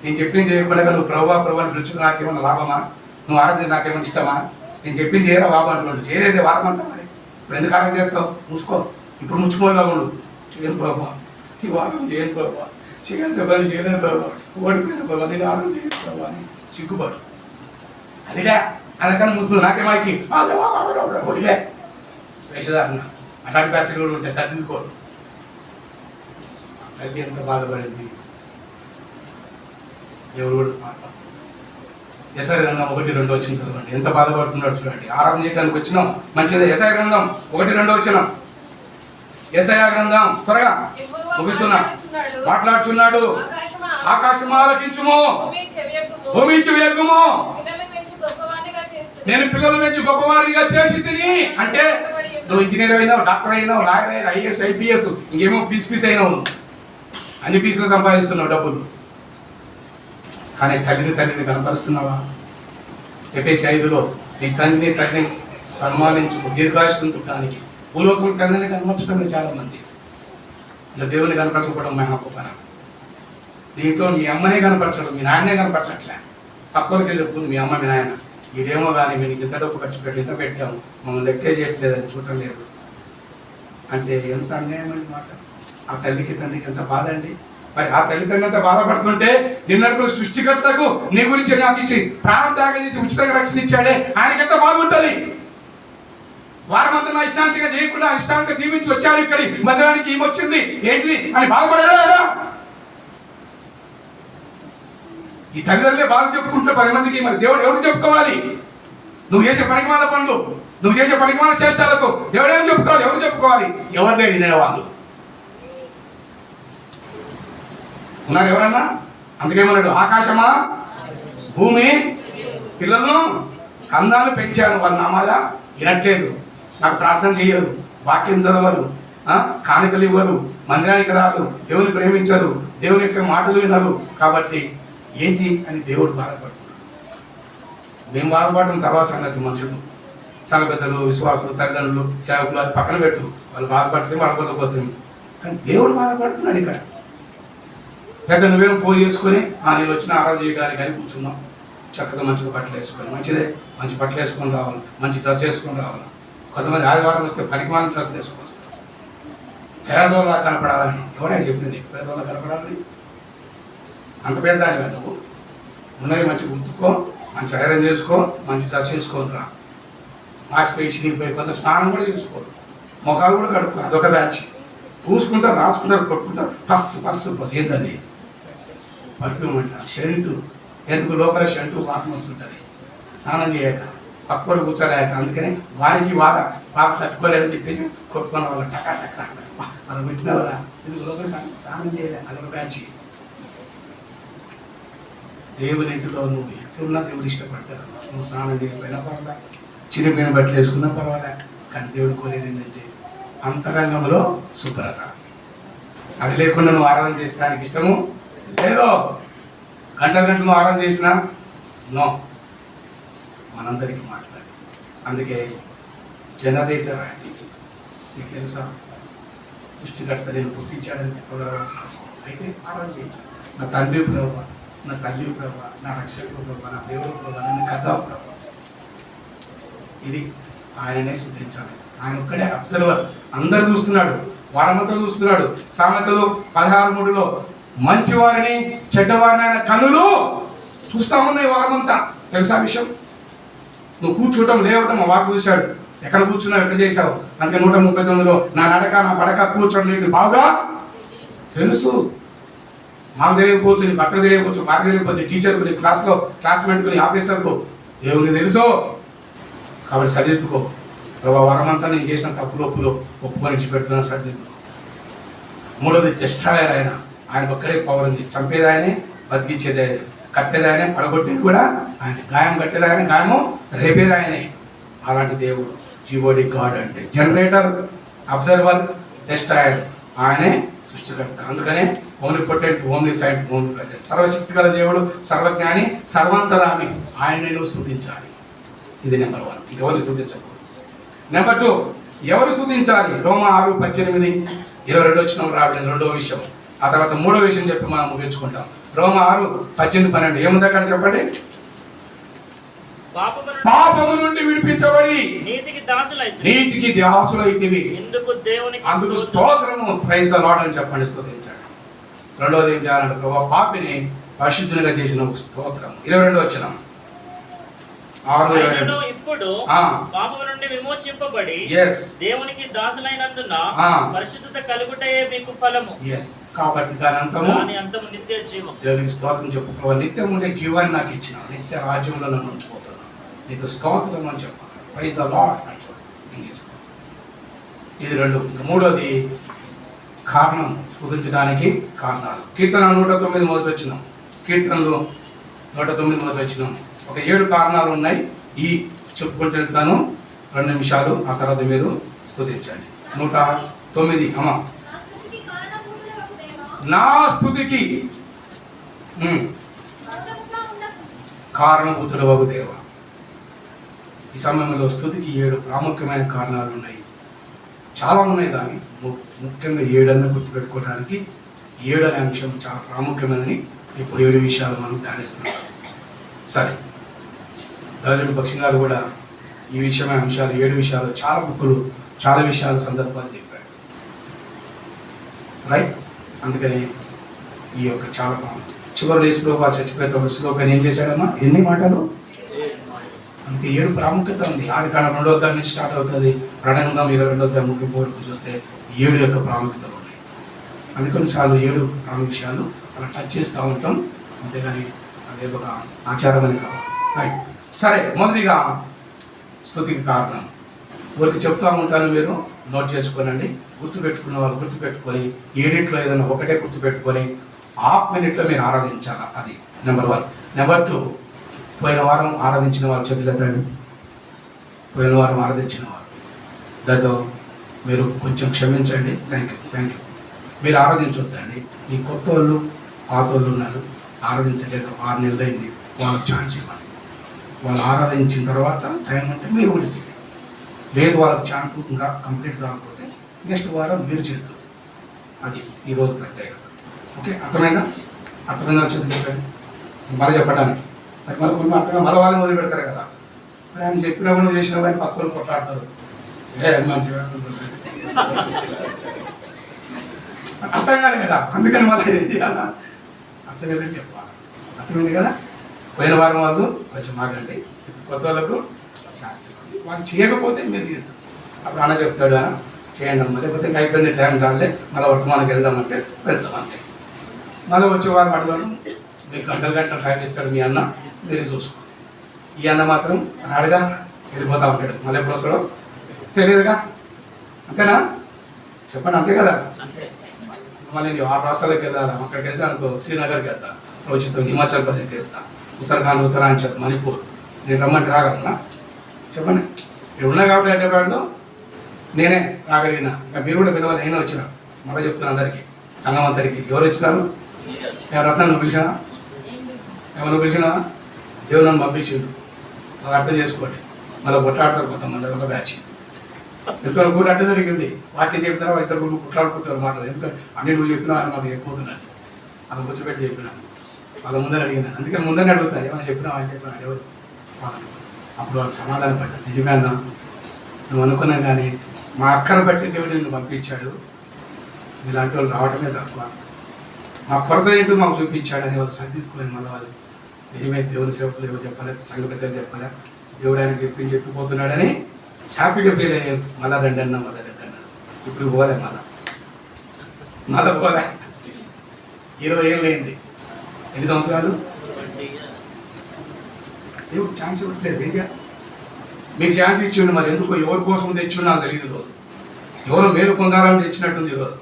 నేను చెప్పింది చేయకుండా నువ్వు ప్రభువాన్ని పిలుచుకు నాకేమన్నా లాభమా? నువ్వు ఆరాధన నాకేమన్నా ఇష్టమా? నేను చెప్పింది చేయరా బాబు అంటున్నాడు. చేయలేదే వారమంతా. మరి ఇప్పుడు ఎందుకు ఆరాధన చేస్తావు? ముసుకో, ఇప్పుడు ముచ్చుకోగా ఉండు. చేయను బాబా, ఈ వారం చేయను బాబా, చేయాల్సిన పని చేయలేదు బాబా, ఓడిపోయిన బాబా, నేను ఆరాధన చేయను బాబా అని సిగ్గుపడు. అదిగా అందుకని ముస్తుంది నాకేమాకి ఒడిగా వేషధారణ. అట్లాంటి బ్యాచ్లు కూడా ఉంటాయి, సర్దిద్దుకోరు. తల్లి ఎంత బాధపడింది, దేవుడు కూడా మాట్లాడుతుంది. యెషయా గ్రంథం 1-2 వచ్చిన చదవండి, ఎంత బాధపడుతున్నాడు చూడండి. ఆరాధన చేయడానికి వచ్చినాం, మంచిదే. యెషయా గ్రంథం 1-2 వచ్చినాం. యెషయా గ్రంథం త్వరగా ముగిస్తున్నా. మాట్లాడుచున్నాడు, ఆకాశం ఆలకించుము, భూమి చెవియొగ్గుము, నేను పిల్లల నుంచి గొప్పవారిగా చేసి తిని. అంటే నువ్వు ఇంజనీర్ అయినావు, డాక్టర్ అయినావు, లాయర్ అయినా, ఐఏఎస్ ఐపీఎస్, ఇంకేమో పీస్ అయినావు. నువ్వు అన్ని పీసులు సంపాదిస్తున్నావు డబ్బులు, కానీ తల్లిని కనపరుస్తున్నావా? ఎఫెసీ 5లో నీ తల్లిని సన్మానించు, దీర్ఘాయుష్కుంటానికి. భూలోకం తల్లిని కనపరచడం చాలా మంది, ఇలా దేవుని కనపరచకపోవడం మహాపన. దీంట్లో మీ అమ్మనే కనపరచడం, మీ నాయనే కనపరచట్లే. పక్కకి చెప్పుకుంది మీ అమ్మ మీ నాయన, ఇదేమో కానీ మీకు ఇంత డబ్బు ఖర్చు పెట్టి ఇంత పెట్టాము, మమ్మల్ని లెక్కే చేయట్లేదని చూడటం లేదు అంటే ఎంత అన్యాయమైన మాట. ఆ తల్లికి తండ్రికి ఎంత బాధ అండి. మరి ఆ తల్లిదండ్రులు ఎంత బాధపడుతుంటే, నిన్నటి సృష్టికర్తకు నీ గురించి నాకు ఇచ్చి ప్రాణం త్యాగం చేసి ఉచితంగా రక్షణ ఇచ్చాడే, ఆయనకి ఎంత బాగుంటుంది. వారమంతా నా ఇష్టాంశంగా చేయకుండా ఇష్టాంగా జీవించి వచ్చాడు, ఇక్కడి మందిరానికి ఏమొచ్చింది ఏంటిది అని బాధపడారా? ఈ తల్లిదండ్రులే బాధ చెప్పుకుంటున్న 10 మందికి మరి దేవుడు ఎవరు చెప్పుకోవాలి? నువ్వు చేసే పనికిమాల పనులు, నువ్వు చేసే పనికిమాల చేష్టాలకు దేవుడు ఏం చెప్పుకోవాలి? ఎవరు చెప్పుకోవాలి? ఎవరిదే వినేవాళ్ళు ఉన్నారు ఎవరన్నా? అందుకేమన్నాడు, ఆకాశమా భూమి పిల్లలను కన్నాను పెంచాను, వాళ్ళు నా మాట వినట్లేదు, నాకు ప్రార్థన చేయరు, వాక్యం చదవరు, కానుకలు ఇవ్వరు, మందిరానికి రారు, దేవుని ప్రేమించరు, దేవుని యొక్క మాటలు వినరు. కాబట్టి ఏంటి అని దేవుడు బాధపడుతున్నాడు. మేము బాధపడడం తర్వాత సంగతి. మనుషులు, సంఘ పెద్దలు, విశ్వాసులు, తల్లిదండ్రులు, సేవకులు అది పక్కన పెట్టు, వాళ్ళు బాధపడితే బాధపడకపోతుంది. కానీ దేవుడు బాధపడుతున్నాడు. ఇక్కడ పెద్ద నువ్వేం పూజ చేసుకొని నేను వచ్చిన ఆరాధన చేయడానికి కానీ కూర్చున్నాం. చక్కగా మంచిగా బట్టలు వేసుకొని, మంచిదే, మంచి బట్టలు వేసుకొని రావాలి, మంచి డ్రెస్ వేసుకొని రావాలి. కొంతమంది ఆదివారం వస్తే పనికిమాలిన డ్రెస్ వేసుకొని వస్తారు. పేదోళ్ళ కనపడాలని ఎవడే చెప్పింది? పేదోళ్ళ కనపడాలని అంత పెద్ద దానివే నువ్వు. ఉన్నది మంచిగా గుర్తుకో, మంచి ఐరన్ చేసుకో, మంచి డ్రెస్ వేసుకొని రా. మాసిపోయి పోయి కొంత స్నానం కూడా చేసుకోరు, ముఖాలు కూడా కడుక్కో. అదొక బ్యాచ్. పూసుకుంటారు, రాసుకుంటారు, కొట్టుకుంటారు. పస్సు ఏంటది? పర్ఫ్యూమ్ అంట, షెంటు. ఎందుకు? లోపల షెంటు వాసన వస్తుంటుంది స్నానం చేయక, పక్కడు కూర్చోలేక. అందుకని వారికి బాగా తట్టుకోలేదని చెప్పేసి కొట్టుకున్న వాళ్ళు టకా టకా అలా పెట్టిన వాళ్ళ ఎందుకు లోపల స్నానం చేయలే. అదొక బ్యాచ్. దేవుని ఇంటిలో నువ్వు ఎట్లున్నా దేవుడు ఇష్టపడతాడు. నువ్వు స్నానం చేయకపోయినా పర్వాలే, చిన్నపోయిన బట్టలు వేసుకున్నా పర్వాలే. కానీ దేవుడు కోరేది ఏంటంటే అంతరంగంలో శుభ్రత. అది లేకుండా నువ్వు ఆరాధన చేసడానికి ఇష్టము లేదో. గంటలు నువ్వు ఆరాధన చేసినా నో. మనందరికీ మాట్లాడి. అందుకే జనరేటర్ అని నీకు తెలుసా? సృష్టికర్త నేను పుట్టించాడని చెప్పగలరా? అయితే ఆరాధన నా తండ్రి ప్రభు, నా తల్లి ప్రభు, నా రక్షకుడు ప్రభు, నా దేవుడు ప్రభు, నన్ను కథా ప్రభు. ఇది ఆయననే స్తుతించాలి. ఆయన ఒక్కడే అబ్జర్వర్. అందరు చూస్తున్నాడు, వారమంతా చూస్తున్నాడు. సామెతలు 16:3లో మంచివారిని చెడ్డవారిని ఆయన కన్నులు చూస్తా ఉన్నాయి వారమంతా. తెలుసా విషయం? నువ్వు కూర్చోటం లేవటం మా వాకు చూశాడు. ఎక్కడ కూర్చున్నావు, ఎక్కడ చేశావు? అందుకే 139లో నా నడక నా పడక కూర్చోడం నీకు బాగా తెలుసు. మాకు తెలియకపోవచ్చు, నీ పక్కకు తెలియకపోవచ్చు, మాకు తెలియకపోతే టీచర్కు, నీ క్లాస్లో క్లాస్మేట్కు, నీ ఆఫీసర్కు దేవునికి తెలుసు. కాబట్టి సరిదిద్దుకో. ప్రభావ వరమంతా నేను చేసిన తప్పులు ఒప్పులు ఒప్పుకొని ఇచ్చిపెడుతున్నాను, సరిదిద్దుకో. మూడోది డెస్ట్రాయర్. ఆయన ఒక్కడే పవర్ ఉంది. చంపేది ఆయనే, బతికించేది ఆయనే, కట్టేది ఆయనే, పడగొట్టేది కూడా ఆయన, గాయం కట్టేది ఆయన, గాయము రేపేది ఆయనే. అలాంటి దేవుడు జీవోడి గాడ్ అంటే. జనరేటర్, అబ్జర్వర్, డెస్ట్రాయర్ ఆయనే సృష్టికర్త. అందుకనే only potent, only side, only present. సర్వశక్తి గల దేవుడు, సర్వజ్ఞాని, సర్వాంతరామి. ఆయన్ని నువ్వు స్తుతించాలి. ఇది నెంబర్ 1. ఇంకెవరిని స్తుతించకూడదు. నెంబర్ 2, ఎవరు స్తుతించాలి? రోమా 6:18-22 వచ్చిన రాబడింది రెండో విషయం. ఆ తర్వాత మూడో విషయం చెప్పి మనం ముగించుకుంటాం. రోమా 6:18-12 ఏముంది అక్కడ చెప్పండి? పాపము నుండి విడిపించబడి నీతికి దాసులైతివి. అందుకు స్తోత్రము, ప్రైజ్ ద లార్డ్ అని చెప్పండి, స్తుతించండి. రెండోది ఏం చేయాలంటే ప్రభావ పాపిని పరిశుద్ధునిగా చేసిన స్తోత్రం. 22 వచనం. ఇప్పుడు పాపము నుండి విమోచింపబడి దేవునికి దాసులైనందున పరిశుద్ధత కలుగుటయే మీకు ఫలము. కాబట్టి దాని అంతము నిత్య జీవం. దేవునికి స్తోత్రం చెప్పు ప్రభావ. నిత్యం ఉండే జీవాన్ని నాకు ఇచ్చిన, నిత్య రాజ్యంలో నన్ను ఉంచిపోతున్నాను, నీకు స్తోత్రం అని చెప్పాలి. ప్రైజ్ ద లార్డ్ అని చెప్పాలి. ఇది 2. ఇంకా మూడోది కారణం, స్తుతించడానికి కారణాలు. కీర్తన 109 మొదటి వచ్చినాం. కీర్తనలు 109 మొదటి వచ్చినాం. ఒక 7 కారణాలు ఉన్నాయి. ఈ చెప్పుకుంటూ వెళ్తాను 2 నిమిషాలు. ఆ తర్వాత మీరు స్తుతించండి. 109 అమ్మా. నా స్తుతికి కారణభూతుడు వగు దేవ. ఈ సమయంలో స్తుతికి 7 ప్రాముఖ్యమైన కారణాలు ఉన్నాయి. చాలా ఉన్నాయి. దాన్ని ముఖ్యంగా 7 అన్న గుర్తుపెట్టుకోవడానికి 7 అనే అంశం చాలా ప్రాముఖ్యమైనది. ఇప్పుడు 7 విషయాలు మనం ధ్యానిస్తున్నాం. సరే, దాని బక్షి గారు కూడా ఈ విషయమైన అంశాలు 7 విషయాలు, చాలా బుక్కులు, చాలా విషయాలు, సందర్భాలు చెప్పాడు. రైట్. అందుకని ఈ యొక్క చాలా ప్రాముఖ్యం. చివరి యేసుప్రభువు చచ్చిపోయేటప్పుడు శ్లోకాన్ని ఏం చేశాడమ్మా? ఎన్ని మాటలు? అందుకే 7 ప్రాముఖ్యత ఉంది. ఆదికాండం 2వ అధ్యాయం నుంచి స్టార్ట్ అవుతుంది. ప్రకటన 22వ అధ్యాయం ముగింపు వరకు చూస్తే 7 యొక్క ప్రాముఖ్యతలు ఉన్నాయి. అందుకొన్నిసార్లు 7 ప్రాముఖ్య విషయాలు అలా టచ్ చేస్తూ ఉంటాం. అంతేగాని అదేదో ఒక ఆచారం అని కావాలి. రైట్. సరే, మొదటిగా స్తుతికి కారణం ఊరికి చెప్తూ ఉంటాను, మీరు నోట్ చేసుకోనండి. గుర్తుపెట్టుకున్న వాళ్ళు గుర్తుపెట్టుకొని 7 ఏదైనా ఒకటే గుర్తుపెట్టుకొని ½ మినిట్లో మీరు ఆరాధించాలి. అది నెంబర్ 1. నెంబర్ 2, పోయిన వారం ఆరాధించిన వారు చేతులెత్తండి. పోయిన వారం ఆరాధించిన వారు దాంతో మీరు కొంచెం క్షమించండి. Thank you. మీరు ఆరాధించొద్దండి. ఈ కొత్త వాళ్ళు పాత వాళ్ళు ఉన్నారు, ఆరాధించలేదు, 6 నెలలు అయింది, వాళ్ళకి ఛాన్స్ ఇవ్వాలి. వాళ్ళు ఆరాధించిన తర్వాత టైం అంటే మీరు కూడా చేయండి. లేదు వాళ్ళకి ఛాన్స్ ఇంకా కంప్లీట్ కాకపోతే నెక్స్ట్ వారం మీరు చేద్దరు. అది ఈరోజు ప్రత్యేకత. ఓకే, అర్థమైందా వచ్చింది చెప్పండి. మళ్ళీ చెప్పడానికి మరి మళ్ళీ కొన్ని అర్థంగా మళ్ళీ వాళ్ళని మొదలు పెడతారు కదా. మరి ఆయన చెప్పినప్పుడు చేసిన కానీ పక్క వాళ్ళు కొట్లాడతారు. అర్థం కాదు కదా, అందుకని మళ్ళీ ఏం చేయాలా, అర్థమైందని చెప్పాలి. అర్థమైంది కదా. పోయిన వారం వాళ్ళు కొంచెం మాట్లాడండి, కొత్త వాళ్ళకు ఛాన్స్ ఇవ్వండి. వాళ్ళు చేయకపోతే మీరు చేద్దాం. అప్పుడు అన్న చెప్తాడు చేయండి అమ్మ, లేకపోతే ఇంకా అయిపోయింది టైం చాలే, మళ్ళీ వర్తమానికి వెళ్దామంటే వెళ్దాం అంతే. మళ్ళీ వచ్చే వారం అడుగును మీకు గంటలు టైం ఇస్తాడు మీ అన్న, మీరు చూసుకోండి. ఈ అన్న మాత్రం అడుగా వెళ్ళిపోతా ఉంటాడు, మళ్ళీ ఎప్పుడు వస్తాడో తెలియదుగా. అంతేనా చెప్పండి, అంతే కదా. మళ్ళీ నేను 6 రాష్ట్రాలకు వెళ్ళాలి, అక్కడికి వెళ్తే అనుకో శ్రీనగర్కి వెళ్తాను, రోజుతో హిమాచల్ ప్రదేశ్ వెళ్తాను, ఉత్తరాఖండ్, ఉత్తరాంచల్, మణిపూర్. నేను రమ్మంటే రాగలనా చెప్పండి. ఇక్కడ ఉన్నా కాబట్టి హైదరాబాద్లో నేనే రాగలిగిన. ఇంకా మీరు కూడా పిలవాలి, నేనే వచ్చిన. మళ్ళీ చెప్తున్నా అందరికీ, సంఘం అందరికీ. ఎవరు వచ్చినారు? నేను రత్న నువ్వు పిలిచినా, ఏమన్నా పిలిచినా? దేవుడు నన్ను పంపించిండు. మాకు అర్థం చేసుకోండి. మళ్ళీ కొట్లాడతారు కొంతమంది, ఒక బ్యాచ్. ఎందుకంటే కూర అడ్డ జరిగింది, వాక్యం చెప్పిన తర్వాత ఇద్దరు కొట్లాడుకుంటారు మాట. ఎందుకంటే అన్ని నువ్వు చెప్పినా మాకు చెప్పబోతున్నాను, అలా ముచ్చపెట్టి చెప్పినాను, వాళ్ళ ముందని అడిగినాను. అందుకని ముందని అడుగుతాను, ఏమైనా చెప్పినా ఆయన చెప్పినా ఎవరు. అప్పుడు వాళ్ళు సమాధానం పడ్డారు, నిజమే అన్నా నువ్వు అనుకున్నాను, కానీ మా అక్కను బట్టి దేవుడు నిన్ను పంపించాడు, ఇలాంటి వాళ్ళు రావడమే తక్కువ, మా కొరత ఏంటో మాకు చూపించాడని వాళ్ళు సర్దిద్దుకోని మళ్ళీ వాళ్ళు నిజమే దేవుని సేవకులు ఎవరు చెప్పాలి, సంఘ పెద్దలు చెప్పాలి, దేవుడు ఆయనకు చెప్పిపోతున్నాడని హ్యాపీగా ఫీల్ అయ్యారు. మళ్ళీ రండి అన్నా, మళ్ళీ రండి అన్నారు. ఇప్పుడు పోలే, మళ్ళీ పోలే. 20 ఏళ్ళు అయింది. ఎన్ని సంవత్సరాలు? దేవుడు ఛాన్స్ ఇవ్వట్లేదు. ఏం చేయాలి? మీకు ఛాన్స్ ఇచ్చిండు, మరి ఎందుకు ఎవరి కోసం తెచ్చిండు నాకు తెలియదు. రోజు ఎవరో మేలు పొందాలని తెచ్చినట్టుంది, ఈరోజు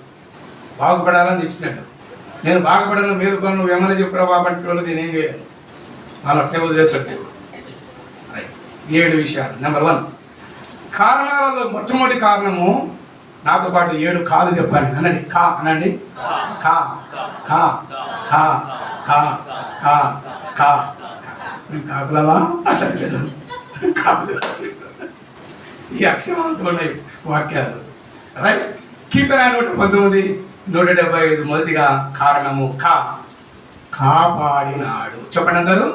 బాగుపడాలని తెచ్చినట్టు. నేను బాగుపడాను మేలు పనులు నువ్వు ఏమైనా చెప్పురా బాబంటే వాళ్ళు నేనేం చేయాలి, వాళ్ళు అట్టే వదిలేస్తాడు దేవుడు. 7 విషయాలు. నెంబర్ 1 కారణాలలో మొట్టమొదటి కారణము, నాతో పాటు 7 కాదు చెప్పండి. అనండి, కా అనండి. కా కా కా కా కా కా. నేను కాకులవా అట్లా కాకులు. ఈ అక్షరాలతో ఉన్నాయి వాక్యాలు. రైట్. కీర్తన 119, 175. మొదటిగా కారణము కా, కాపాడినాడు. చెప్పండి అందరూ.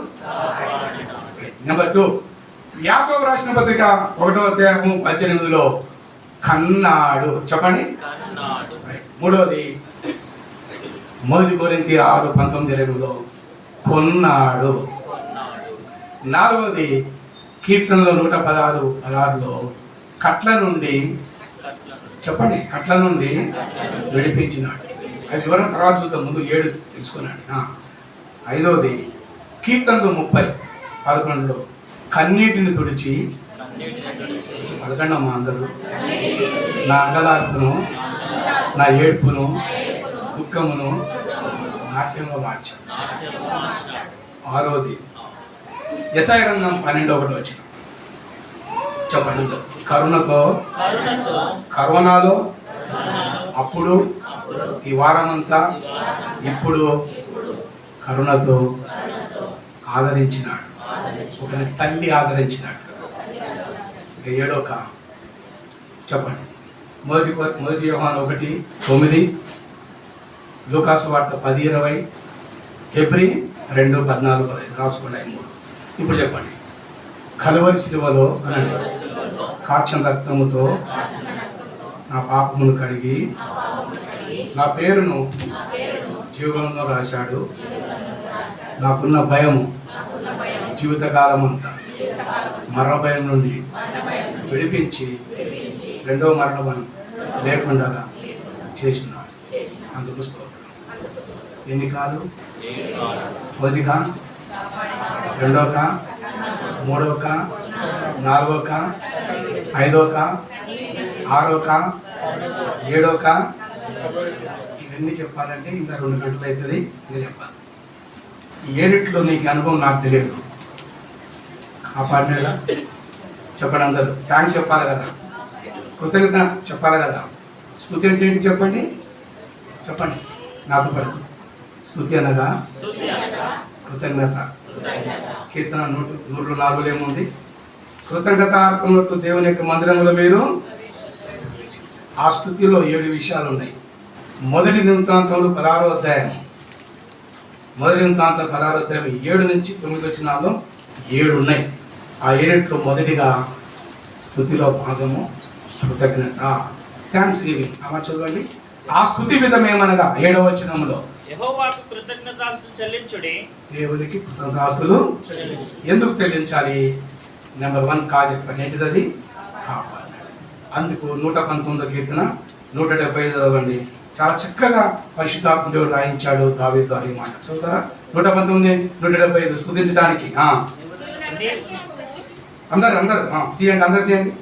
నెంబర్ 2 యాకోబు రాసిన పత్రిక 1వ అధ్యాయము 18లో కన్నాడు. చెప్పండి. 3వది మొదటి కొరింథీ 6:19-20లో కొన్నాడు. 4వది కీర్తనలో 116:16లో కట్ల నుండి, చెప్పండి, కట్ల నుండి విడిపించినాడు. అది వివరణ తర్వాత చూద్దాం, ముందు 7 తెలుసుకున్నాడు. 5వది కీర్తనలు 30:11లో కన్నీటిని తుడిచి, 11 అమ్మ అందరూ, నా అంగలార్పును, నా ఏడ్పును, దుఃఖమును నాట్యంలో మార్చాడు. 6వది యెషయా గ్రంథం 12:1 వచ్చిన. చెప్పండి, కరుణతో, కరోనాలో, అప్పుడు, ఈ వారమంతా, ఇప్పుడు కరుణతో ఆదరించినాడు. ఒక తల్లి ఆదరించినట్లు. 7వ చెప్పండి. మొదటి యోహాను 1:9, లూకాసు వార్త 10:20, హెబ్రీ 2:14-15 రాసుకోండి. 3. ఇప్పుడు చెప్పండి. కలువరి శిలువలో అనండి, కాచిన రక్తముతో నా పాపమును కడిగి నా పేరును జీవంలో రాశాడు. నాకున్న భయము జీవితకాలం అంతా మరణ భయం నుండి విడిపించి 2వ మరణం లేకుండా చేసినాడు. అందుకు స్తోత్రం. ఎన్ని కాలు? 1గా, 2గా, 3గా, 4గా, 5గా, 6గా, 7గా. ఇవన్నీ చెప్పాలంటే ఇంకా 2 గంటలు అవుతుంది. ఇంకా చెప్పాలి. ఈ 7లో నీకు అనుభవం నాకు తెలియదు. కాపాడినాడా? చెప్పండి అందరూ. థ్యాంక్స్ చెప్పాలి కదా, కృతజ్ఞత చెప్పాలి కదా. స్తుతి అంటే ఏంటి చెప్పండి, చెప్పండి నాతో పాటు. స్తుతి అనగా కృతజ్ఞత. కీర్తన 104 ఏముంది? కృతజ్ఞత అర్పణలతో దేవుని యొక్క మందిరంలో మీరు. ఆ స్తుతిలో 7 విషయాలు ఉన్నాయి. మొదటి దినవృత్తాంతంలో 16వ అధ్యాయం, 7 నుంచి 9 వచనాల్లో 7 ఉన్నాయి. ఆ 7 మొదటిగా స్తుతిలో భాగము కృతజ్ఞత, థ్యాంక్స్ గివింగ్. అమ్మ చదవండి. ఆ స్తుతి విధమేమనగా 7వ వచనంలో యెహోవాకు కృతజ్ఞతాస్తుతులు చెల్లించుడి. దేవునికి కృతజ్ఞతాస్తుతులు ఎందుకు చెల్లించాలి? నెంబర్ 1 కాజ్ చెప్పండి, ఏంటిది అది? కాపాడినాడు. అందుకు 119 కీర్తన 175 చదవండి. చాలా చక్కగా పరిశుద్ధాత్మ దేవుడు రాయించాడు దావీదు గారు. ఈ మాట చదువుతారా? 119, 175 స్తుతించడానికి. అందరు తీయండి, అందరు తీయండి.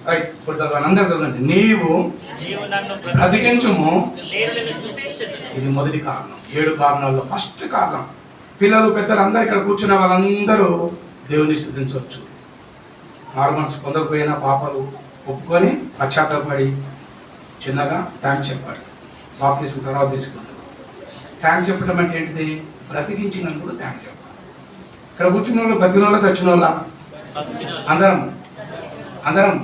రైట్, ఇప్పుడు చదవండి, అందరు చదవండి. నీవు నన్ను బ్రతికించుము. నేను నిన్ను స్తుతించెదను. ఇది మొదటి కారణం. 7 కారణాల్లో ఫస్ట్ కారణం, పిల్లలు పెద్దలు అందరూ ఇక్కడ కూర్చున్న వాళ్ళందరూ దేవుని స్తుతించవచ్చు. మారు మనసు పొందకపోయినా పాపాలు ఒప్పుకొని పశ్చాత్తపడి చిన్నగా థ్యాంక్స్ చెప్పాడు. బాప్తిసం తర్వాత తీసుకుంటారు. థ్యాంక్స్ చెప్పడం అంటే ఏంటిది? బ్రతికించినందుకు థ్యాంక్స్ చెప్పాలి. ఇక్కడ కూర్చున్న వాళ్ళు బతికిన వాళ్ళు సచ్చిన వాళ్ళ అందరం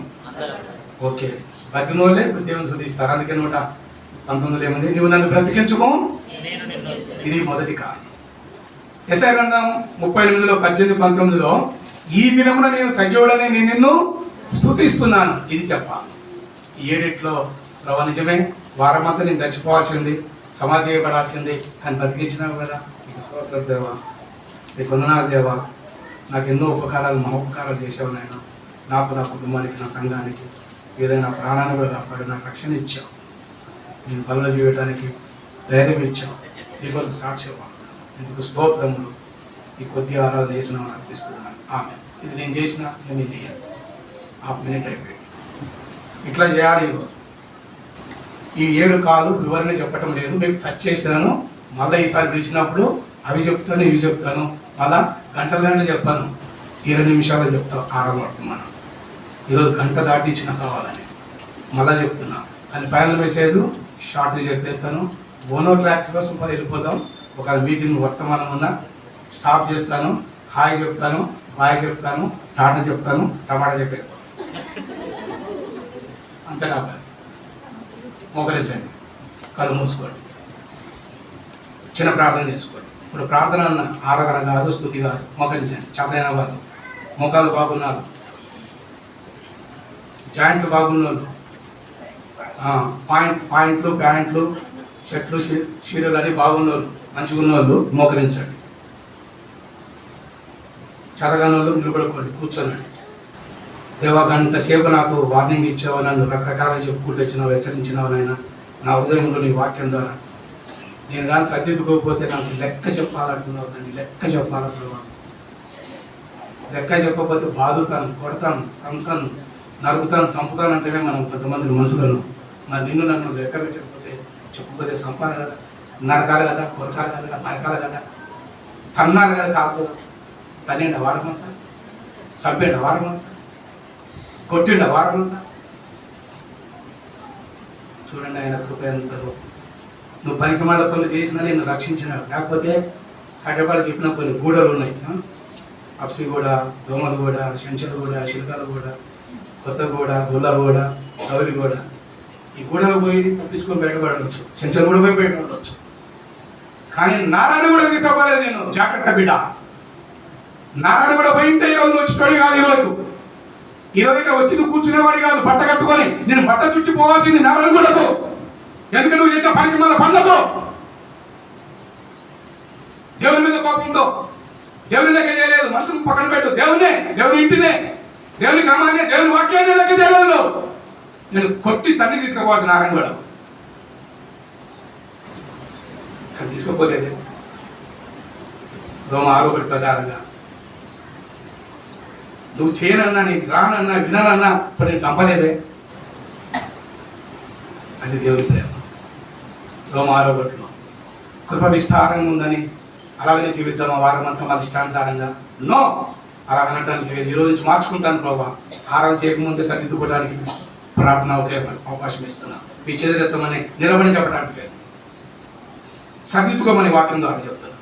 ఓకే, బతికిన వాళ్ళే ఇప్పుడు దేవుని స్తుతిస్తారు. అందుకే 119 ఏముంది? నువ్వు నన్ను బ్రతికించుకో. నేను నిన్ను ఇది మొదటి కారణం. యెషయా గ్రంథం 38, 18, 19లో ఈ దినమున నేను సజీవుడని నేను నిన్ను స్తుతిస్తున్నాను. ఇది చెప్పాలి. ఈ 7లో ప్రభు నిజమే, వారమంతా నేను చచ్చిపోవాల్సింది, సమాధి చేయబడాల్సింది, కానీ బతికించినావు కదా, నీకు స్తోత్రం దేవా, నీకు వందనాలు దేవా. నాకు ఎన్నో ఉపకారాలు, మహోపకారాలు చేసావు నాయన. నాకు, నా కుటుంబానికి, నా సంఘానికి ఏదైనా ప్రాణాన్ని కూడా కాపాడు, నాకు రక్షణ ఇచ్చావు, నేను పనులు చేయడానికి ధైర్యం ఇచ్చావు, నీ కొరకు సాక్ష్యం. ఇందుకు స్తోత్రములు. ఈ కొద్ది ఆరాధన చేసిన అర్పిస్తున్నాను. ఆమె ఇది నేను చేసిన, నేను చేయాలి. 1/2 మినిట్ అయిపోయింది. ఇట్లా చేయాలి. ఈరోజు ఈ 7 కాలు వివరణ చెప్పటం లేదు, మీకు టచ్ చేసినాను. మళ్ళీ ఈసారి పిలిచినప్పుడు అవి చెప్తాను, ఇవి చెప్తాను, మళ్ళా గంటలైనా చెప్పాను, 20 నిమిషాలు చెప్తాను. ఆరంభడుతున్నాను. ఈరోజు గంట దాటి ఇచ్చిన కావాలని మళ్ళీ చెప్తున్నా. కానీ ఫైనల్ మెసేజ్ షార్ట్గా చెప్పేస్తాను. బోనో ట్రాక్గా సూపర్ వెళ్ళిపోదాం. ఒక మీటింగ్ వర్తమానం ఉన్నా స్టాప్ చేస్తాను, హాయ్ చెప్తాను, బాయ్ చెప్తాను, టాటా చెప్తాను, టమాటా చెప్పేది అంతే. కాబట్టి మోకరించండి, కళ్ళు మూసుకోండి, చిన్న ప్రార్థన చేసుకోండి. ఇప్పుడు ప్రార్థన అన్న ఆరాధన కాదు, స్తుతి కాదు. మోకరించండి. చేతనైన వారు, మోకాలు బాగున్నారు, జాయింట్లు బాగున్నారు, పాయింట్లు, ప్యాంట్లు, షర్ట్లు, చీరలు అన్నీ బాగున్నారు, మంచిగా ఉన్న వాళ్ళు మోకరించండి. చదవని వాళ్ళు నిలబడుకోండి, కూర్చోనండి. దేవా, గంట సేపు నాతో వార్నింగ్ ఇచ్చావు, నన్ను రకరకాలుగా చెప్పుకుంటూ వచ్చినావు, హెచ్చరించినావు నాయన. నా హృదయంలో నీ వాక్యం ద్వారా నేను కానీ సర్దిద్దుకోకపోతే నాకు లెక్క చెప్పాలంటున్నావు తండ్రి. లెక్క చెప్పాలంటున్నావు. లెక్క చెప్పకపోతే బాదుతాను, కొడతాను, తంతాను, నరుకుతాను, చంపుతాను అంటేనే మనం కొంతమంది మనుషులను. మరి నిన్ను నన్ను లెక్క పెట్టకపోతే, చెప్పకపోతే చంపాలి కదా, నరకాలి కదా, కొరకాలి కదా, నరకాలి కదా, తన్నాలి కదా, కాదు తన్నిండ వారమంతా, చంపిండ వారమంతా, కొట్టిండ వారమంతా. చూడండి ఆయన కృప ఎంతలో. నువ్వు పనికిమాల పనులు చేసినా నేను రక్షించినాడు. లేకపోతే హైదరాబాద్ చెప్పిన కొన్ని గూడలు ఉన్నాయి, అప్సిగూడ, దోమలగూడ, శంచలగూడ, శిల్కాలగూడ, కొత్తగూడ, గొల్లగూడ, గౌలిగూడ. ఈ గూడలు పోయి తప్పించుకొని బయటపడవచ్చు, శంచలగూడ పోయి బయటపడవచ్చు. కానీ నారాయణ కూడా తీసుకోలేదు. నేను జాగ్రత్త బిడ్డ. నారాయణ కూడా పోయింటే ఈరోజు వచ్చినోడు కాదు. ఈరోజు ఇక్కడ వచ్చి నువ్వు కూర్చునేవాడు కాదు. బట్ట కట్టుకొని నేను బట్ట చుచ్చిపోవాల్సింది నారాయణ కూడాకు. ఎందుకంటే నువ్వు చేసిన పనికి మళ్ళీ పనులతో, దేవుని మీద కోపంతో, దేవుని లెక్క చేయలేదు. మనుషులు పక్కన పెట్టు, దేవునే, దేవుని ఇంటినే, దేవుని క్రమాన్ని, దేవుని వాక్యాన్ని లెక్క చేయలేదు. నేను కొట్టి తన్ని తీసుకోవాల్సిన నారాయణ కూడా కానీ తీసుకోపోలేదు. దోమ 6 ప్రకారంగా నువ్వు చేయనన్నా, నేను రానన్నా, వినాలన్నా ఇప్పుడు నేను చంపలేదే. అది దేవుని ప్రేమ. దోమ 6 కృప విస్తారంగా ఉందని అలాగనే జీవిద్దాం ఆ వారం అంతా మన ఇష్టానుసారంగా. నో, అలా అనటానికి లేదు. ఈ రోజు నుంచి మార్చుకుంటాను ప్రభావ. ఆరాధన చేయకముందే సరిదిద్దుకోవడానికి ప్రార్థన ఒకే అవకాశం ఇస్తున్నా. మీ చేతులెత్తమని నిలబడి చెప్పడానికి లేదు, సరిదిద్దుకోమని వాక్యం ద్వారా చెప్తాను.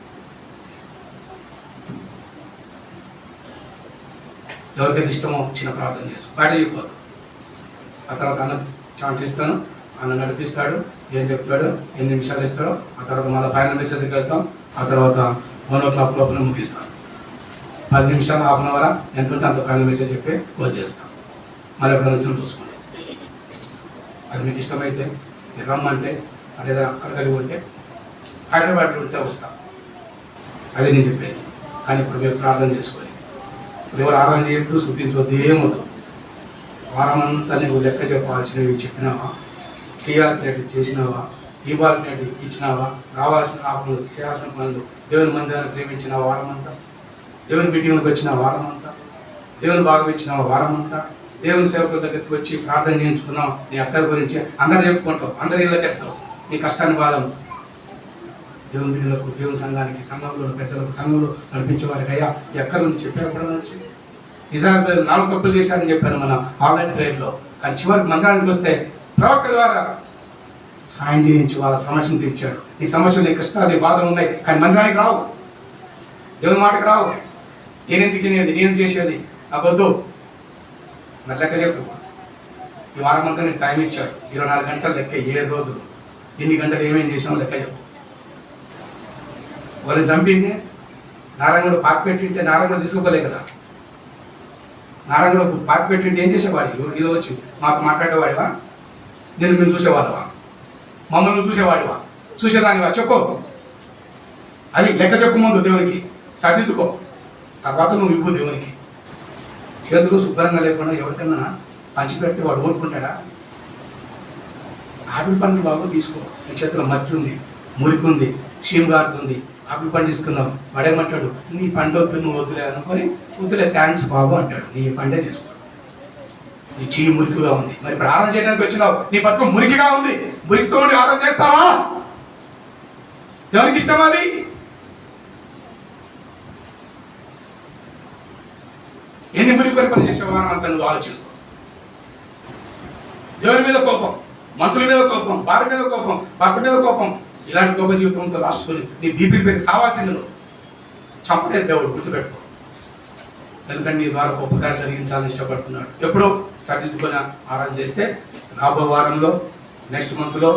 ఎవరికైతే ఇష్టమో చిన్న ప్రార్థన చేసు, బయట చెప్పిపోతాం. ఆ తర్వాత అన్న ఛాన్స్ ఇస్తాను, అన్న నడిపిస్తాడు, ఏం చెప్తాడు, ఎన్ని నిమిషాలు ఇస్తాడో. ఆ తర్వాత మళ్ళీ ఫైనల్ మెసేజ్కి వెళ్తాం. ఆ తర్వాత 1:00 లోపల ముగిస్తాం. 10 నిమిషాలు, హాఫ్ అన్ అవర్ ఎంత ఉంటే అంత ఫైనల్ మెసేజ్ చెప్పి క్లోజ్ చేస్తాం. మళ్ళీ ఎప్పుడైనా వచ్చిన చూసుకోండి. అది మీకు ఇష్టమైతే మీరు రమ్మంటే, అదేదో అక్కడ కలిగి ఉంటే, హైదరాబాద్లో ఉంటే వస్తాం. అదే నేను చెప్పేది. కానీ ఇప్పుడు మీరు ప్రార్థన చేసుకొని, ఇప్పుడు ఎవరు ఆరాధన చేయొద్దు, స్తుతించవద్దు, ఏమవుతుంది. వారమంతా నువ్వు లెక్క చెప్పాల్సినవి చెప్పినావా, చేయాల్సినవి చేసినావా, ఇవ్వాల్సినవి ఇచ్చినావా, రావాల్సిన పనులు, చేయాల్సిన పనులు, దేవుని మందిరాన్ని ప్రేమించిన వారమంతా, దేవుని మీటింగ్లకు వచ్చిన వారమంతా, దేవుని భాగం ఇచ్చిన వారమంతా, దేవుని సేవకుల దగ్గరికి వచ్చి ప్రార్థన చేయించుకున్నావు. నీ అక్కల గురించి అందరు చెప్పుకుంటావు, అందరి ఇళ్ళకి వెళ్తావు, నీ కష్టాన్ని బాధలు. దేవుని బిడ్డలకు, దేవుని సంఘానికి, సంఘంలో పెద్దలకు, సంఘంలో నడిపించే వారికి అయ్యా ఎక్కడ ఉంది చెప్పారు కూడా వచ్చి నిజాలు 4 తప్పులు చేశారని చెప్పాను మన ఆన్లైన్ ట్రైన్లో. కానీ చివరికి మందిరానికి వస్తే ప్రవక్త ద్వారా సాయం చేయించి వాళ్ళ సమస్యను తీర్చాడు. నీ సమస్యలు, నీ కష్టాలు, నీ బాధలు ఉన్నాయి, కానీ మందిరానికి రావు, దేవుని మాటకు రావు. నేనెందుకు తినేది, నేను చేసేది నాకు వద్దు. మరి లెక్క చెప్పు. ఈ వారం అంతా నేను టైం ఇచ్చాడు, 24 గంటలు లెక్క, 7 రోజులు, ఎన్ని గంటలు ఏమేమి చేసామో లెక్క చెప్పు. వాళ్ళని చంపిండే నారాయణుడు పాతి పెట్టింటే నారాయణుడు తీసుకోలే కదా. నారాయణుడు పాతి పెట్టింటే ఏం చేసేవాడు? ఇది వచ్చి మాతో మాట్లాడేవాడివా? మేము చూసేవాళ్ళవా? మమ్మల్ని చూసేవాడివా? చూసేదానివా? చెప్పు. అది లెక్క చెప్పు ముందు దేవునికి, సర్దిద్దుకో. తర్వాత నువ్వు ఇవ్వు దేవునికి. చేతులు శుభ్రంగా లేకుండా ఎవరికన్నా పంచిపెడితే వాడు ఊరుకుంటాడా? ఆపిల్ పండు బాబు తీసుకో, నీ చేతిలో మట్టి ఉంది, మురికి ఉంది, చీము గారుతుంది, ఆపిల్ పండు ఇస్తున్నావు. వాడేమంటాడు? నీ పండు వద్దు, నువ్వు వద్దులే అనుకొని, వద్దులే థ్యాంక్స్ బాబు అంటాడు. నీ పండే తీసుకో. నీ చీ మురికిగా ఉంది. మరి ప్రార్థన చేయడానికి వచ్చినావు, నీ బతుకు మురికిగా ఉంది, మురికితో ఉండి ఆరాధన చేస్తావా? ఎవరికి ఇష్టం అది? ఎన్ని మురికి పని చేసేవా అంత నువ్వు ఆలోచించుకో. దేవుని మీద కోపం, మనుషుల మీద కోపం, భార్య మీద కోపం, భర్త మీద కోపం, ఇలాంటి గొప్ప జీవితంతో రాసుకొని నీ బీపీ పెట్టి సావాల్సింది నువ్వు. చంపలేదు దేవుడు, గుర్తుపెట్టుకో. ఎందుకంటే నీ ద్వారా గొప్ప కార్యం జరిగించాలని ఇష్టపడుతున్నాడు. ఎప్పుడో సరిదిద్దుకొని ఆరాధన చేస్తే రాబో వారంలో, నెక్స్ట్ మంత్లో